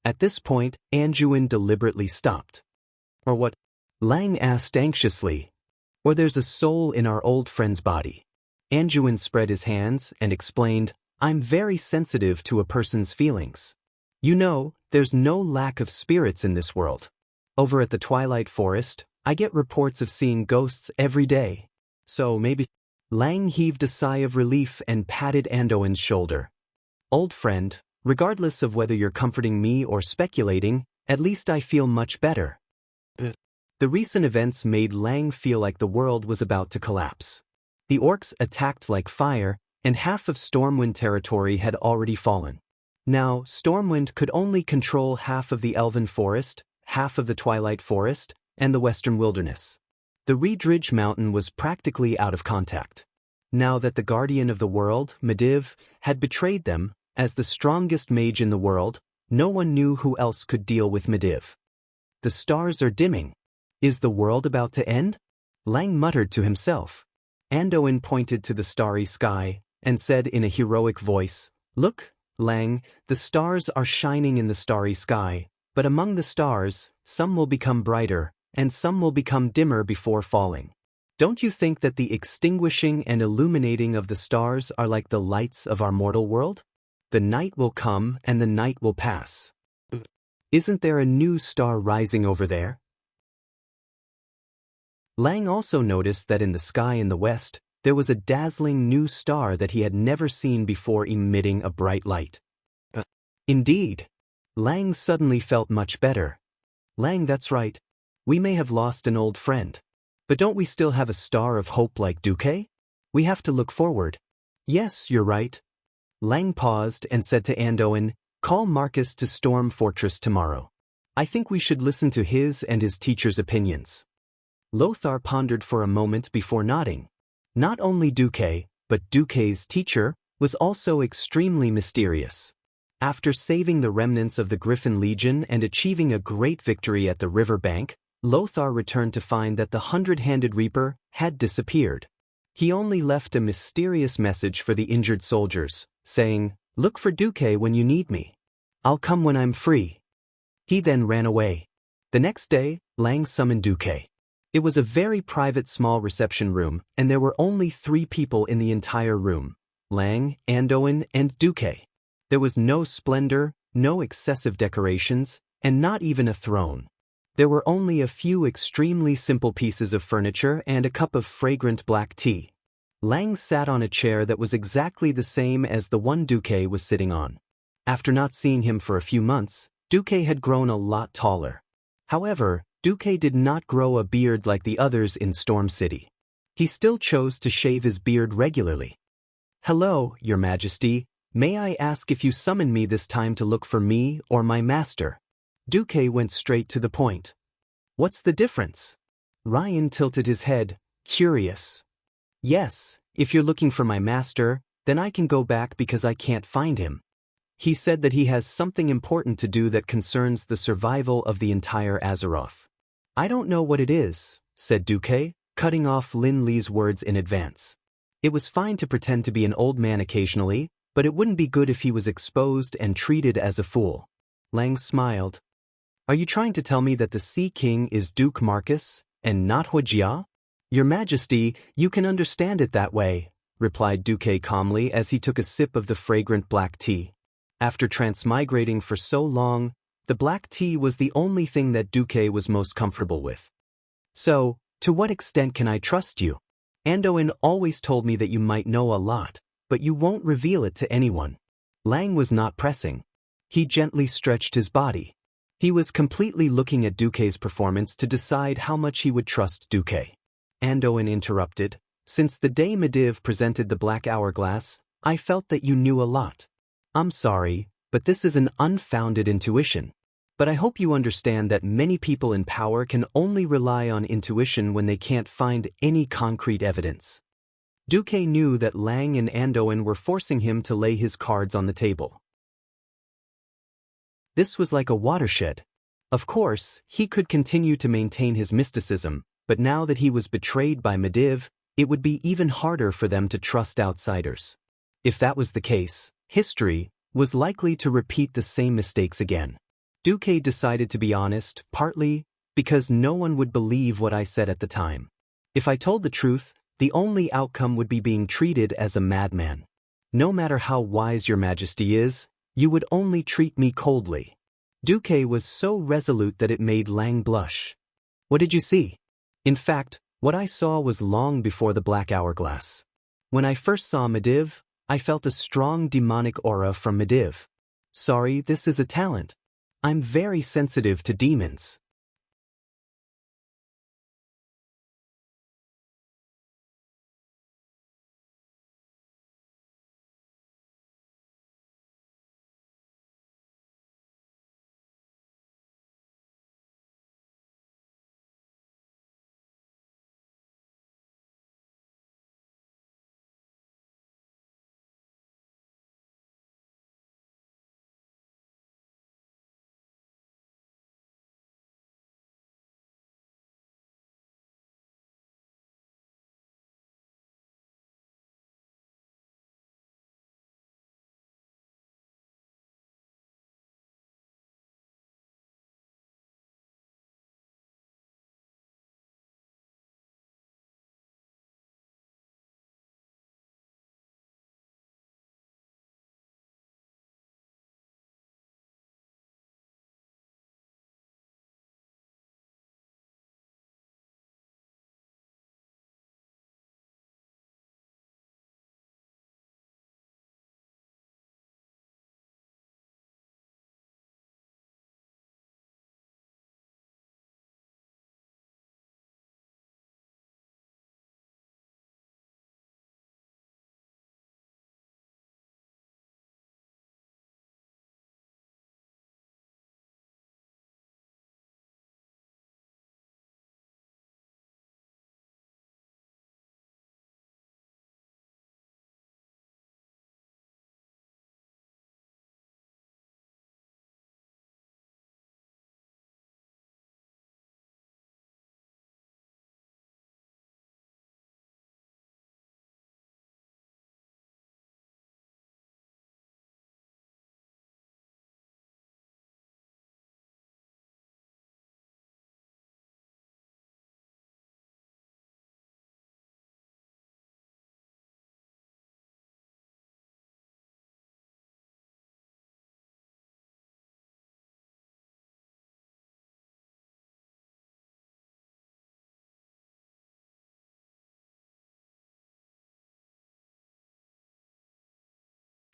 At this point, Anduin deliberately stopped. "Or what?" Lang asked anxiously. "Or there's a soul in our old friend's body." Anduin spread his hands and explained, "I'm very sensitive to a person's feelings. You know, there's no lack of spirits in this world. Over at the Twilight Forest, I get reports of seeing ghosts every day. So maybe..." Lang heaved a sigh of relief and patted Anduin's shoulder. "Old friend, regardless of whether you're comforting me or speculating, at least I feel much better." The recent events made Lang feel like the world was about to collapse. The orcs attacked like fire, and half of Stormwind territory had already fallen. Now, Stormwind could only control half of the Elven Forest, half of the Twilight Forest, and the Western Wilderness. The Reedridge Mountain was practically out of contact. Now that the Guardian of the World, Medivh, had betrayed them, as the strongest mage in the world, no one knew who else could deal with Medivh. "The stars are dimming. Is the world about to end?" Lang muttered to himself. Anduin pointed to the starry sky, and said in a heroic voice, "Look, Lang, the stars are shining in the starry sky, but among the stars, some will become brighter, and some will become dimmer before falling. Don't you think that the extinguishing and illuminating of the stars are like the lights of our mortal world? The night will come and the night will pass. Isn't there a new star rising over there?" Lang also noticed that in the sky in the west, there was a dazzling new star that he had never seen before emitting a bright light. Indeed. Lang suddenly felt much better. "Lang, that's right. We may have lost an old friend. But don't we still have a star of hope like Duque? We have to look forward." "Yes, you're right." Lang paused and said to Anduin, Call Marcus to storm Fortress tomorrow. I think we should listen to his and his teacher's opinions. Lothar pondered for a moment before nodding. Not only Duque, but Duque's teacher, was also extremely mysterious. After saving the remnants of the Griffin Legion and achieving a great victory at the river bank, Lothar returned to find that the Hundred-Handed Reaper had disappeared. He only left a mysterious message for the injured soldiers, saying, "Look for Duque when you need me. I'll come when I'm free." He then ran away. The next day, Lang summoned Duque. It was a very private small reception room, and there were only 3 people in the entire room: Lang, Andoin, and Duque. There was no splendor, no excessive decorations, and not even a throne. There were only a few extremely simple pieces of furniture and a cup of fragrant black tea. Lang sat on a chair that was exactly the same as the one Duque was sitting on. After not seeing him for a few months, Duque had grown a lot taller. However, Duque did not grow a beard like the others in Storm City. He still chose to shave his beard regularly. "Hello, Your Majesty. May I ask if you summoned me this time to look for me or my master?" Duque went straight to the point. "What's the difference?" Ryan tilted his head, curious. "Yes, if you're looking for my master, then I can go back because I can't find him. He said that he has something important to do that concerns the survival of the entire Azeroth." "I don't know what it is," said Duque, cutting off Lin Li's words in advance. It was fine to pretend to be an old man occasionally, but it wouldn't be good if he was exposed and treated as a fool. Lang smiled. "Are you trying to tell me that the Sea King is Duke Marcus, and not Huijia?" "Your Majesty, you can understand it that way," replied Duque calmly as he took a sip of the fragrant black tea. After transmigrating for so long, the black tea was the only thing that Duque was most comfortable with. "So, to what extent can I trust you? Andoin always told me that you might know a lot, but you won't reveal it to anyone." Lang was not pressing. He gently stretched his body. He was completely looking at Duque's performance to decide how much he would trust Duque. Andoin interrupted. "Since the day Medivh presented the Black Hourglass, I felt that you knew a lot. I'm sorry, but this is an unfounded intuition. But I hope you understand that many people in power can only rely on intuition when they can't find any concrete evidence." Duque knew that Lang and Andoin were forcing him to lay his cards on the table. This was like a watershed. Of course, he could continue to maintain his mysticism, but now that he was betrayed by Medivh, it would be even harder for them to trust outsiders. If that was the case, history was likely to repeat the same mistakes again. Duque decided to be honest, partly because no one would believe what I said at the time. If I told the truth, the only outcome would be being treated as a madman. No matter how wise Your Majesty is, you would only treat me coldly. Duque was so resolute that it made Lang blush. "What did you see?" "In fact, what I saw was long before the Black Hourglass. When I first saw Medivh, I felt a strong demonic aura from Medivh. Sorry, this is a talent. I'm very sensitive to demons."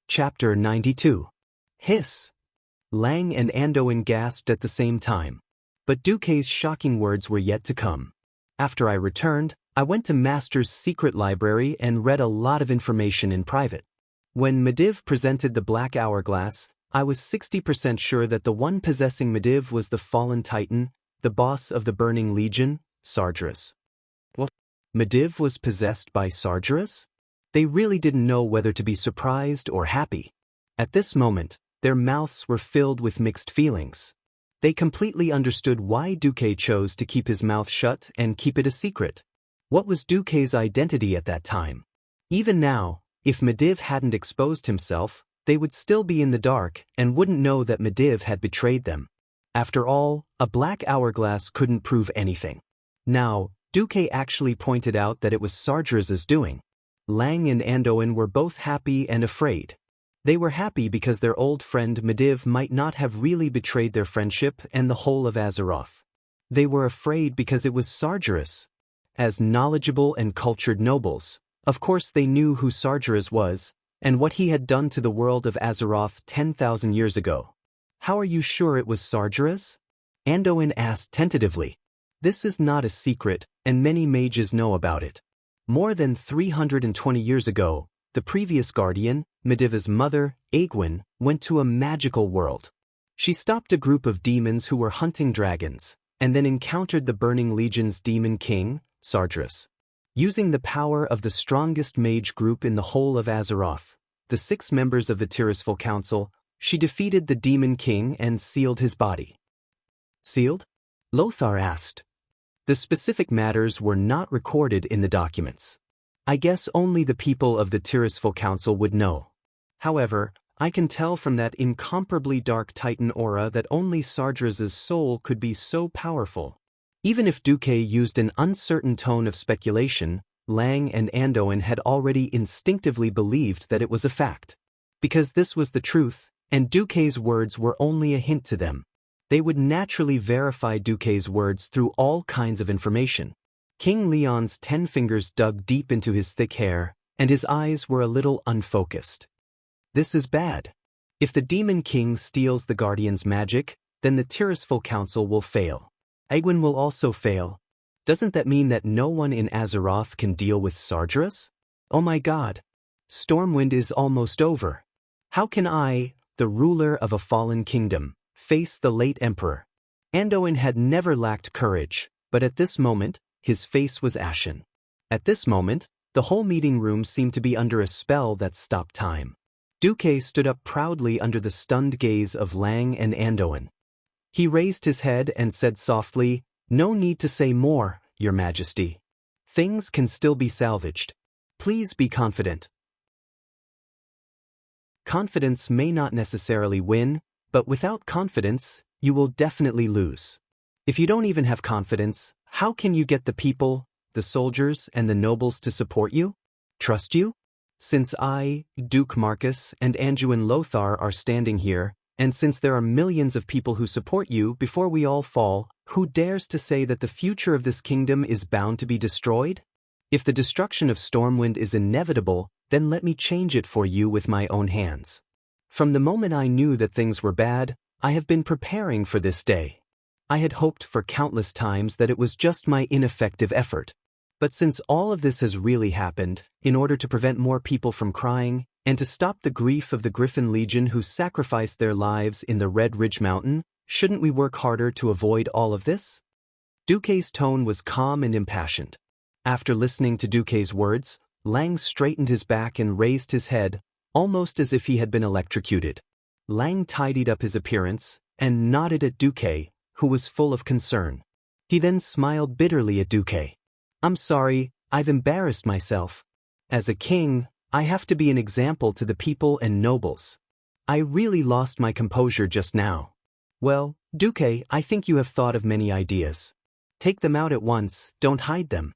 Chapter 92. Hiss. Lang and Andoin gasped at the same time. But Duque's shocking words were yet to come. After I returned, I went to Master's secret library and read a lot of information in private. When Medivh presented the black hourglass, I was 60% sure that the one possessing Medivh was the fallen titan, the boss of the Burning Legion, Sargeras. What? Medivh was possessed by Sargeras? They really didn't know whether to be surprised or happy. At this moment, their mouths were filled with mixed feelings. They completely understood why Duque chose to keep his mouth shut and keep it a secret. What was Duque's identity at that time? Even now, if Medivh hadn't exposed himself, they would still be in the dark and wouldn't know that Medivh had betrayed them. After all, a black hourglass couldn't prove anything. Now, Duque actually pointed out that it was Sargeras' doing. Lang and Andoin were both happy and afraid. They were happy because their old friend Medivh might not have really betrayed their friendship and the whole of Azeroth. They were afraid because it was Sargeras. As knowledgeable and cultured nobles, of course they knew who Sargeras was, and what he had done to the world of Azeroth 10,000 years ago. How are you sure it was Sargeras? Andoin asked tentatively. This is not a secret, and many mages know about it. More than 320 years ago, the previous guardian, Medivh's mother, Aegwynn, went to a magical world. She stopped a group of demons who were hunting dragons, and then encountered the Burning Legion's demon king, Sargeras. Using the power of the strongest mage group in the whole of Azeroth, the 6 members of the Tirisfal Council, she defeated the demon king and sealed his body. Sealed? Lothar asked. The specific matters were not recorded in the documents. I guess only the people of the Tirisfal Council would know. However, I can tell from that incomparably dark titan aura that only Sargeras' soul could be so powerful. Even if Duque used an uncertain tone of speculation, Lang and Andoin had already instinctively believed that it was a fact. Because this was the truth, and Duque's words were only a hint to them. They would naturally verify Duque's words through all kinds of information. King Leon's 10 fingers dug deep into his thick hair, and his eyes were a little unfocused. This is bad. If the Demon King steals the Guardian's magic, then the Tirisfal Council will fail. Aegwynn will also fail. Doesn't that mean that no one in Azeroth can deal with Sargeras? Oh my god. Stormwind is almost over. How can I, the ruler of a fallen kingdom, face the late Emperor? Andoin had never lacked courage, but at this moment, his face was ashen. At this moment, the whole meeting room seemed to be under a spell that stopped time. Duque stood up proudly under the stunned gaze of Lang and Andoin. He raised his head and said softly, "No need to say more, Your Majesty. Things can still be salvaged. Please be confident." Confidence may not necessarily win, but without confidence, you will definitely lose. If you don't even have confidence, how can you get the people, the soldiers, and the nobles to support you? Trust you? Since I, Duke Marcus, and Anduin Lothar are standing here, and since there are millions of people who support you before we all fall, who dares to say that the future of this kingdom is bound to be destroyed? If the destruction of Stormwind is inevitable, then let me change it for you with my own hands. From the moment I knew that things were bad, I have been preparing for this day. I had hoped for countless times that it was just my ineffective effort. But since all of this has really happened, in order to prevent more people from crying, and to stop the grief of the Griffin Legion who sacrificed their lives in the Red Ridge Mountain, shouldn't we work harder to avoid all of this? Duque's tone was calm and impassioned. After listening to Duque's words, Lang straightened his back and raised his head, almost as if he had been electrocuted. Lang tidied up his appearance, and nodded at Duque, who was full of concern. He then smiled bitterly at Duque. "I'm sorry, I've embarrassed myself. As a king, I have to be an example to the people and nobles. I really lost my composure just now. Well, Duque, I think you have thought of many ideas. Take them out at once, don't hide them."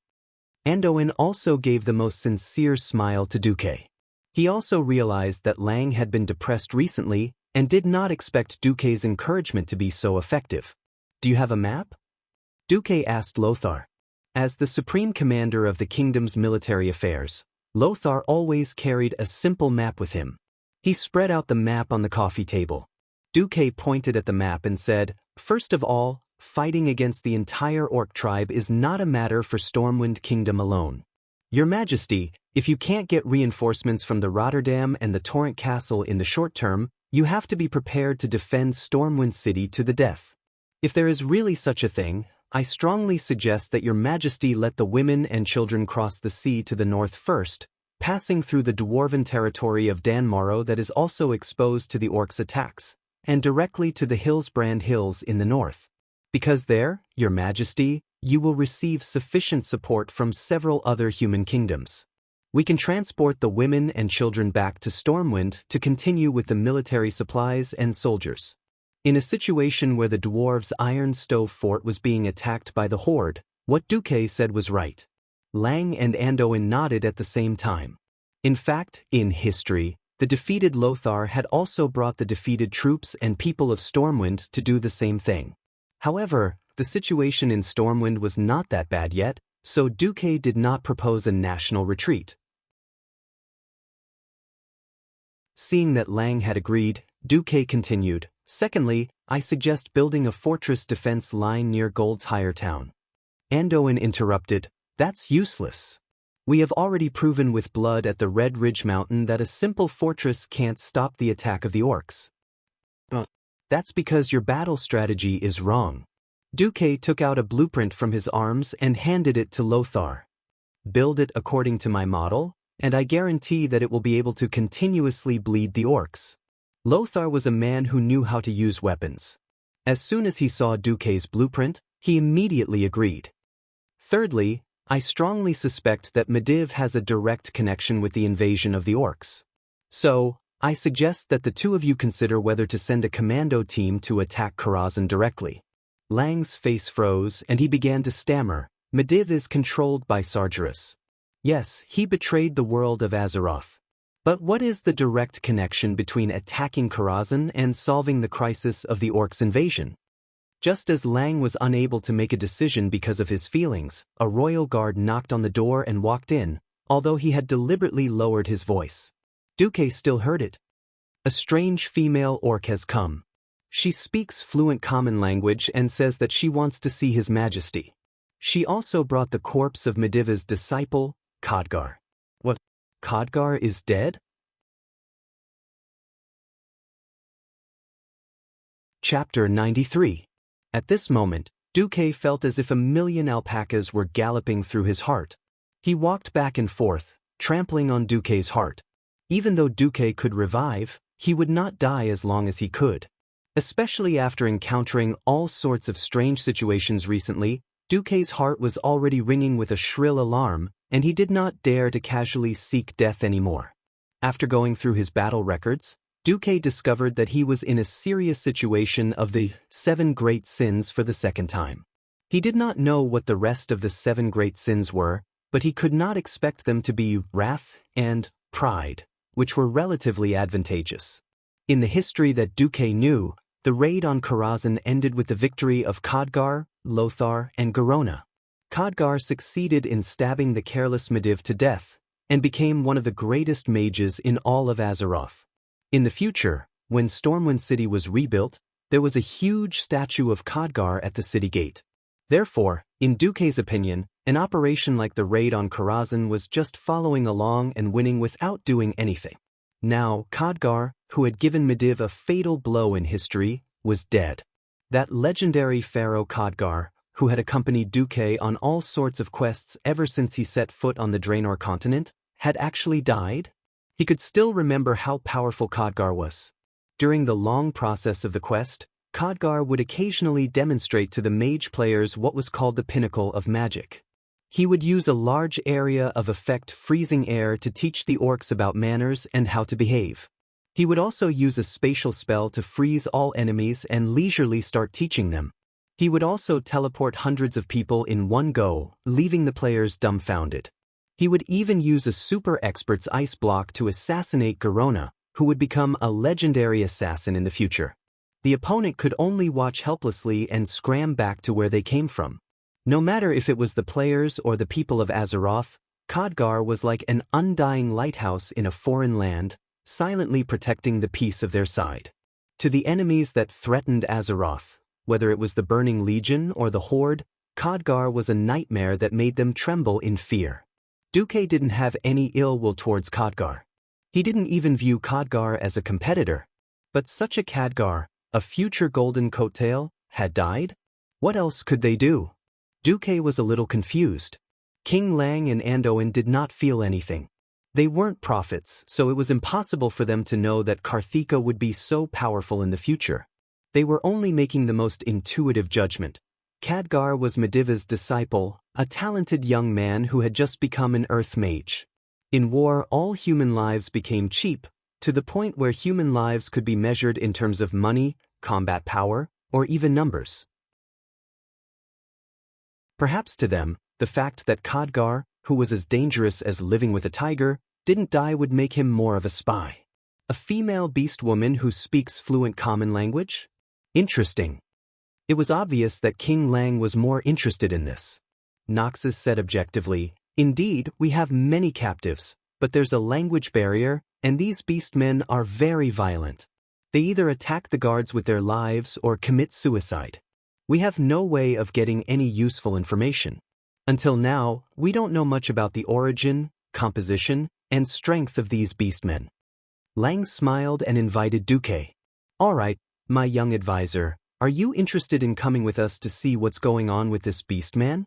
Andoin also gave the most sincere smile to Duque. He also realized that Lang had been depressed recently and did not expect Duque's encouragement to be so effective. "Do you have a map?" Duque asked Lothar. As the supreme commander of the kingdom's military affairs, Lothar always carried a simple map with him. He spread out the map on the coffee table. Duque pointed at the map and said, "First of all, fighting against the entire orc tribe is not a matter for Stormwind Kingdom alone. Your Majesty, if you can't get reinforcements from the Rotterdam and the Torrent Castle in the short term, you have to be prepared to defend Stormwind City to the death. If there is really such a thing, I strongly suggest that Your Majesty let the women and children cross the sea to the north first, passing through the dwarven territory of Danmorrow that is also exposed to the orcs' attacks, and directly to the Hillsbrand Hills in the north. Because there, Your Majesty, you will receive sufficient support from several other human kingdoms. We can transport the women and children back to Stormwind to continue with the military supplies and soldiers." In a situation where the dwarves' iron stove fort was being attacked by the horde, what Duque said was right. Lang and Anduin nodded at the same time. In fact, in history, the defeated Lothar had also brought the defeated troops and people of Stormwind to do the same thing. However, the situation in Stormwind was not that bad yet, so Duque did not propose a national retreat. Seeing that Lang had agreed, Duque continued, "Secondly, I suggest building a fortress defense line near Gold's Higher Town." Anduin interrupted, "That's useless. We have already proven with blood at the Red Ridge Mountain that a simple fortress can't stop the attack of the orcs." "That's because your battle strategy is wrong." Duque took out a blueprint from his arms and handed it to Lothar. "Build it according to my model, and I guarantee that it will be able to continuously bleed the orcs." Lothar was a man who knew how to use weapons. As soon as he saw Duque's blueprint, he immediately agreed. "Thirdly, I strongly suspect that Medivh has a direct connection with the invasion of the orcs. So, I suggest that the two of you consider whether to send a commando team to attack Karazhan directly." Lang's face froze and he began to stammer. "Medivh is controlled by Sargeras. Yes, he betrayed the world of Azeroth. But what is the direct connection between attacking Karazhan and solving the crisis of the orcs' invasion?" Just as Lang was unable to make a decision because of his feelings, a royal guard knocked on the door and walked in, although he had deliberately lowered his voice. Duque still heard it. "A strange female orc has come. She speaks fluent common language and says that she wants to see His Majesty. She also brought the corpse of Medivh's disciple, Khadgar." "What? Khadgar is dead?" Chapter 93. At this moment, Duque felt as if a million alpacas were galloping through his heart. He walked back and forth, trampling on Duque's heart. Even though Duque could revive, he would not die as long as he could. Especially after encountering all sorts of strange situations recently, Duque's heart was already ringing with a shrill alarm, and he did not dare to casually seek death anymore. After going through his battle records, Duque discovered that he was in a serious situation of the 7 great sins for the second time. He did not know what the rest of the 7 great sins were, but he could not expect them to be wrath and pride, which were relatively advantageous. In the history that Duque knew, the raid on Karazhan ended with the victory of Khadgar, Lothar, and Garona. Khadgar succeeded in stabbing the careless Medivh to death, and became one of the greatest mages in all of Azeroth. In the future, when Stormwind City was rebuilt, there was a huge statue of Khadgar at the city gate. Therefore, in Duque's opinion, an operation like the raid on Karazhan was just following along and winning without doing anything. Now, Khadgar, who had given Medivh a fatal blow in history, was dead. That legendary pharaoh Khadgar, who had accompanied Duque on all sorts of quests ever since he set foot on the Draenor continent, had actually died? He could still remember how powerful Khadgar was. During the long process of the quest, Khadgar would occasionally demonstrate to the mage players what was called the pinnacle of magic. He would use a large area of effect freezing air to teach the orcs about manners and how to behave. He would also use a spatial spell to freeze all enemies and leisurely start teaching them. He would also teleport hundreds of people in one go, leaving the players dumbfounded. He would even use a super expert's ice block to assassinate Garona, who would become a legendary assassin in the future. The opponent could only watch helplessly and scram back to where they came from. No matter if it was the players or the people of Azeroth, Khadgar was like an undying lighthouse in a foreign land, silently protecting the peace of their side. To the enemies that threatened Azeroth, whether it was the Burning Legion or the Horde, Khadgar was a nightmare that made them tremble in fear. Duque didn't have any ill will towards Khadgar. He didn't even view Khadgar as a competitor. But such a Khadgar, a future golden coattail, had died? What else could they do? Duque was a little confused. King Lang and Anduin did not feel anything. They weren't prophets, so it was impossible for them to know that Karthika would be so powerful in the future. They were only making the most intuitive judgment. Khadgar was Mediva's disciple, a talented young man who had just become an earth mage. In war, all human lives became cheap, to the point where human lives could be measured in terms of money, combat power, or even numbers. Perhaps to them, the fact that Khadgar, who was as dangerous as living with a tiger, didn't die would make him more of a spy. A female beast woman who speaks fluent common language? Interesting. It was obvious that King Lang was more interested in this. Noxus said objectively, "Indeed, we have many captives, but there's a language barrier, and these beastmen are very violent. They either attack the guards with their lives or commit suicide. We have no way of getting any useful information. Until now, we don't know much about the origin, composition, and strength of these beastmen." Lang smiled and invited Duque. "All right, my young advisor, are you interested in coming with us to see what's going on with this beastman?"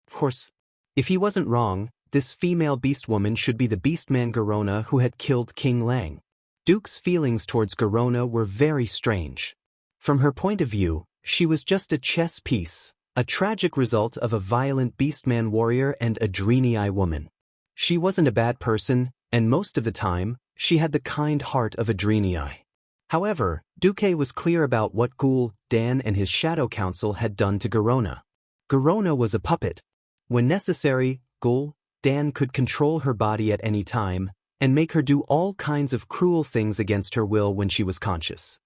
Of course. If he wasn't wrong, this female beastwoman should be the beastman Garona who had killed King Lang. Duke's feelings towards Garona were very strange. From her point of view, she was just a chess piece, a tragic result of a violent beastman warrior and a Draenei woman. She wasn't a bad person, and most of the time, she had the kind heart of a Draenei. However, Duque was clear about what Ghoul, Dan and his Shadow Council had done to Garona. Garona was a puppet. When necessary, Ghoul, Dan could control her body at any time, and make her do all kinds of cruel things against her will when she was conscious.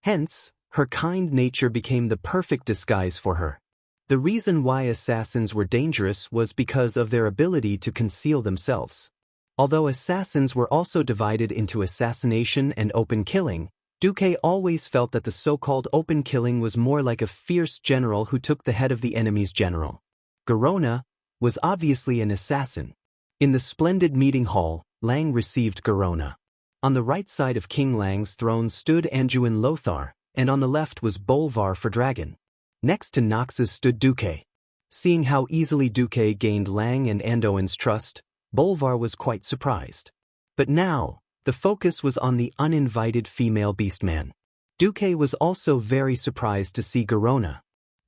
Hence, her kind nature became the perfect disguise for her. The reason why assassins were dangerous was because of their ability to conceal themselves. Although assassins were also divided into assassination and open killing, Duque always felt that the so-called open killing was more like a fierce general who took the head of the enemy's general. Garona was obviously an assassin. In the splendid meeting hall, Lang received Garona. On the right side of King Lang's throne stood Anduin Lothar, and on the left was Bolvar for Dragon. Next to Noxus stood Duque. Seeing how easily Duque gained Lang and Anduin's trust, Bolvar was quite surprised. But now, the focus was on the uninvited female beastman. Duque was also very surprised to see Garona.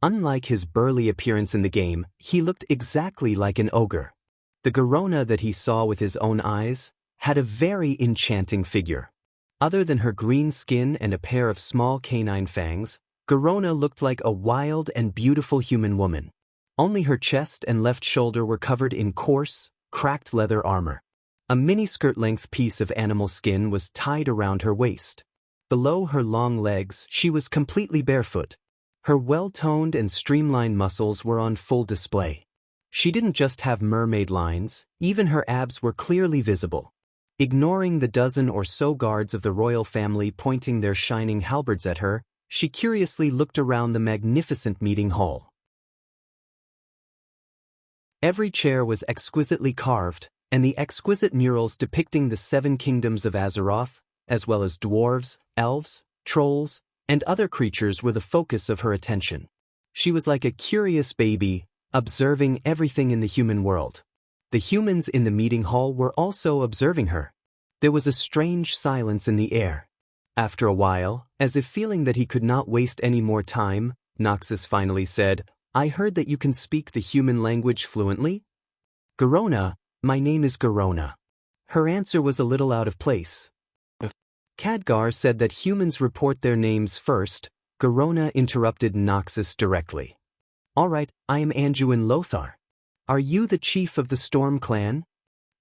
Unlike his burly appearance in the game, he looked exactly like an ogre. The Garona that he saw with his own eyes had a very enchanting figure. Other than her green skin and a pair of small canine fangs, Garona looked like a wild and beautiful human woman. Only her chest and left shoulder were covered in coarse, cracked leather armor. A mini-skirt-length piece of animal skin was tied around her waist. Below her long legs, she was completely barefoot. Her well-toned and streamlined muscles were on full display. She didn't just have mermaid lines, even her abs were clearly visible. Ignoring the dozen or so guards of the royal family pointing their shining halberds at her, she curiously looked around the magnificent meeting hall. Every chair was exquisitely carved, and the exquisite murals depicting the 7 kingdoms of Azeroth, as well as dwarves, elves, trolls, and other creatures were the focus of her attention. She was like a curious baby, observing everything in the human world. The humans in the meeting hall were also observing her. There was a strange silence in the air. After a while, as if feeling that he could not waste any more time, Noxus finally said, "I heard that you can speak the human language fluently?" "Garona, my name is Garona." Her answer was a little out of place. Khadgar said that humans report their names first. Garona interrupted Noxus directly. "All right, I am Anduin Lothar. Are you the chief of the Storm Clan?"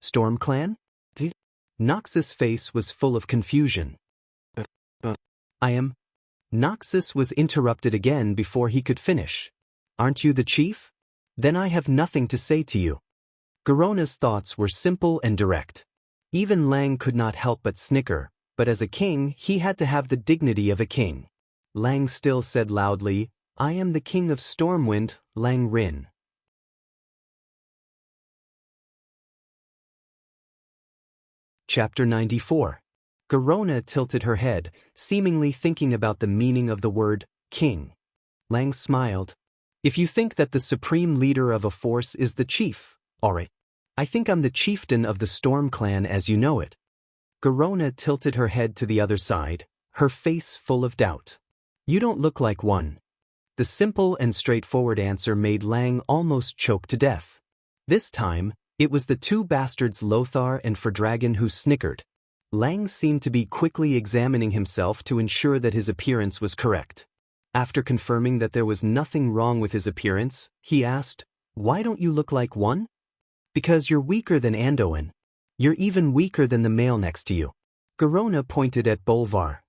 "Storm Clan?" Noxus' face was full of confusion. "I am." Noxus was interrupted again before he could finish. "Aren't you the chief? Then I have nothing to say to you." Garona's thoughts were simple and direct. Even Lang could not help but snicker, but as a king he had to have the dignity of a king. Lang still said loudly, "I am the king of Stormwind, Lang Rin." Chapter 94. Garona tilted her head, seemingly thinking about the meaning of the word king. Lang smiled. "If you think that the supreme leader of a force is the chief, alright. I think I'm the chieftain of the Storm Clan as you know it." Garona tilted her head to the other side, her face full of doubt. "You don't look like one." The simple and straightforward answer made Lang almost choke to death. This time, it was the two bastards Lothar and Fordragon who snickered. Lang seemed to be quickly examining himself to ensure that his appearance was correct. After confirming that there was nothing wrong with his appearance, he asked, "Why don't you look like one?" "Because you're weaker than Anduin. You're even weaker than the male next to you." Garona pointed at Bolvar.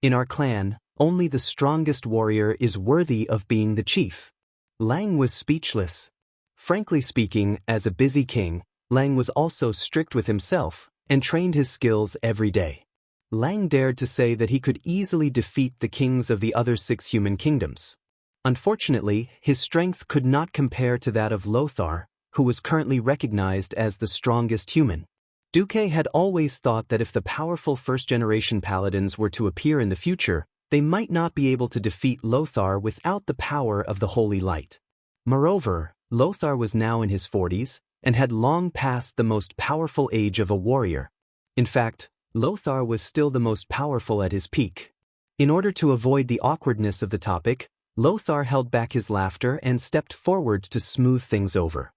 "In our clan, only the strongest warrior is worthy of being the chief." Lang was speechless. Frankly speaking, as a busy king, Lang was also strict with himself and trained his skills every day. Lang dared to say that he could easily defeat the kings of the other 6 human kingdoms. Unfortunately, his strength could not compare to that of Lothar, who was currently recognized as the strongest human. Duque had always thought that if the powerful first-generation paladins were to appear in the future, they might not be able to defeat Lothar without the power of the Holy Light. Moreover, Lothar was now in his 40s, and had long passed the most powerful age of a warrior. In fact, Lothar was still the most powerful at his peak. In order to avoid the awkwardness of the topic, Lothar held back his laughter and stepped forward to smooth things over.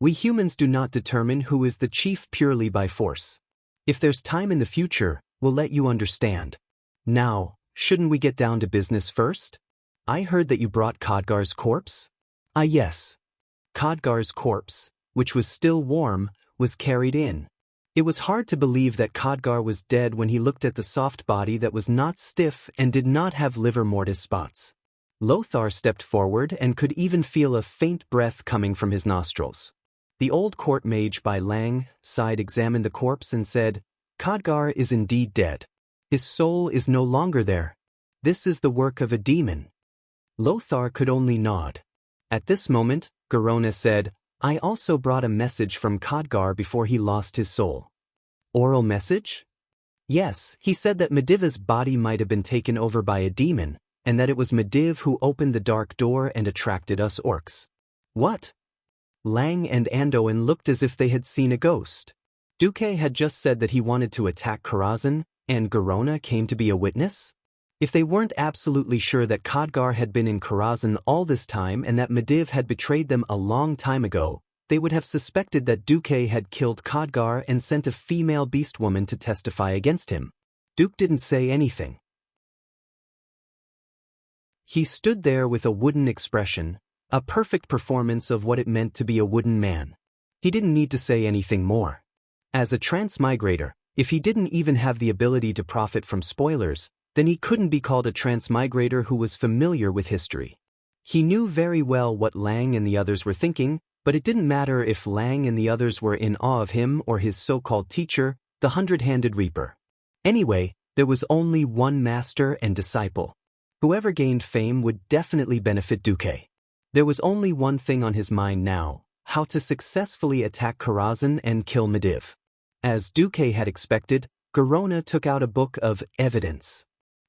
"We humans do not determine who is the chief purely by force. If there's time in the future, we'll let you understand. Now, shouldn't we get down to business first? I heard that you brought Khadgar's corpse?" "Ah yes." Khadgar's corpse, which was still warm, was carried in. It was hard to believe that Khadgar was dead when he looked at the soft body that was not stiff and did not have livor mortis spots. Lothar stepped forward and could even feel a faint breath coming from his nostrils. The old court mage by Lang side examined the corpse and said, "Khadgar is indeed dead. His soul is no longer there. This is the work of a demon." Lothar could only nod. At this moment, Garona said, "I also brought a message from Khadgar before he lost his soul." "Oral message?" "Yes, he said that Medivh's body might have been taken over by a demon, and that it was Medivh who opened the dark door and attracted us orcs." "What?" Lang and Anduin looked as if they had seen a ghost. Duque had just said that he wanted to attack Karazhan, and Garona came to be a witness? If they weren't absolutely sure that Khadgar had been in Karazhan all this time and that Medivh had betrayed them a long time ago, they would have suspected that Duque had killed Khadgar and sent a female beast woman to testify against him. Duke didn't say anything. He stood there with a wooden expression, a perfect performance of what it meant to be a wooden man. He didn't need to say anything more. As a transmigrator, if he didn't even have the ability to profit from spoilers, then he couldn't be called a transmigrator who was familiar with history. He knew very well what Lang and the others were thinking, but it didn't matter if Lang and the others were in awe of him or his so-called teacher, the Hundred-Handed Reaper. Anyway, there was only one master and disciple. Whoever gained fame would definitely benefit Duque. There was only one thing on his mind now: how to successfully attack Karazhan and kill Medivh. As Duque had expected, Garona took out a book of evidence.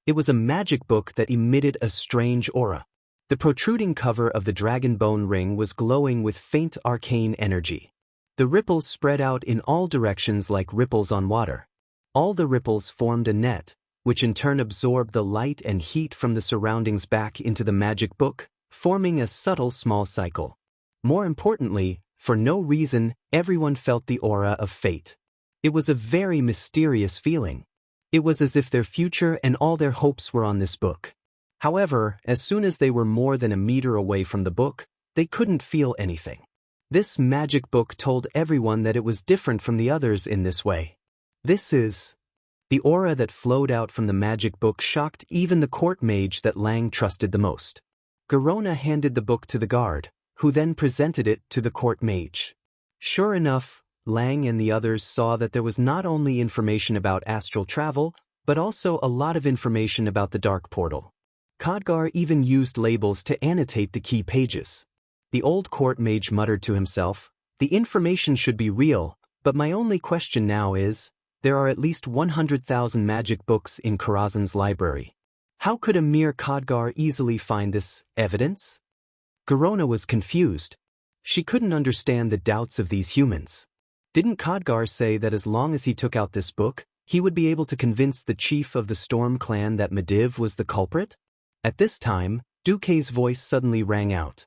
It was a magic book that emitted a strange aura. The protruding cover of the dragon bone ring was glowing with faint arcane energy. The ripples spread out in all directions like ripples on water. All the ripples formed a net, which in turn absorbed the light and heat from the surroundings back into the magic book, forming a subtle small cycle. More importantly, for no reason, everyone felt the aura of fate. It was a very mysterious feeling. It was as if their future and all their hopes were on this book. However, as soon as they were more than a meter away from the book, they couldn't feel anything. This magic book told everyone that it was different from the others in this way. This is... The aura that flowed out from the magic book shocked even the court mage that Lang trusted the most. Garona handed the book to the guard, who then presented it to the court mage. Sure enough, Lang and the others saw that there was not only information about astral travel, but also a lot of information about the dark portal. Khadgar even used labels to annotate the key pages. The old court mage muttered to himself, "The information should be real, but my only question now is, there are at least 100,000 magic books in Karazhan's library. How could a mere Khadgar easily find this evidence?" Garona was confused. She couldn't understand the doubts of these humans. Didn't Khadgar say that as long as he took out this book, he would be able to convince the chief of the Storm clan that Medivh was the culprit? At this time, Duque's voice suddenly rang out.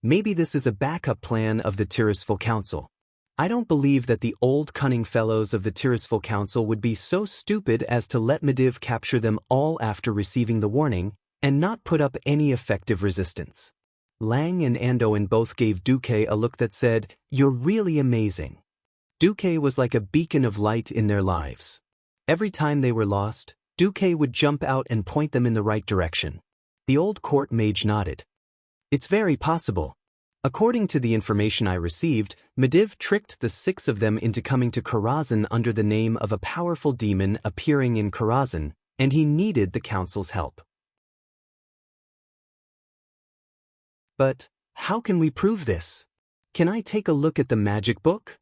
"Maybe this is a backup plan of the Tirisfal Council. I don't believe that the old cunning fellows of the Tirisfal Council would be so stupid as to let Medivh capture them all after receiving the warning, and not put up any effective resistance." Lang and Andoin both gave Duque a look that said, "You're really amazing." Duque was like a beacon of light in their lives. Every time they were lost, Duque would jump out and point them in the right direction. The old court mage nodded. "It's very possible. According to the information I received, Medivh tricked the 6 of them into coming to Karazhan under the name of a powerful demon appearing in Karazhan, and he needed the council's help. But how can we prove this? Can I take a look at the magic book?"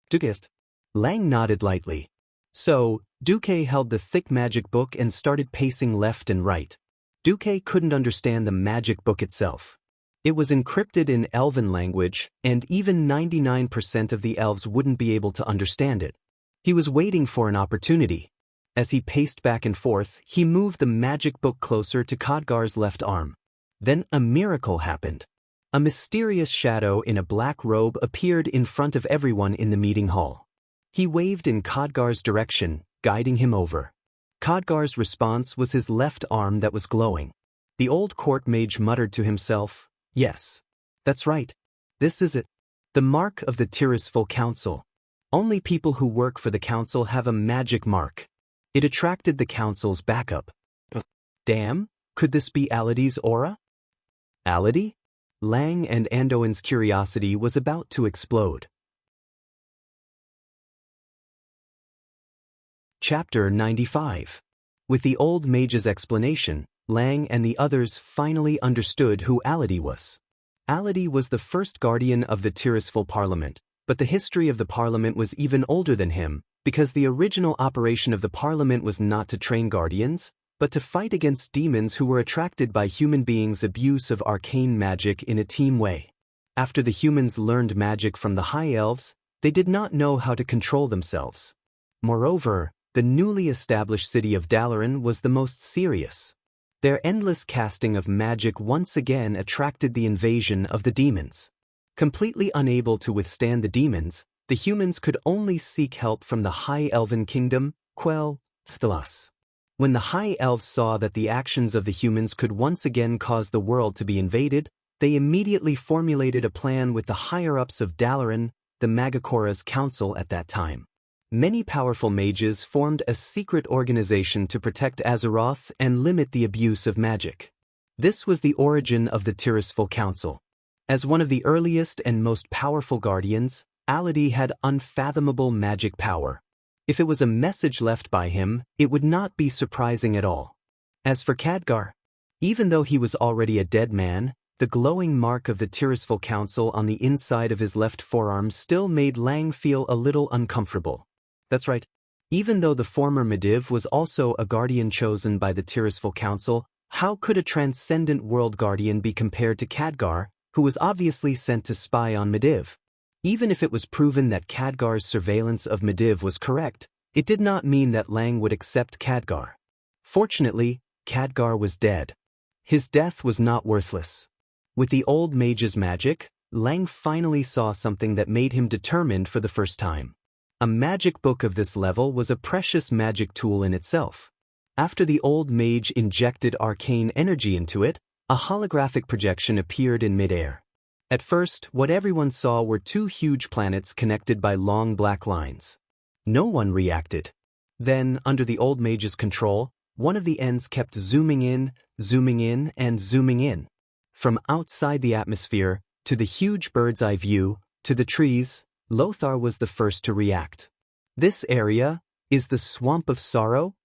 Duque. Lang nodded lightly. So, Duque held the thick magic book and started pacing left and right. Duque couldn't understand the magic book itself. It was encrypted in Elven language, and even 99% of the elves wouldn't be able to understand it. He was waiting for an opportunity. As he paced back and forth, he moved the magic book closer to Khadgar's left arm. Then a miracle happened. A mysterious shadow in a black robe appeared in front of everyone in the meeting hall. He waved in Khadgar's direction, guiding him over. Khadgar's response was his left arm that was glowing. The old court mage muttered to himself, "Yes. That's right. This is it. The mark of the Tirisfal Council. Only people who work for the council have a magic mark." It attracted the council's backup. Damn, could this be Aladi's aura? Aladi? Lang and Andoin's curiosity was about to explode. Chapter 95. With the old mage's explanation, Lang and the others finally understood who Aladi was. Aladi was the first guardian of the Tirisfal Parliament, but the history of the Parliament was even older than him, because the original operation of the Parliament was not to train guardians, but to fight against demons who were attracted by human beings' abuse of arcane magic in a team way. After the humans learned magic from the High Elves, they did not know how to control themselves. Moreover, the newly established city of Dalaran was the most serious. Their endless casting of magic once again attracted the invasion of the demons. Completely unable to withstand the demons, the humans could only seek help from the High Elven Kingdom, Quel'Thalas. When the High Elves saw that the actions of the humans could once again cause the world to be invaded, they immediately formulated a plan with the higher-ups of Dalaran, the Magacora's council at that time. Many powerful mages formed a secret organization to protect Azeroth and limit the abuse of magic. This was the origin of the Tirisfal Council. As one of the earliest and most powerful guardians, Aladi had unfathomable magic power. If it was a message left by him, it would not be surprising at all. As for Khadgar, even though he was already a dead man, the glowing mark of the Tirisfal Council on the inside of his left forearm still made Lang feel a little uncomfortable. That's right. Even though the former Medivh was also a guardian chosen by the Tirisfal Council, how could a transcendent world guardian be compared to Khadgar, who was obviously sent to spy on Medivh? Even if it was proven that Khadgar's surveillance of Medivh was correct, it did not mean that Lang would accept Khadgar. Fortunately, Khadgar was dead. His death was not worthless. With the old mage's magic, Lang finally saw something that made him determined for the first time. A magic book of this level was a precious magic tool in itself. After the old mage injected arcane energy into it, a holographic projection appeared in midair. At first, what everyone saw were 2 huge planets connected by long black lines. No one reacted. Then, under the old mage's control, one of the ends kept zooming in, and zooming in. From outside the atmosphere, to the huge bird's eye view, to the trees, Lothar was the first to react. "This area is the Swamp of Sorrow?"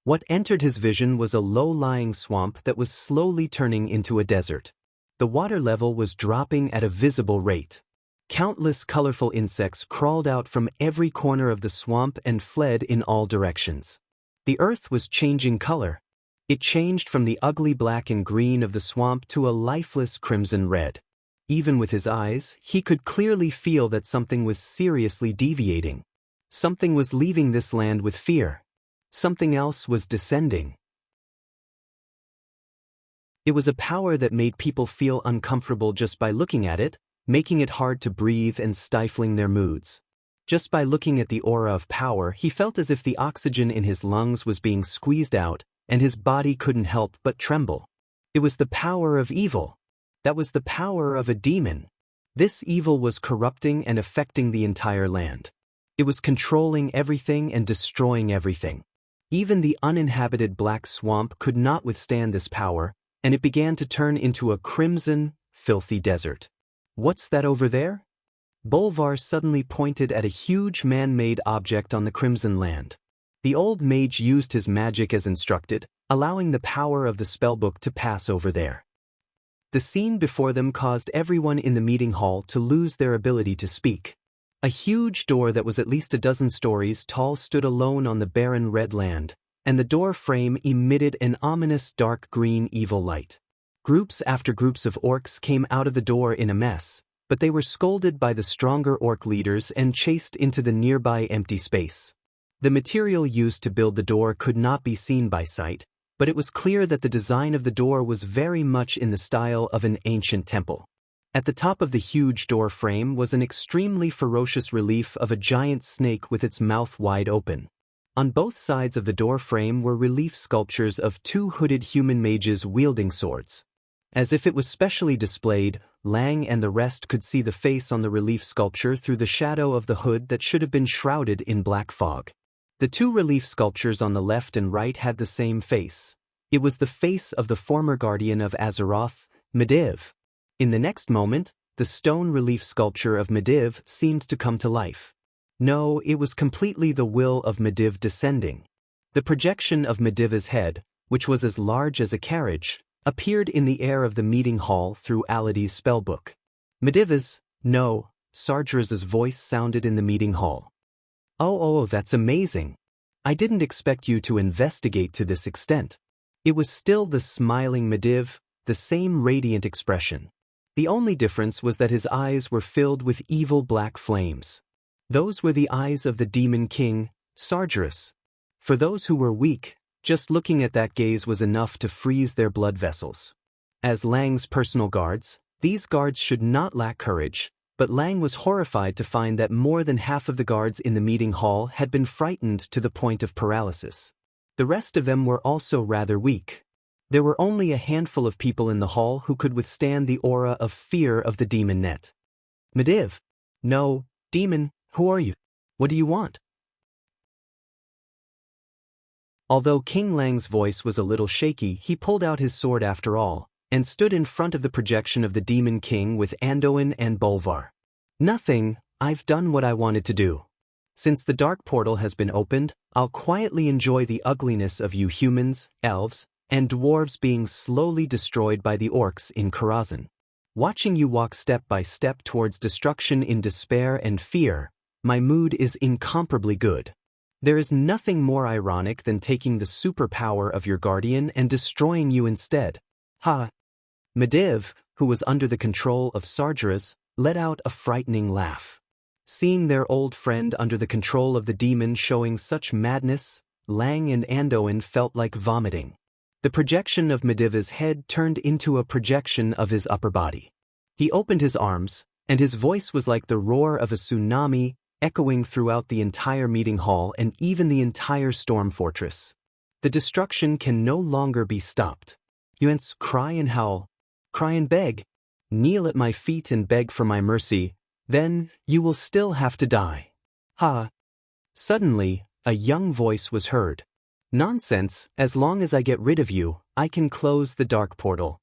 What entered his vision was a low-lying swamp that was slowly turning into a desert. The water level was dropping at a visible rate. Countless colorful insects crawled out from every corner of the swamp and fled in all directions. The earth was changing color. It changed from the ugly black and green of the swamp to a lifeless crimson red. Even with his eyes, he could clearly feel that something was seriously deviating. Something was leaving this land with fear. Something else was descending. It was a power that made people feel uncomfortable just by looking at it, making it hard to breathe and stifling their moods. Just by looking at the aura of power, he felt as if the oxygen in his lungs was being squeezed out, and his body couldn't help but tremble. It was the power of evil. That was the power of a demon. This evil was corrupting and affecting the entire land. It was controlling everything and destroying everything. Even the uninhabited black swamp could not withstand this power, and it began to turn into a crimson, filthy desert. What's that over there? Bolvar suddenly pointed at a huge man-made object on the crimson land. The old mage used his magic as instructed, allowing the power of the spellbook to pass over there. The scene before them caused everyone in the meeting hall to lose their ability to speak. A huge door that was at least a dozen stories tall stood alone on the barren red land, and the door frame emitted an ominous dark green evil light. Groups after groups of orcs came out of the door in a mess, but they were scolded by the stronger orc leaders and chased into the nearby empty space. The material used to build the door could not be seen by sight, but it was clear that the design of the door was very much in the style of an ancient temple. At the top of the huge door frame was an extremely ferocious relief of a giant snake with its mouth wide open. On both sides of the door frame were relief sculptures of two hooded human mages wielding swords. As if it was specially displayed, Lang and the rest could see the face on the relief sculpture through the shadow of the hood that should have been shrouded in black fog. The two relief sculptures on the left and right had the same face. It was the face of the former guardian of Azeroth, Medivh. In the next moment, the stone relief sculpture of Medivh seemed to come to life. No, it was completely the will of Medivh descending. The projection of Medivh's head, which was as large as a carriage, appeared in the air of the meeting hall through Aladi's spellbook. Medivh's, no, Sargeras's voice sounded in the meeting hall. Oh, that's amazing. I didn't expect you to investigate to this extent. It was still the smiling Medivh, the same radiant expression. The only difference was that his eyes were filled with evil black flames. Those were the eyes of the demon king, Sargeras. For those who were weak, just looking at that gaze was enough to freeze their blood vessels. As Lang's personal guards, these guards should not lack courage, but Lang was horrified to find that more than half of the guards in the meeting hall had been frightened to the point of paralysis. The rest of them were also rather weak. There were only a handful of people in the hall who could withstand the aura of fear of the demon net. Medivh. No, demon, who are you? What do you want? Although King Lang's voice was a little shaky, he pulled out his sword after all, and stood in front of the projection of the Demon King with Anduin and Bolvar. Nothing, I've done what I wanted to do. Since the dark portal has been opened, I'll quietly enjoy the ugliness of you humans, elves, and dwarves being slowly destroyed by the orcs in Karazhan. Watching you walk step by step towards destruction in despair and fear, my mood is incomparably good. There is nothing more ironic than taking the superpower of your guardian and destroying you instead. Ha! Medivh, who was under the control of Sargeras, let out a frightening laugh. Seeing their old friend under the control of the demon showing such madness, Lang and Anduin felt like vomiting. The projection of Medivh's head turned into a projection of his upper body. He opened his arms, and his voice was like the roar of a tsunami, echoing throughout the entire meeting hall and even the entire storm fortress. The destruction can no longer be stopped. Yuents cry and howl, cry and beg, kneel at my feet and beg for my mercy, then you will still have to die. Ha! Suddenly, a young voice was heard. Nonsense, as long as I get rid of you, I can close the dark portal.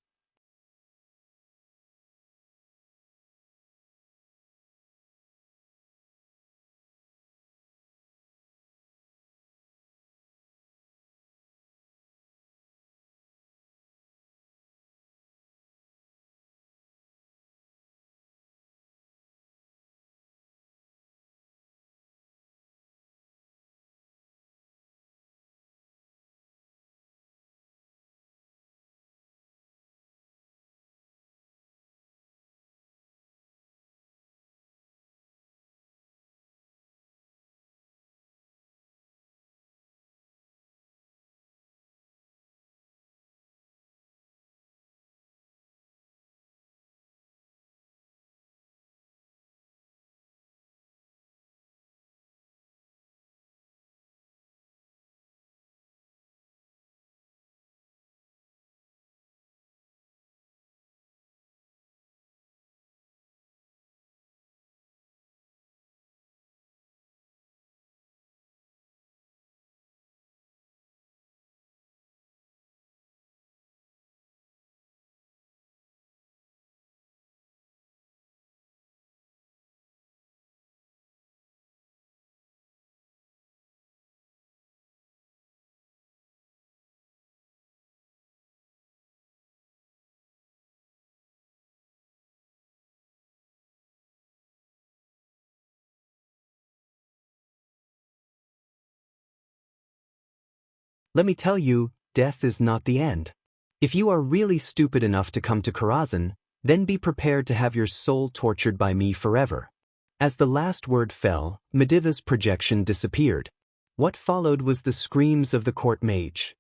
Let me tell you, death is not the end. If you are really stupid enough to come to Karazhan, then be prepared to have your soul tortured by me forever. As the last word fell, Mediva's projection disappeared. What followed was the screams of the court mage.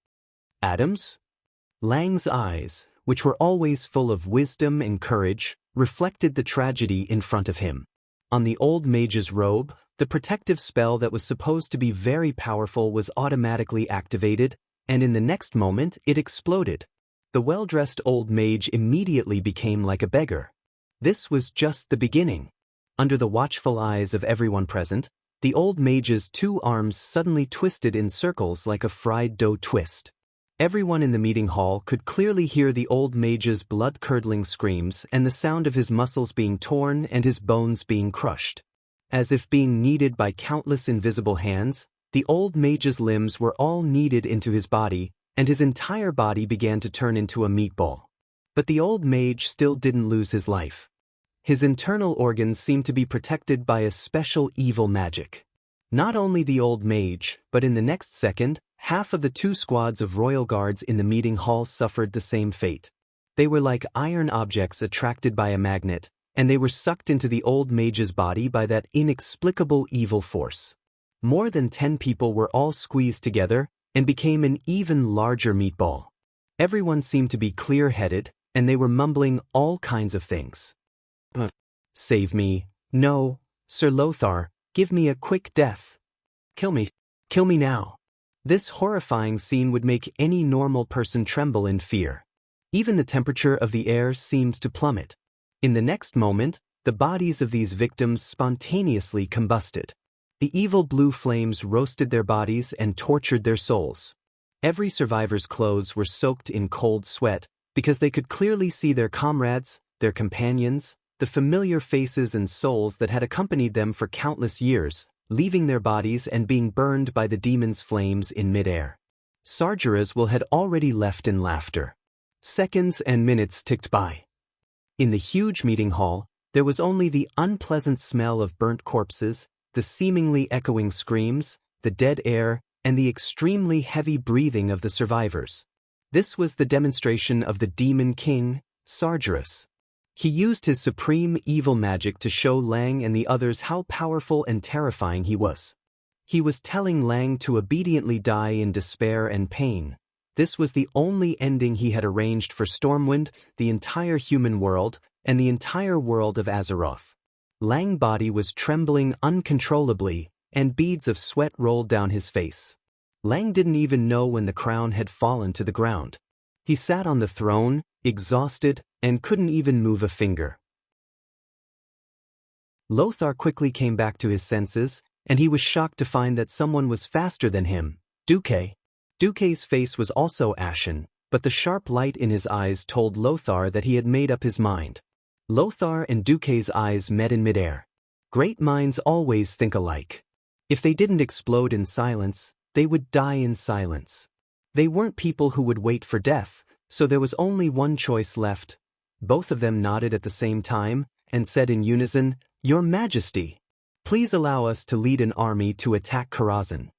Adams? Lang's eyes, which were always full of wisdom and courage, reflected the tragedy in front of him. On the old mage's robe, the protective spell that was supposed to be very powerful was automatically activated, and in the next moment it exploded. The well-dressed old mage immediately became like a beggar. This was just the beginning. Under the watchful eyes of everyone present, the old mage's two arms suddenly twisted in circles like a fried dough twist. Everyone in the meeting hall could clearly hear the old mage's blood-curdling screams and the sound of his muscles being torn and his bones being crushed. As if being kneaded by countless invisible hands, the old mage's limbs were all kneaded into his body, and his entire body began to turn into a meatball. But the old mage still didn't lose his life. His internal organs seemed to be protected by a special evil magic. Not only the old mage, but in the next second, half of the two squads of royal guards in the meeting hall suffered the same fate. They were like iron objects attracted by a magnet, and they were sucked into the old mage's body by that inexplicable evil force. More than 10 people were all squeezed together and became an even larger meatball. Everyone seemed to be clear-headed, and they were mumbling all kinds of things. Save me. No, Sir Lothar, give me a quick death. Kill me. Kill me now. This horrifying scene would make any normal person tremble in fear. Even the temperature of the air seemed to plummet. In the next moment, the bodies of these victims spontaneously combusted. The evil blue flames roasted their bodies and tortured their souls. Every survivor's clothes were soaked in cold sweat because they could clearly see their comrades, their companions, the familiar faces and souls that had accompanied them for countless years, leaving their bodies and being burned by the demon's flames in midair. Sargeras had already left in laughter. Seconds and minutes ticked by. In the huge meeting hall, there was only the unpleasant smell of burnt corpses, the seemingly echoing screams, the dead air, and the extremely heavy breathing of the survivors. This was the demonstration of the demon king, Sargeras. He used his supreme evil magic to show Lang and the others how powerful and terrifying he was. He was telling Lang to obediently die in despair and pain. This was the only ending he had arranged for Stormwind, the entire human world, and the entire world of Azeroth. Lang's body was trembling uncontrollably, and beads of sweat rolled down his face. Lang didn't even know when the crown had fallen to the ground. He sat on the throne, exhausted, and couldn't even move a finger. Lothar quickly came back to his senses, and he was shocked to find that someone was faster than him, Duque. Duque's face was also ashen, but the sharp light in his eyes told Lothar that he had made up his mind. Lothar and Duque's eyes met in midair. Great minds always think alike. If they didn't explode in silence, they would die in silence. They weren't people who would wait for death, so there was only one choice left. Both of them nodded at the same time and said in unison, "Your Majesty, please allow us to lead an army to attack Karazhan."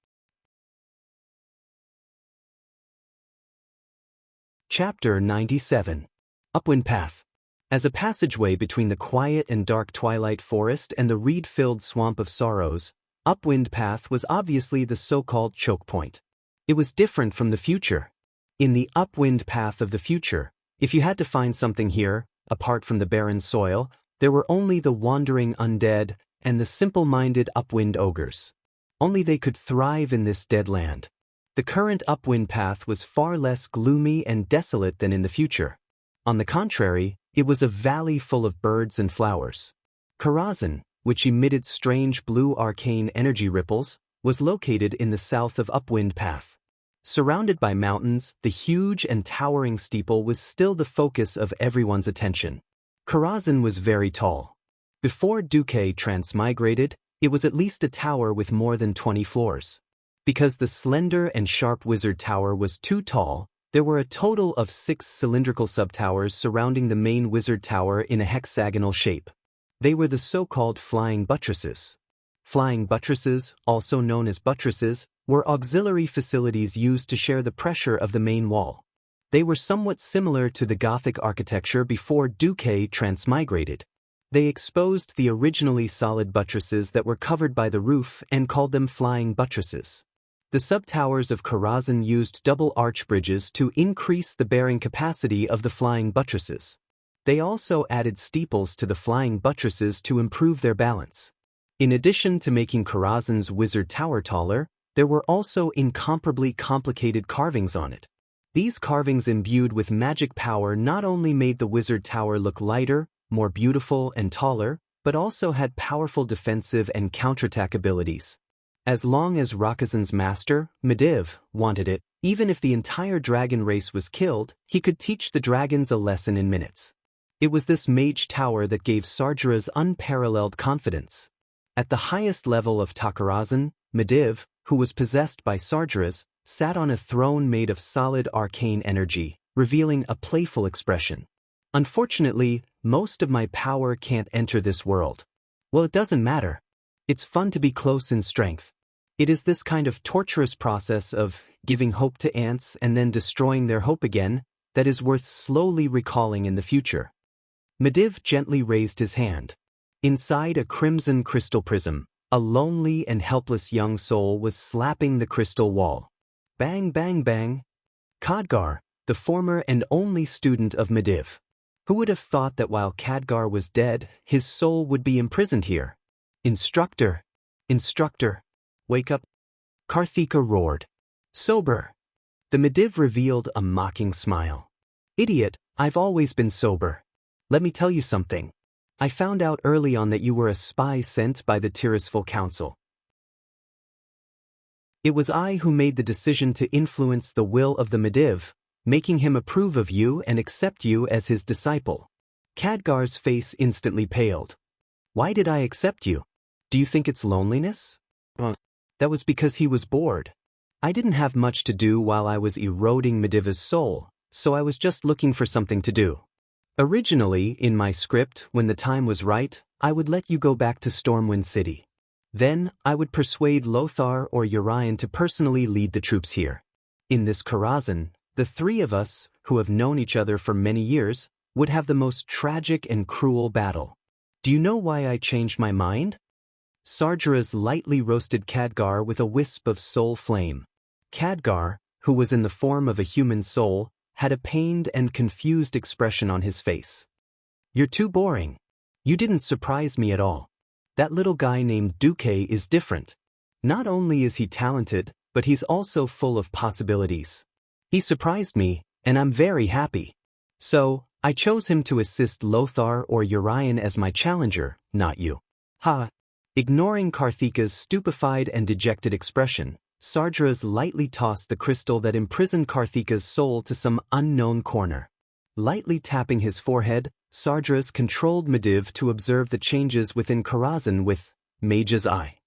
Chapter 97. Upwind Path. As a passageway between the quiet and dark twilight forest and the reed-filled swamp of sorrows, Upwind Path was obviously the so-called choke point. It was different from the future. In the Upwind Path of the future, if you had to find something here, apart from the barren soil, there were only the wandering undead and the simple-minded upwind ogres. Only they could thrive in this dead land. The current Upwind Path was far less gloomy and desolate than in the future. On the contrary, it was a valley full of birds and flowers. Karazhan, which emitted strange blue arcane energy ripples, was located in the south of Upwind Path. Surrounded by mountains, the huge and towering steeple was still the focus of everyone's attention. Karazhan was very tall. Before Duque transmigrated, it was at least a tower with more than 20 floors. Because the slender and sharp wizard tower was too tall, there were a total of 6 cylindrical subtowers surrounding the main wizard tower in a hexagonal shape. They were the so-called flying buttresses. Flying buttresses, also known as buttresses, were auxiliary facilities used to share the pressure of the main wall. They were somewhat similar to the Gothic architecture before Deity transmigrated. They exposed the originally solid buttresses that were covered by the roof and called them flying buttresses. The sub-towers of Karazhan used double arch bridges to increase the bearing capacity of the flying buttresses. They also added steeples to the flying buttresses to improve their balance. In addition to making Karazhan's wizard tower taller, there were also incomparably complicated carvings on it. These carvings imbued with magic power not only made the wizard tower look lighter, more beautiful and taller, but also had powerful defensive and counterattack abilities. As long as Rakazan's master, Medivh, wanted it, even if the entire dragon race was killed, he could teach the dragons a lesson in minutes. It was this mage tower that gave Sargeras unparalleled confidence. At the highest level of Karazhan, Medivh, who was possessed by Sargeras, sat on a throne made of solid arcane energy, revealing a playful expression. Unfortunately, most of my power can't enter this world. Well, it doesn't matter. It's fun to be close in strength. It is this kind of torturous process of giving hope to ants and then destroying their hope again that is worth slowly recalling in the future. Medivh gently raised his hand. Inside a crimson crystal prism, a lonely and helpless young soul was slapping the crystal wall. Bang, bang, bang. Khadgar, the former and only student of Medivh. Who would have thought that while Khadgar was dead, his soul would be imprisoned here? Instructor! Instructor! Wake up! Karthika roared. Sober! The Medivh revealed a mocking smile. Idiot, I've always been sober. Let me tell you something. I found out early on that you were a spy sent by the Tirisful Council. It was I who made the decision to influence the will of the Medivh, making him approve of you and accept you as his disciple. Khadgar's face instantly paled. Why did I accept you? Do you think it's loneliness? That was because he was bored. I didn't have much to do while I was eroding Medivh's soul, so I was just looking for something to do. Originally, in my script, when the time was right, I would let you go back to Stormwind City. Then, I would persuade Lothar or Urian to personally lead the troops here. In this Karazhan, the three of us, who have known each other for many years, would have the most tragic and cruel battle. Do you know why I changed my mind? Sargeras lightly roasted Khadgar with a wisp of soul flame. Khadgar, who was in the form of a human soul, had a pained and confused expression on his face. You're too boring. You didn't surprise me at all. That little guy named Duque is different. Not only is he talented, but he's also full of possibilities. He surprised me, and I'm very happy. So, I chose him to assist Lothar or Urian as my challenger, not you. Ha! Ignoring Karthika's stupefied and dejected expression, Sargeras lightly tossed the crystal that imprisoned Karthika's soul to some unknown corner. Lightly tapping his forehead, Sargeras controlled Medivh to observe the changes within Karazhan with Mage's Eye.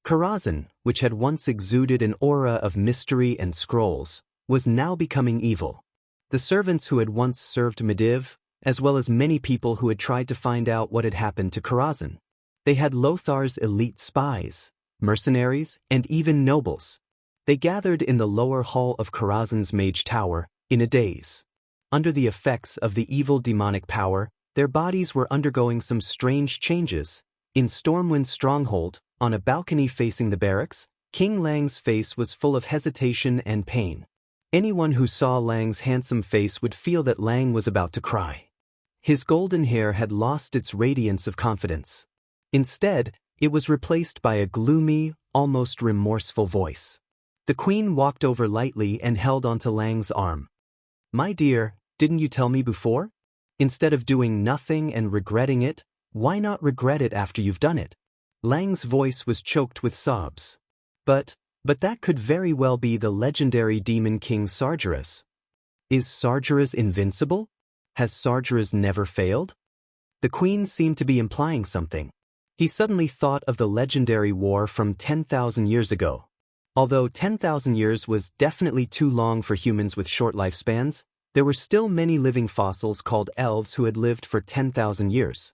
Karazhan, which had once exuded an aura of mystery and scrolls, was now becoming evil. The servants who had once served Medivh, as well as many people who had tried to find out what had happened to Karazhan. They had Lothar's elite spies, mercenaries, and even nobles. They gathered in the lower hall of Karazhan's mage tower, in a daze. Under the effects of the evil demonic power, their bodies were undergoing some strange changes. In Stormwind's stronghold, on a balcony facing the barracks, King Lang's face was full of hesitation and pain. Anyone who saw Lang's handsome face would feel that Lang was about to cry. His golden hair had lost its radiance of confidence. Instead, it was replaced by a gloomy, almost remorseful voice. The queen walked over lightly and held onto Lang's arm. My dear, didn't you tell me before? Instead of doing nothing and regretting it, why not regret it after you've done it? Lang's voice was choked with sobs. But that could very well be the legendary demon king Sargeras. Is Sargeras invincible? Has Sargeras never failed? The queen seemed to be implying something. He suddenly thought of the legendary war from 10,000 years ago. Although 10,000 years was definitely too long for humans with short lifespans, there were still many living fossils called elves who had lived for 10,000 years.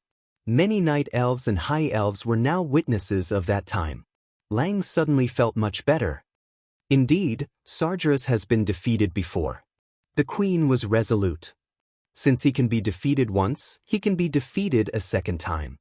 Many night elves and high elves were now witnesses of that time. Lang suddenly felt much better. Indeed, Sargeras has been defeated before. The queen was resolute. Since he can be defeated once, he can be defeated a second time.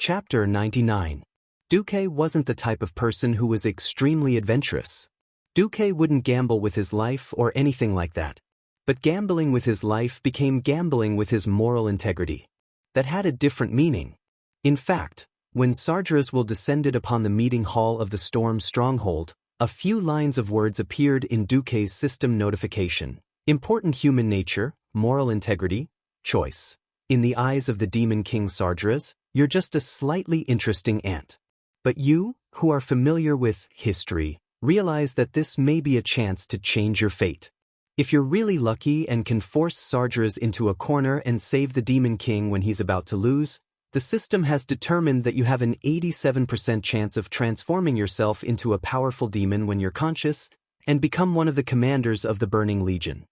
Chapter 99. Duque wasn't the type of person who was extremely adventurous. Duque wouldn't gamble with his life or anything like that. But gambling with his life became gambling with his moral integrity. That had a different meaning. In fact, when Sargeras will descended upon the meeting hall of the Storm Stronghold, a few lines of words appeared in Duque's system notification. Important human nature, moral integrity, choice. In the eyes of the Demon King Sargeras, you're just a slightly interesting ant. But you, who are familiar with history, realize that this may be a chance to change your fate. If you're really lucky and can force Sargeras into a corner and save the Demon King when he's about to lose, the system has determined that you have an 87% chance of transforming yourself into a powerful demon when you're conscious and become one of the commanders of the Burning Legion.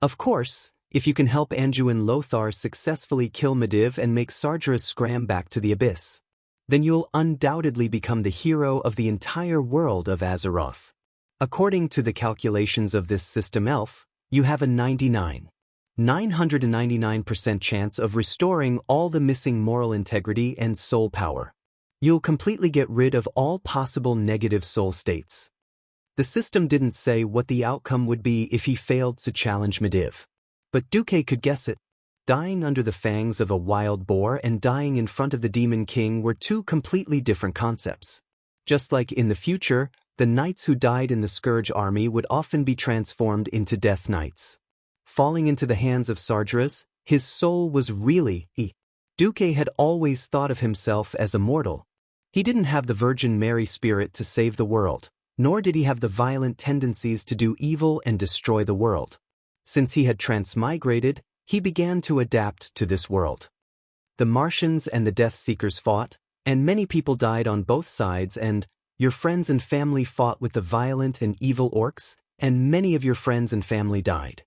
Of course, if you can help Anduin Lothar successfully kill Medivh and make Sargeras scram back to the abyss, then you'll undoubtedly become the hero of the entire world of Azeroth. According to the calculations of this system elf, you have a 999% chance of restoring all the missing moral integrity and soul power. You'll completely get rid of all possible negative soul states. The system didn't say what the outcome would be if he failed to challenge Medivh. But Duque could guess it. Dying under the fangs of a wild boar and dying in front of the Demon King were two completely different concepts. Just like in the future, the knights who died in the Scourge army would often be transformed into Death Knights. Falling into the hands of Sargeras, his soul was really Duque had always thought of himself as immortal. He didn't have the Virgin Mary spirit to save the world, nor did he have the violent tendencies to do evil and destroy the world. Since he had transmigrated, he began to adapt to this world. The Martians and the Death Seekers fought, and many people died on both sides, and your friends and family fought with the violent and evil orcs, and many of your friends and family died.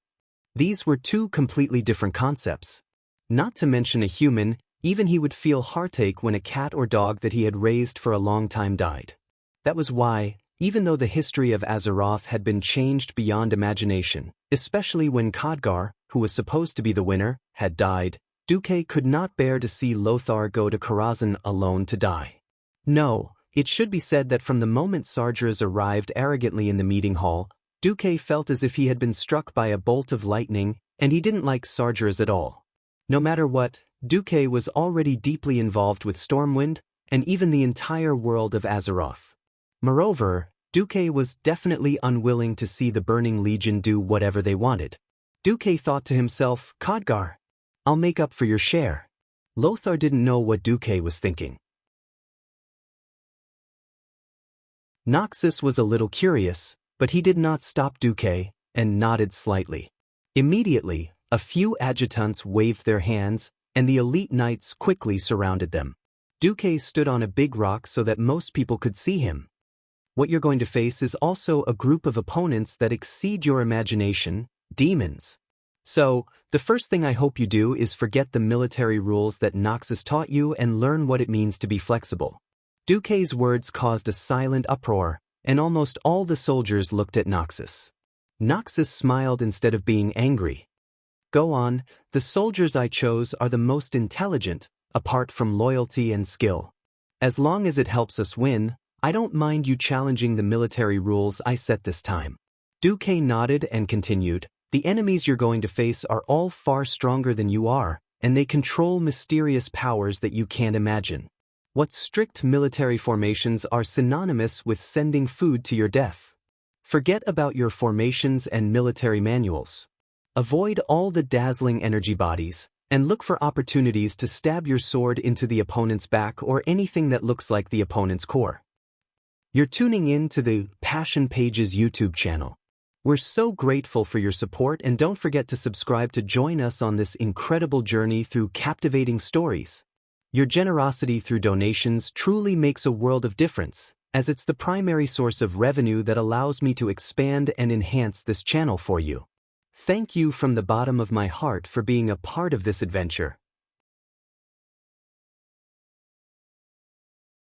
These were two completely different concepts. Not to mention a human, even he would feel heartache when a cat or dog that he had raised for a long time died. That was why, even though the history of Azeroth had been changed beyond imagination, especially when Khadgar, who was supposed to be the winner, had died, Duque could not bear to see Lothar go to Karazhan alone to die. No, it should be said that from the moment Sargeras arrived arrogantly in the meeting hall, Duque felt as if he had been struck by a bolt of lightning, and he didn't like Sargeras at all. No matter what, Duque was already deeply involved with Stormwind, and even the entire world of Azeroth. Moreover, Duque was definitely unwilling to see the Burning Legion do whatever they wanted. Duque thought to himself, Khadgar, I'll make up for your share. Lothar didn't know what Duque was thinking. Noxus was a little curious, but he did not stop Duque, and nodded slightly. Immediately, a few adjutants waved their hands, and the elite knights quickly surrounded them. Duque stood on a big rock so that most people could see him. What you're going to face is also a group of opponents that exceed your imagination, demons. So, the first thing I hope you do is forget the military rules that Noxus taught you and learn what it means to be flexible. Duque's words caused a silent uproar, and almost all the soldiers looked at Noxus. Noxus smiled instead of being angry. Go on, the soldiers I chose are the most intelligent, apart from loyalty and skill. As long as it helps us win, I don't mind you challenging the military rules I set this time. Duque nodded and continued, the enemies you're going to face are all far stronger than you are, and they control mysterious powers that you can't imagine. What strict military formations are synonymous with sending food to your death. Forget about your formations and military manuals. Avoid all the dazzling energy bodies, and look for opportunities to stab your sword into the opponent's back or anything that looks like the opponent's core. You're tuning in to the Passion Pages YouTube channel. We're so grateful for your support, and don't forget to subscribe to join us on this incredible journey through captivating stories. Your generosity through donations truly makes a world of difference, as it's the primary source of revenue that allows me to expand and enhance this channel for you. Thank you from the bottom of my heart for being a part of this adventure.